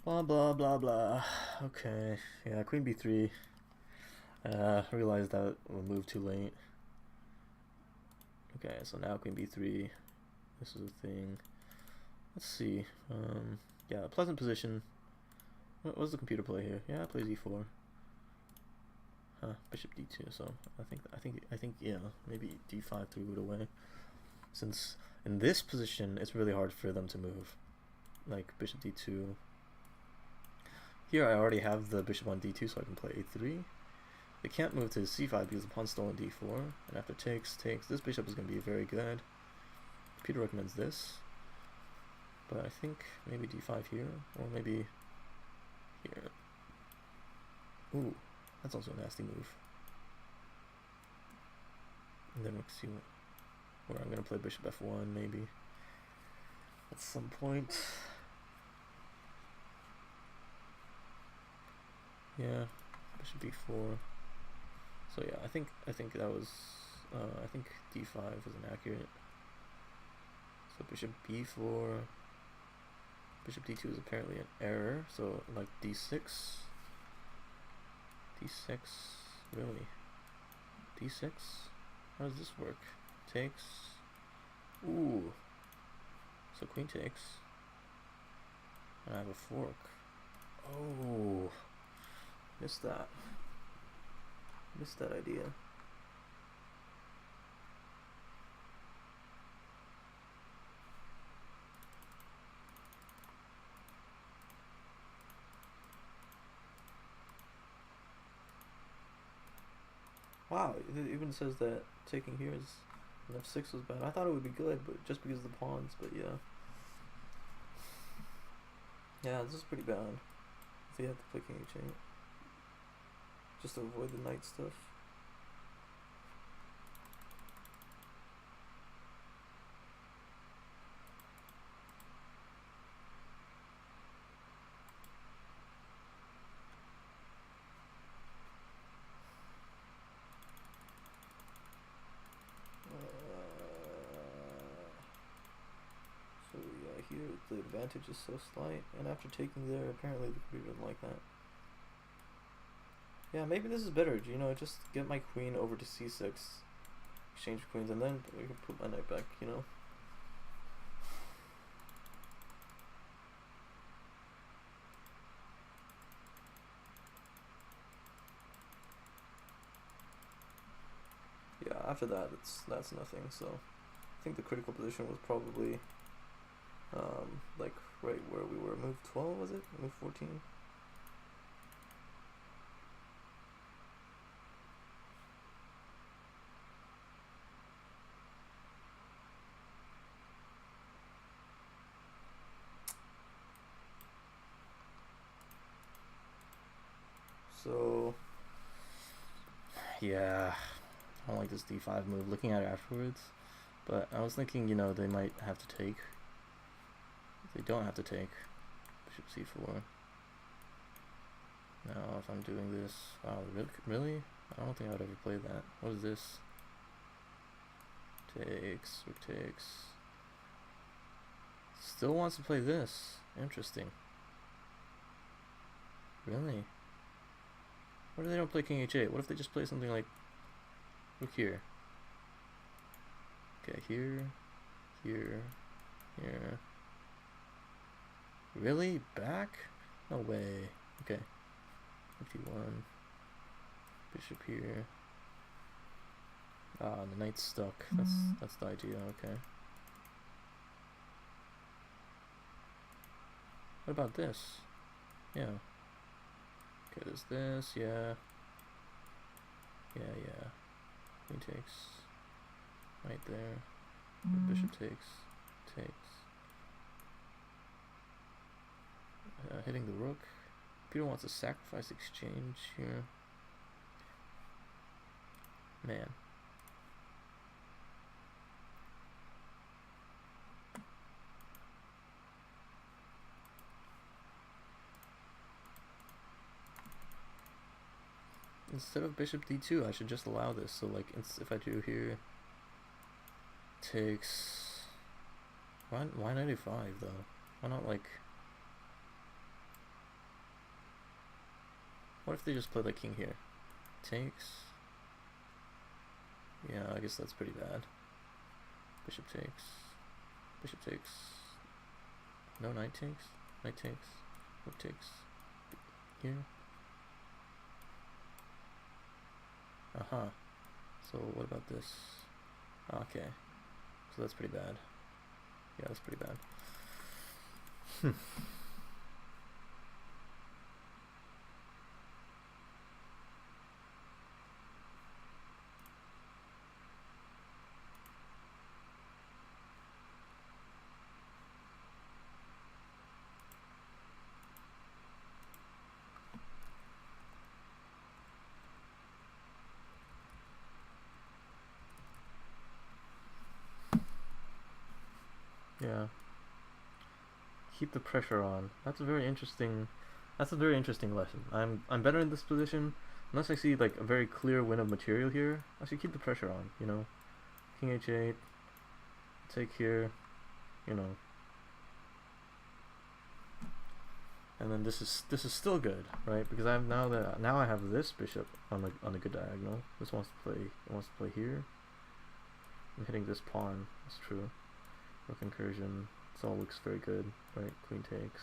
Blah blah blah blah. Okay, yeah, queen b3. I realized that we'll move too late. Okay, so now queen b3. This is a thing. Let's see. Yeah, pleasant position. What was the computer play here? Yeah, it plays e4. Huh, bishop d2. So I think yeah, maybe d5 threw it away. Since in this position, it's really hard for them to move. Like bishop d2. Here I already have the bishop on d2, so I can play a3. They can't move to c5 because the pawn's still on d4. And after takes, this bishop is going to be very good. Computer recommends this. But I think maybe d5 here, or maybe here. Ooh, that's also a nasty move. And then we'll see where I'm going to play bishop f1 maybe at some point. Yeah, bishop b4. So yeah, I think that was I think d5 is inaccurate. So bishop b4. Bishop d2 is apparently an error. So like d6. D6, really? D6? How does this work? Takes. Ooh. So queen takes. And I have a fork. Oh. Missed that. Missed that idea. Wow, it even says that taking here is an f6 was bad. I thought it would be good, but just because of the pawns, but yeah. Yeah, this is pretty bad. If you have to play king h8. Just to avoid the knight stuff. So yeah, here the advantage is so slight, and after taking there, apparently the computer doesn't like that. Yeah, maybe this is better, you know, just get my queen over to c6, exchange queens, and then I can put my knight back, you know. Yeah, after that, that's nothing, so I think the critical position was probably, like, right where we were. Move 12, was it? Move 14? So, yeah, I don't like this d5 move, looking at it afterwards. But I was thinking, you know, they might have to take. They don't have to take. Bishop c4. Now, if I'm doing this, wow, really? I don't think I would ever play that. What is this? Takes, rook takes. Still wants to play this. Interesting. Really? What if they don't play king h8? What if they just play something like rook here? Okay, here, here, here. Really? Back? No way. Okay. d1. Bishop here. Ah, the knight's stuck. That's the idea. Okay. What about this? Yeah. Okay, there's this. Yeah. Yeah. Queen takes. Right there. Bishop takes. Hitting the rook. Peter wants a sacrifice exchange here. Man. instead of bishop d2, I should just allow this. So like, if I do here, takes. Why knight a5 though? Why not like? What if they just play the king here? Takes. Yeah, I guess that's pretty bad. Bishop takes. Bishop takes. No, knight takes. Knight takes. Rook takes. Here. So what about this? Okay. So that's pretty bad. Yeah, that's pretty bad. Yeah. Keep the pressure on. That's a very interesting. That's a very interesting lesson. I'm better in this position. Unless I see like a very clear win of material here, I should keep the pressure on. You know, King h8, take here, you know, and then this is still good, right? Because I'm now I have this bishop on a good diagonal. This wants to play here. I'm hitting this pawn. That's true. Rook incursion. This all looks very good, right? Queen takes.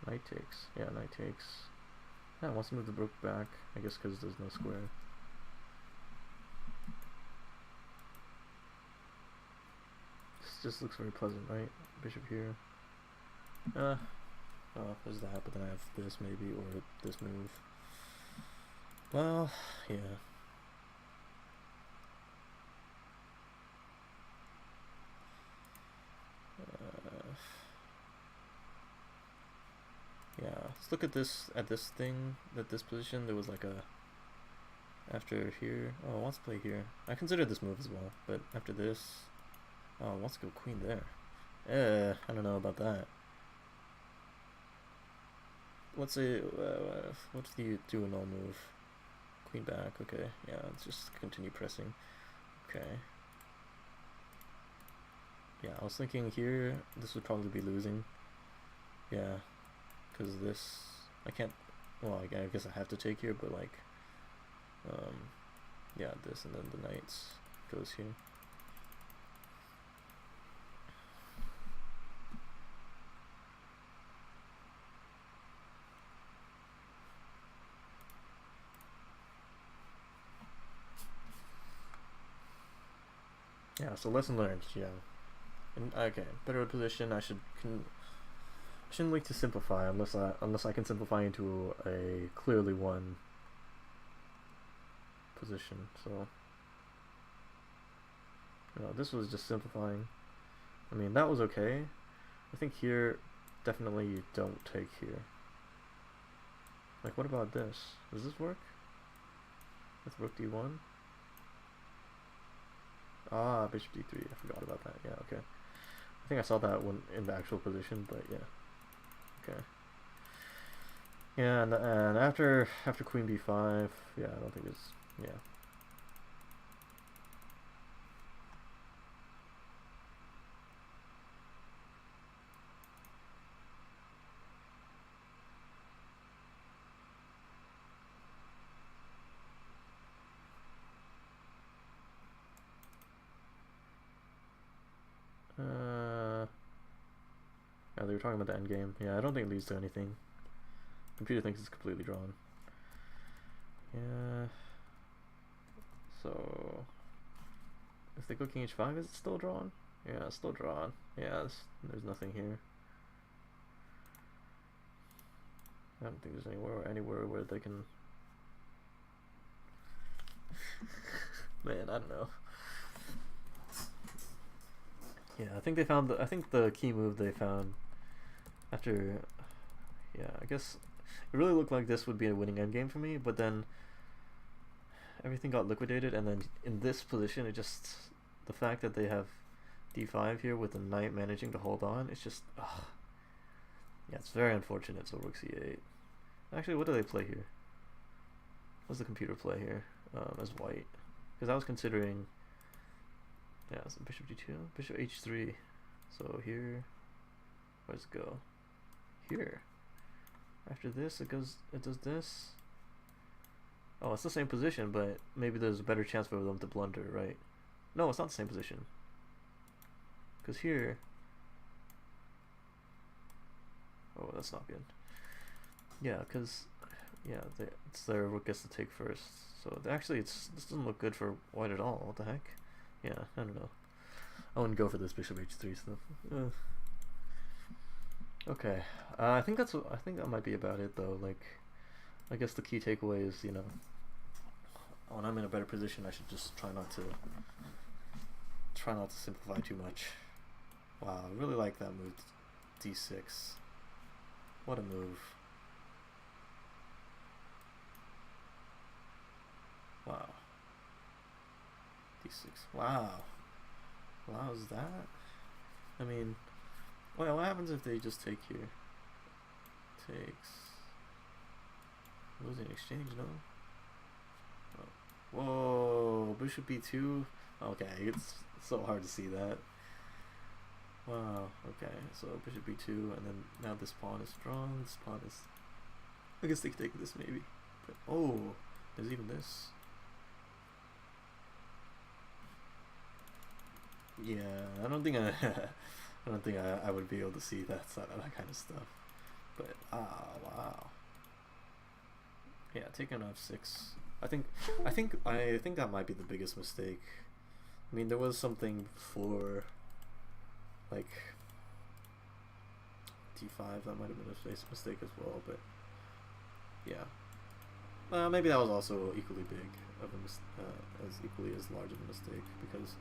Knight takes. Yeah, knight takes. Yeah, it wants to move the rook back. I guess because there's no square. This just looks very pleasant, right? Bishop here. Oh, there's that, but then I have this maybe, or this move. Well, yeah. Yeah, let's look at this thing, at this position. There was like a, after here, oh, it wants to play here. I considered this move as well, but after this, oh, it wants to go queen there. I don't know about that. Let's say, what's the do a null move? Queen back, okay, yeah, let's just continue pressing. Okay. Yeah, I was thinking here, this would probably be losing. Yeah. Because this, I can't, well, I guess I have to take here, but like, yeah, this, and then the knights goes here. Yeah, so lesson learned, yeah. And, okay, better position, I shouldn't like to simplify unless I can simplify into a clearly won position. So, you know, this was just simplifying. I mean, that was okay. I think here, definitely you don't take here. Like, what about this? Does this work? With rook d1? Ah, bishop d3. I forgot about that. Yeah, okay. I think I saw that one in the actual position, but yeah. Okay. Yeah, and after queen b5, yeah, I don't think it's, yeah. Yeah, they were talking about the endgame. Yeah, I don't think it leads to anything. Computer thinks it's completely drawn. Yeah. So, if they go king h5, is it still drawn? Yeah, it's still drawn. Yeah, there's nothing here. I don't think there's anywhere where they can. Man, I don't know. Yeah, I think they found I think the key move they found after. Yeah, I guess it really looked like this would be a winning endgame for me, but then everything got liquidated, and then in this position, it just, the fact that they have d5 here with the knight managing to hold on, it's just, yeah, it's very unfortunate. So rook c8. Actually, what do they play here? what's the computer play here as white? Because I was considering, yeah, so bishop d2, bishop h3. So here, where does it go? Here. After this, it does this. Oh, it's the same position, but maybe there's a better chance for them to blunder, right? No, it's not the same position. Because here... Oh, that's not good. Yeah, because... Yeah, it's their rook gets to take first. So actually, this doesn't look good for white at all. What the heck? Yeah, I don't know. I wouldn't go for this bishop h3 stuff. Okay, I think that might be about it though. Like, I guess the key takeaway is, you know, when I'm in a better position, I should just try not to simplify too much. Wow, I really like that move, d6. What a move. Wow. d6. Wow. Allows that? I mean, well, what happens if they just take here? Takes. Losing exchange, no? Oh. Whoa, bishop b2? Okay, it's so hard to see that. Wow, okay, so bishop b2, and then now this pawn is strong, this pawn is... I guess they could take this maybe. But, oh, there's even this. Yeah, I don't think I would be able to see that kind of stuff. But wow. Yeah, taking f6. I think that might be the biggest mistake. I mean, there was something for like d5 that might have been a mistake as well, but yeah. Maybe that was also equally big of equally as large of a mistake, because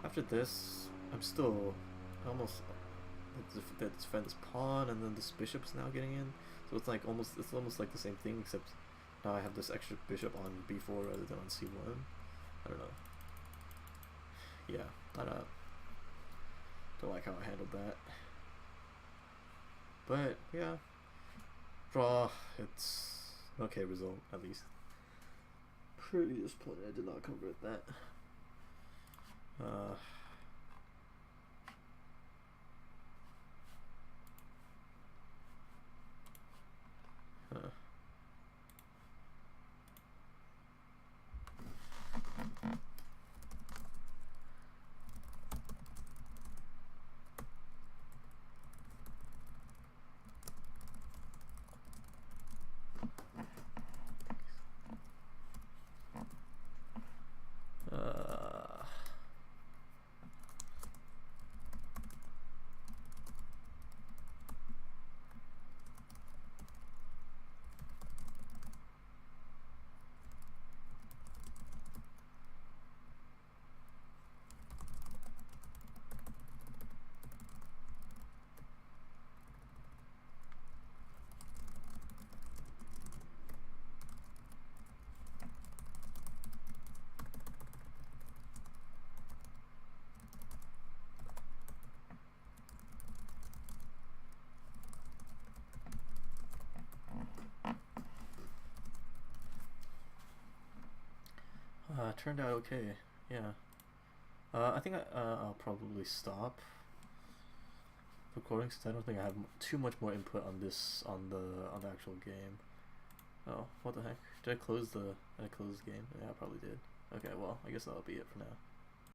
after this, I'm still almost defend this pawn, and then this bishop is now getting in. So it's like almost like the same thing, except now I have this extra bishop on b4 rather than on c1. I don't know. Yeah, I don't like how I handled that. But yeah, draw. It's an okay result at least. Pretty disappointed I did not convert that. Turned out okay. Yeah. I think I'll probably stop recording since I don't think I have too much more input on this on the actual game. Oh, what the heck? Did I close the game? Yeah, I probably did. Okay, well, I guess that'll be it for now.